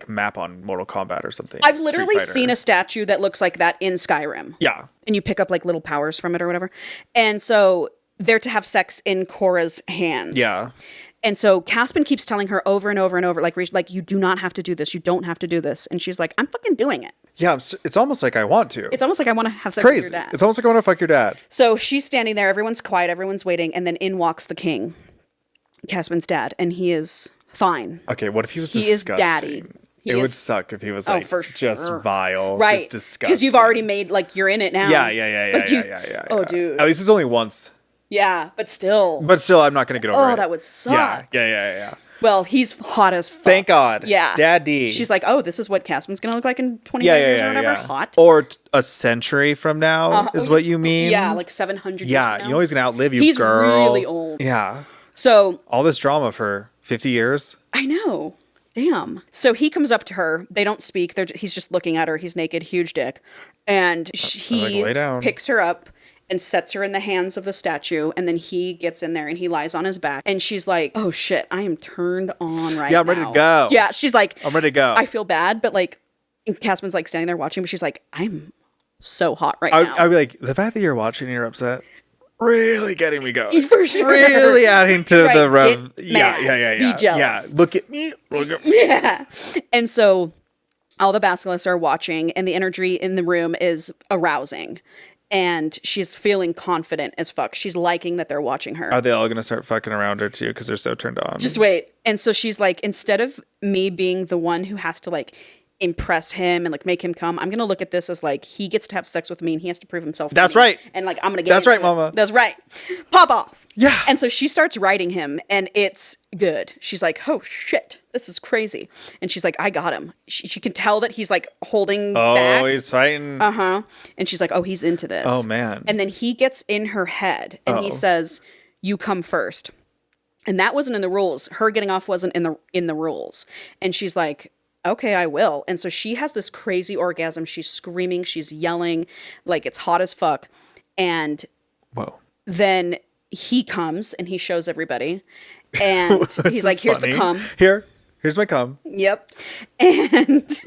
a map on Mortal Kombat or something. I've literally seen a statue that looks like that in Skyrim. Yeah. And you pick up like little powers from it or whatever. And so they're to have sex in Cora's hands. Yeah. And so Caspian keeps telling her over and over and over, like, you do not have to do this. You don't have to do this. And she's like, I'm fucking doing it. Yeah, it's almost like I want to. It's almost like I want to have sex with your dad. It's almost like I want to fuck your dad. So she's standing there. Everyone's quiet. Everyone's waiting. And then in walks the king, Caspian's dad. And he is fine. Okay, what if he was He disgusting? is daddy. It would suck if he was like just vile, right? just disgusting. Because you've already made, like, you're in it now. Yeah. Oh, dude. At least it's only once. Yeah, but still. I'm not going to get over it. Oh, that would suck. Yeah. Well, he's hot as fuck. Thank God. Yeah. Daddy. She's like, oh, this is what Caspian's going to look like in 25 years or whatever. Hot. Or a century from now is what you mean? Yeah, like 700 years Yeah, from now. you know he's going to outlive you, he's girl. He's really old. Yeah. So. All this drama for 50 years? I know. Damn. So he comes up to her. They don't speak. He's just looking at her. He's naked, huge dick. And he picks her up and sets her in the hands of the statue, and then he gets in there and he lies on his back, and she's like, oh shit, I am turned on right now. Yeah, I'm ready to go. Yeah, she's like, I'm ready to go. I feel bad, but like, Caspian's like standing there watching, but she's like, I'm so hot right now. I'd be like, the fact that you're watching and you're upset, really getting me going. For sure. Really adding to the rev. Yeah. Be jealous. Yeah, look at me. Yeah. And so all the basilisks are watching, and the energy in the room is arousing. And she's feeling confident as fuck. She's liking that they're watching her. Are they all going to start fucking around her too? Because they're so turned on. Just wait. And so she's like, instead of me being the one who has to like impress him and like make him come, I'm going to look at this as like, he gets to have sex with me and he has to prove himself. That's to me. right. And like, I'm going to get That's right, mama. That's right. Pop off. Yeah. And so she starts writing him, and it's good. She's like, oh shit, this is crazy. And she's like, I got him. She can tell that he's like holding back. Oh, he's fighting. Uh-huh. And she's like, oh, he's into this. Oh, man. And then he gets in her head and he says, you come first. And that wasn't in the rules. Her getting off wasn't in the rules. And she's like, okay, I will. And so she has this crazy orgasm. She's screaming. She's yelling. Like, it's hot as fuck. And then he comes and he shows everybody. And he's like, here's the cum. Here's my cum. Yep. And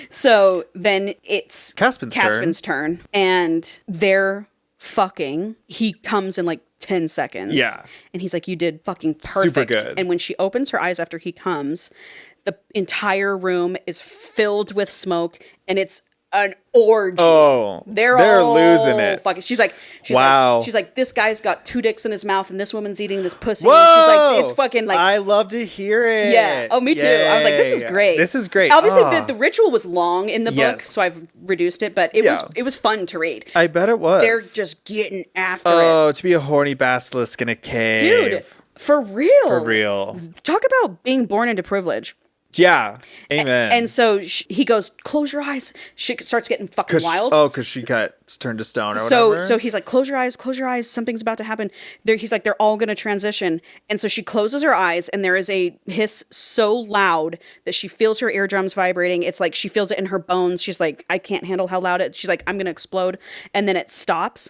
so then it's Caspian's turn. And they're fucking. He comes in like 10 seconds. Yeah. And he's like, you did fucking perfect. Super good. And when she opens her eyes after he comes, the entire room is filled with smoke, and it's an orgy. Oh, they're all losing it. Fucking. She's like, this guy's got 2 dicks in his mouth, and this woman's eating this pussy. Whoa! And she's like, it's fucking like. I love to hear it. Yeah. Oh, me too. I was like, this is great. This is great. Obviously, the ritual was long in the book, Yes. so I've reduced it, but it was fun to read. I bet it was. They're just getting after it. Oh, to be a horny basilisk in a cave. Dude, For real. For real. Talk about being born into privilege. Yeah. Amen. And so he goes, close your eyes. She starts getting fucking wild. Because she got turned to stone or whatever. So he's like, close your eyes. Something's about to happen. He's like, they're all going to transition. And so she closes her eyes and there is a hiss so loud that she feels her eardrums vibrating. It's like she feels it in her bones. She's like, I can't handle how loud it. She's like, I'm going to explode. And then it stops.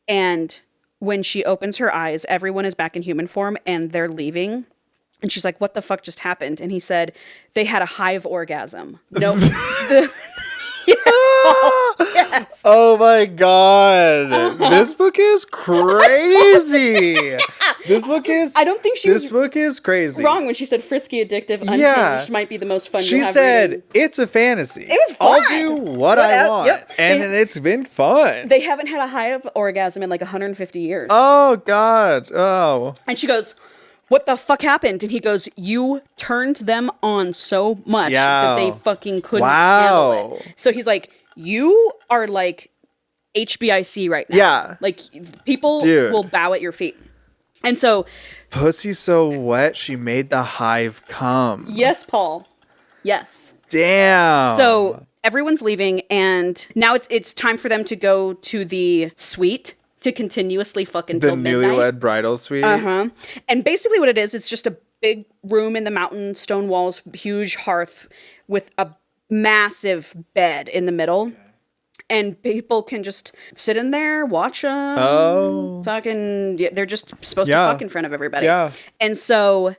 And when she opens her eyes, everyone is back in human form and they're leaving. And she's like, what the fuck just happened? And he said, they had a hive orgasm. No. Yes. Oh my God. This book is crazy. This book is crazy. Wrong when she said frisky, addictive, unhinged might be the most fun she you'll have said, reading. it's a fantasy. It was fun. I'll do what I want. Yep. And it's been fun. They haven't had a hive orgasm in like 150 years. Oh God. Oh. And she goes, what the fuck happened? And he goes, you turned them on so much that they fucking couldn't handle it. So he's like, you are like HBIC right now. Yeah. Like people will bow at your feet. And so Pussy's so wet, she made the hive come. yes, Paul. Yes. Damn. So everyone's leaving and now it's time for them to go to the suite to continuously fucking till midnight. The newlywed bridal suite. Uh-huh. And basically what it is, it's just a big room in the mountain, stone walls, huge hearth with a massive bed in the middle. And people can just sit in there, watch them. Oh. Fucking, they're just supposed to fuck in front of everybody. Yeah. And so,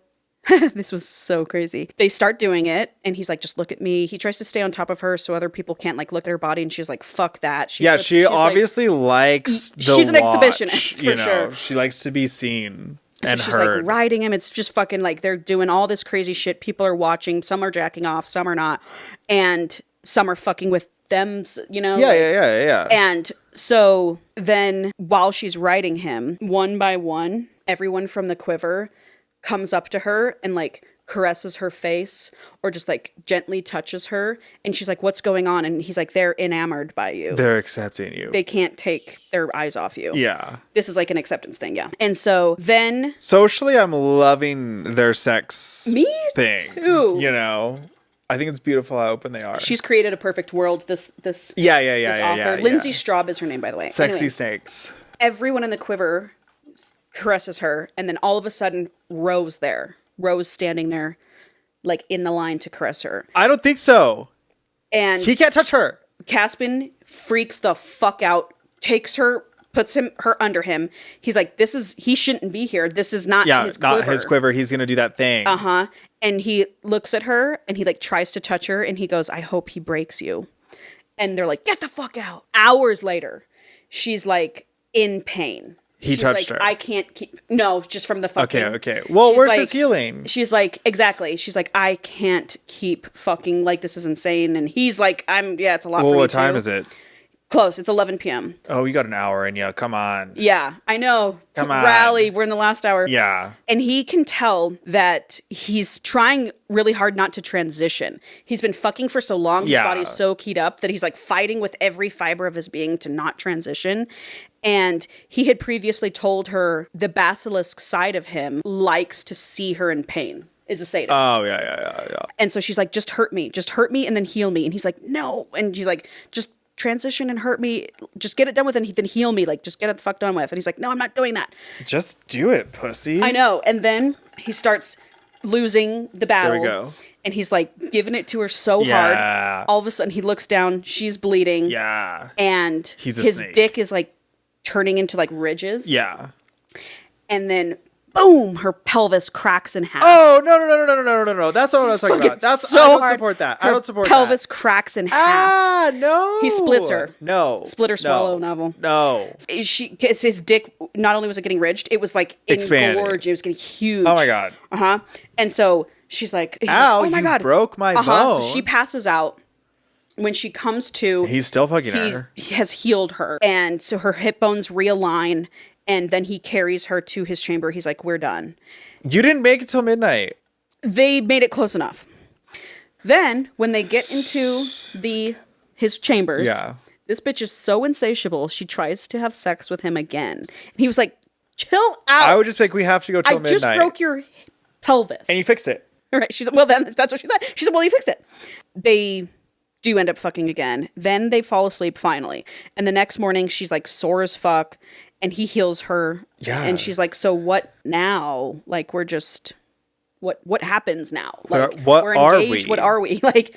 this was so crazy. They start doing it, and he's like, just look at me. He tries to stay on top of her so other people can't, like, look at her body, and she's like, fuck that. She obviously likes the she's an watch, exhibitionist, for sure. She likes to be seen and she's heard. like riding him. It's just fucking like they're doing all this crazy shit. People are watching. Some are jacking off. Some are not. And some are fucking with them, you know? Yeah. And so then while she's riding him, one by one, everyone from the quiver comes up to her and like caresses her face or just like gently touches her. And she's like, what's going on? And he's like, they're enamored by you. They're accepting you. They can't take their eyes off you. Yeah. This is like an acceptance thing. Yeah. And so then socially, I'm loving their sex thing. Too. You know? I think it's beautiful how open they are. She's created a perfect world. This author. Lindsay Straube is her name, by the way. Sexy anyway, snakes. everyone in the quiver caresses her, and then all of a sudden, Rose standing there, like in the line to caress her. I don't think so. And he can't touch her. Caspin freaks the fuck out, takes her, puts her under him. He's like, he shouldn't be here. This is not his quiver. Not his quiver. He's gonna do that thing. Uh-huh. And he looks at her and he like tries to touch her and he goes, I hope he breaks you. And they're like, get the fuck out. Hours later, she's like in pain. She's touched like, her. I can't keep. No, just from the fucking. Okay. Well, she's where's like, his healing? She's like, exactly. She's like, I can't keep fucking. Like, this is insane. And he's like, it's a lot for me. What time is it? Close. It's 11 p.m. Oh, you got an hour in you. Come on. Yeah, I know. Come on. Rally. We're in the last hour. Yeah. And he can tell that he's trying really hard not to transition. He's been fucking for so long. His body's so keyed up that he's like fighting with every fiber of his being to not transition. And he had previously told her the basilisk side of him likes to see her in pain. Is a sadist. Oh, yeah. And so she's like, just hurt me and then heal me. And he's like, no. And she's like, just transition and hurt me. Just get it done with and then heal me. Like, just get it the fuck done with. And he's like, no, I'm not doing that. Just do it, pussy. I know. And then he starts losing the battle. There we go. And he's like giving it to her so hard. All of a sudden he looks down. She's bleeding. Yeah. And his dick is like turning into like ridges. Yeah. And then boom, her pelvis cracks in half. Oh, no. That's what I was talking about. I don't support that. I don't support that. Pelvis cracks in half. Ah, no. He splits her. No. Split or swallow novel. No. His dick, not only was it getting ridged, it was like engorged. It was getting huge. Oh my God. Uh-huh. And so she's like, ow, oh my God. Broke my bone. So she passes out. When she comes to, he's still fucking her. He has healed her. And so her hip bones realign. And then he carries her to his chamber. He's like, we're done. You didn't make it till midnight. They made it close enough. Then, when they get into his chambers, this bitch is so insatiable, she tries to have sex with him again. And he was like, Chill out. I would just think we have to go till I midnight. just broke your pelvis. And you fixed it. Right. She said, well, then that's what she said. She said, well, you fixed it. They do end up fucking again. Then they fall asleep finally. And the next morning, she's like sore as fuck. And he heals her. Yeah. And she's like, so what now? Like, we're just, what happens now? Like, what we're are engaged. we? What are we? Like,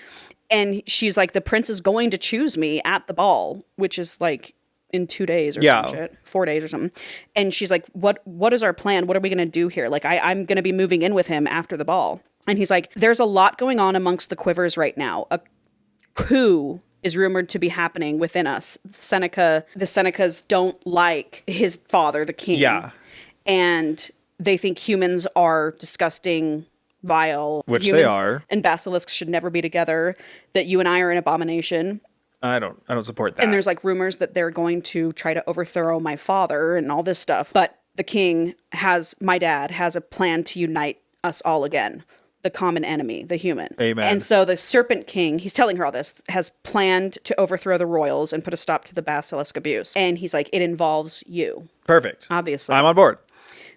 and she's like, the prince is going to choose me at the ball, which is like in 2 days or some shit, 4 days or something. And she's like, what is our plan? What are we going to do here? Like, I'm going to be moving in with him after the ball. And he's like, there's a lot going on amongst the quivers right now. A coup is rumored to be happening within us. The Senecas don't like his father, the king. Yeah. And they think humans are disgusting, vile. Which humans they are. And basilisks should never be together. That you and I are an abomination. I don't support that. And there's like rumors that they're going to try to overthrow my father and all this stuff. But the king my dad has a plan to unite us all again. The common enemy, the human. Amen. And so the Serpent King, he's telling her all this, has planned to overthrow the royals and put a stop to the basilisk abuse. And he's like, it involves you. Perfect. Obviously. I'm on board.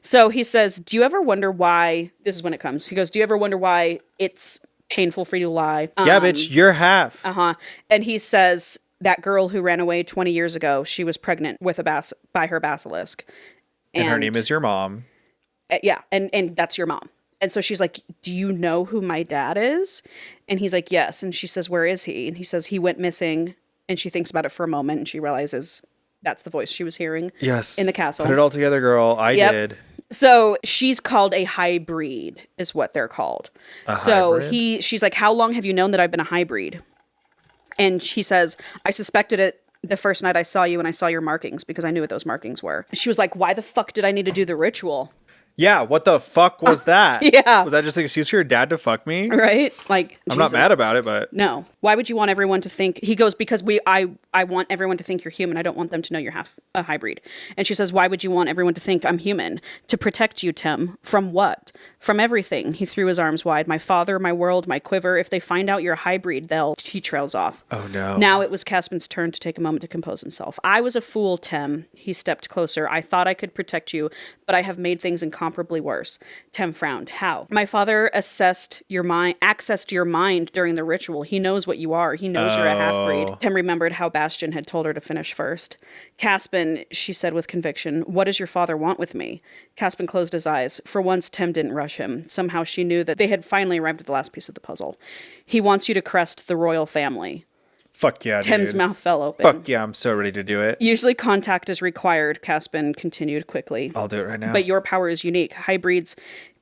So he says, do you ever wonder why, this is when it comes, he goes, do you ever wonder why it's painful for you to lie? Yeah, bitch, you're half. Uh-huh. And he says, that girl who ran away 20 years ago, she was pregnant with by her basilisk. And her name is your mom. Yeah, and that's your mom. And so she's like, do you know who my dad is? And he's like, yes. And she says, where is he? And he says, he went missing. And she thinks about it for a moment and she realizes that's the voice she was hearing. Yes. In the castle. Put it all together, girl. I did. So she's called a hybrid, is what they're called. Hybrid? She's like, how long have you known that I've been a hybrid? And he says, I suspected it the first night I saw you and I saw your markings because I knew what those markings were. She was like, why the fuck did I need to do the ritual? Yeah, what the fuck was that? Yeah. Was that just an excuse for your dad to fuck me? Right? Like, I'm not mad about it, but... No. Why would you want everyone to think... He goes, because I want everyone to think you're human. I don't want them to know you're half a hybrid. And she says, why would you want everyone to think I'm human? To protect you, Tim. From what? From everything. He threw his arms wide. My father, my world, my quiver. If they find out you're a hybrid, He trails off. Oh, no. Now it was Caspin's turn to take a moment to compose himself. I was a fool, Tim. He stepped closer. I thought I could protect you, but I have made things incomparably worse. Tim frowned. How? My father accessed your mind during the ritual. He knows what you are. He knows you're a half-breed. Tim remembered how Bastian had told her to finish first. Caspin, she said with conviction, what does your father want with me? Caspin closed his eyes. For once, Tim didn't rush him. Somehow she knew that they had finally arrived at the last piece of the puzzle. He wants you to crest the royal family. Fuck yeah, Tim's dude. mouth fell open. Fuck yeah, I'm so ready to do it. Usually contact is required, Caspin continued quickly. I'll do it right now. But your power is unique. Hybrids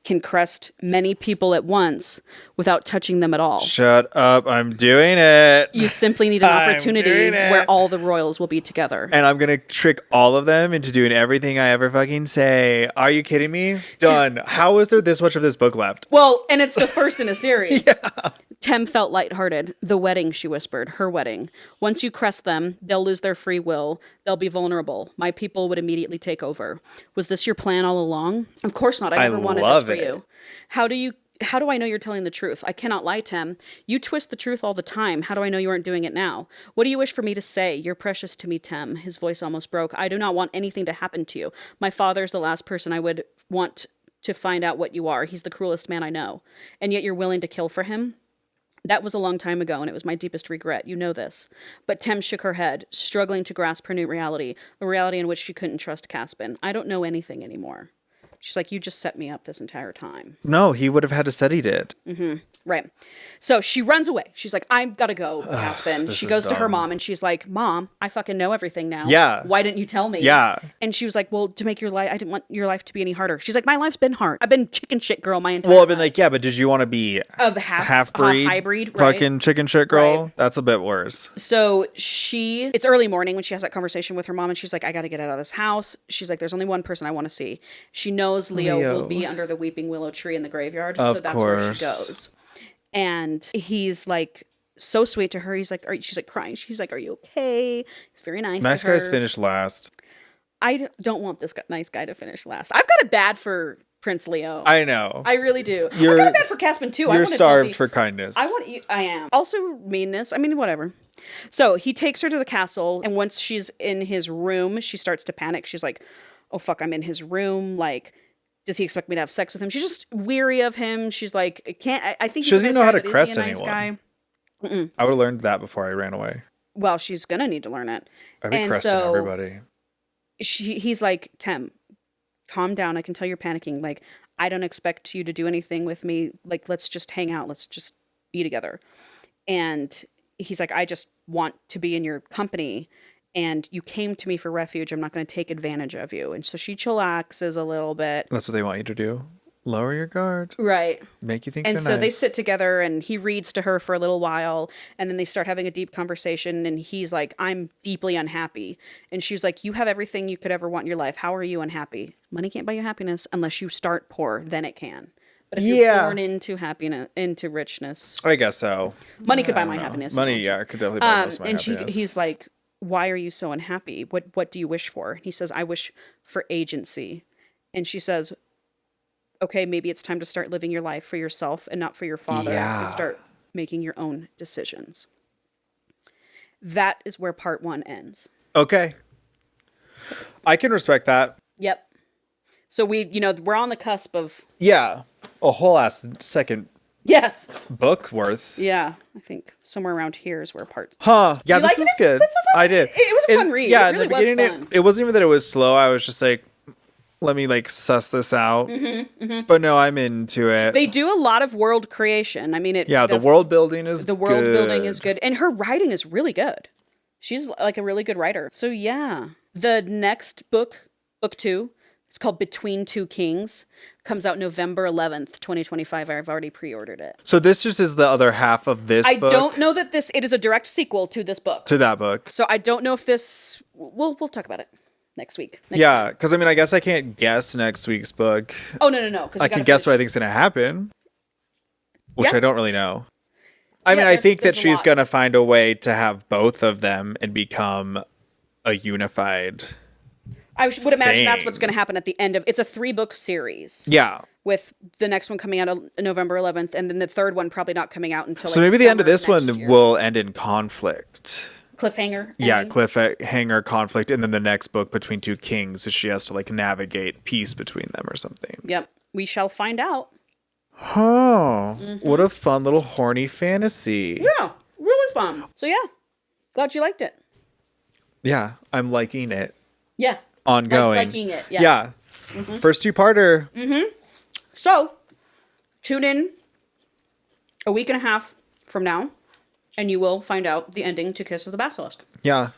can crest many people at once without touching them at all. Shut up, I'm doing it. You simply need an I'm opportunity doing it. where all the royals will be together. And I'm gonna trick all of them into doing everything I ever fucking say. Are you kidding me? Done. How is there this much of this book left? Well, and it's the first in a series. Yeah. Tem felt lighthearted. The wedding, she whispered. Her wedding. Once you crest them, they'll lose their free will. They'll be vulnerable. My people would immediately take over. Was this your plan all along? Of course not. I never wanted this for you. How do I know you're telling the truth? I cannot lie, Tem. You twist the truth all the time. How do I know you aren't doing it now? What do you wish for me to say? You're precious to me, Tem. His voice almost broke. I do not want anything to happen to you. My father's the last person I would want to find out what you are. He's the cruelest man I know. And yet you're willing to kill for him? That was a long time ago, and it was my deepest regret. You know this. But Tem shook her head, struggling to grasp her new reality, a reality in which she couldn't trust Caspin. I don't know anything anymore. She's like, you just set me up this entire time. No, he would have had to said he did. Mm-hmm. Right. So she runs away. She's like, I've got to go, Caspin. She goes to her mom and she's like, Mom, I fucking know everything now. Yeah. Why didn't you tell me? Yeah. And she was like, well, to make your life, I didn't want your life to be any harder. She's like, my life's been hard. I've been chicken shit girl my entire Well, life. I've been like, yeah, but did you want to be half-breed? Hybrid, right? Fucking chicken shit girl? Right. That's a bit worse. So it's early morning when she has that conversation with her mom and she's like, I got to get out of this house. She's like, there's only one person I want to see. She knows Leo will be under the weeping willow tree in the graveyard. So that's where she goes. And he's like so sweet to her. He's like, she's like crying. She's like, are you okay? He's very nice. Nice to her. guys finish last. I don't want this nice guy to finish last. I've got it bad for Prince Leo. I know. I really do. I got it bad for Caspin too. You're starved for kindness. I am. Also meanness. I mean, whatever. So he takes her to the castle, and once she's in his room, she starts to panic. She's like, oh fuck, I'm in his room. Like, does he expect me to have sex with him? She's just weary of him. She's like, I think She doesn't even know how to crest a nice anyone. guy? I would have learned that before I ran away. Well, she's gonna need to learn it. I'd be And cresting so everybody. he's like, Tem, calm down. I can tell you're panicking. Like, I don't expect you to do anything with me. Like, let's just hang out. Let's just be together. And he's like, I just want to be in your company. And you came to me for refuge. I'm not going to take advantage of you. And so she chillaxes a little bit. That's what they want you to do. Lower your guard. Right. Make you think And you're so nice. they sit together and he reads to her for a little while. And then they start having a deep conversation. And he's like, I'm deeply unhappy. And she's like, you have everything you could ever want in your life. How are you unhappy? Money can't buy you happiness unless you start poor. Then it can. But if you're born into happiness, into richness, I guess so. money could buy my happiness. Money, yeah, could definitely buy most of my And happiness. he's like, why are you so unhappy? What do you wish for? He says, I wish for agency. And she says, okay, maybe it's time to start living your life for yourself and not for your father, and start making your own decisions. That is where part 1 ends. Okay. I can respect that. Yep. So we're on the cusp of... Yeah. A whole ass second Yes. book worth. Yeah. I think somewhere around here is where part... Huh. Yeah, You this liked is it? good. That's so fun. I did. It was a fun read. Yeah, It really in the beginning, was fun. it wasn't even that it was slow. I was just like, let me like suss this out. But no, I'm into it. They do a lot of world creation. I mean, the world building is The world building is good. And her writing is really good. She's like a really good writer. So yeah. The next book, book 2, it's called Between Two Kings. Comes out November 11th, 2025. I've already pre-ordered it. So this just is the other half of this I book don't know that it is a direct sequel to this book. to that book. So I don't know if this, we'll talk about it next week. Yeah, because I mean, I guess I can't guess next week's book. Oh, no. 'Cause we I gotta can guess what I finish- think's going to happen, which Yeah. I don't really know. I mean, Yeah, I think that there's a she's lot. going to find a way to have both of them and become a unified. I would imagine that's thing. what's going to happen at the end of, it's a 3-book series. Yeah. With the next one coming out on November 11th, and then the third one probably not coming out until So like maybe the end of summer this next one year. will end in conflict. Cliffhanger. Yeah, ending. cliffhanger conflict, and then the next book Between Two Kings, so she has to like navigate peace between them or something. Yep. We shall find out. Oh, what a fun little horny fantasy. Yeah. Really fun. So yeah. Glad you liked it. Yeah, I'm liking it. Yeah. Ongoing. Liking it. Yeah. Yeah. First two-parter. So tune in a week and a half from now, and you will find out the ending to Kiss of the Basilisk. Yeah.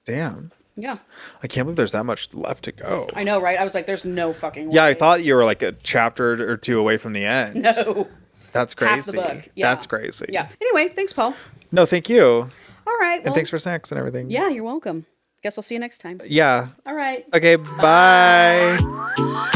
Damn. Yeah. I can't believe there's that much left to go. I know, right? I was like, there's no fucking way. Yeah, I thought you were like a chapter or two away from the end. No. That's crazy. Half the book. Yeah. That's crazy. Yeah. Anyway, thanks, Paul. No, thank you. All right. Well, And thanks for snacks and everything. Yeah, you're welcome. Guess I'll see you next time. Yeah. All right. Okay, bye.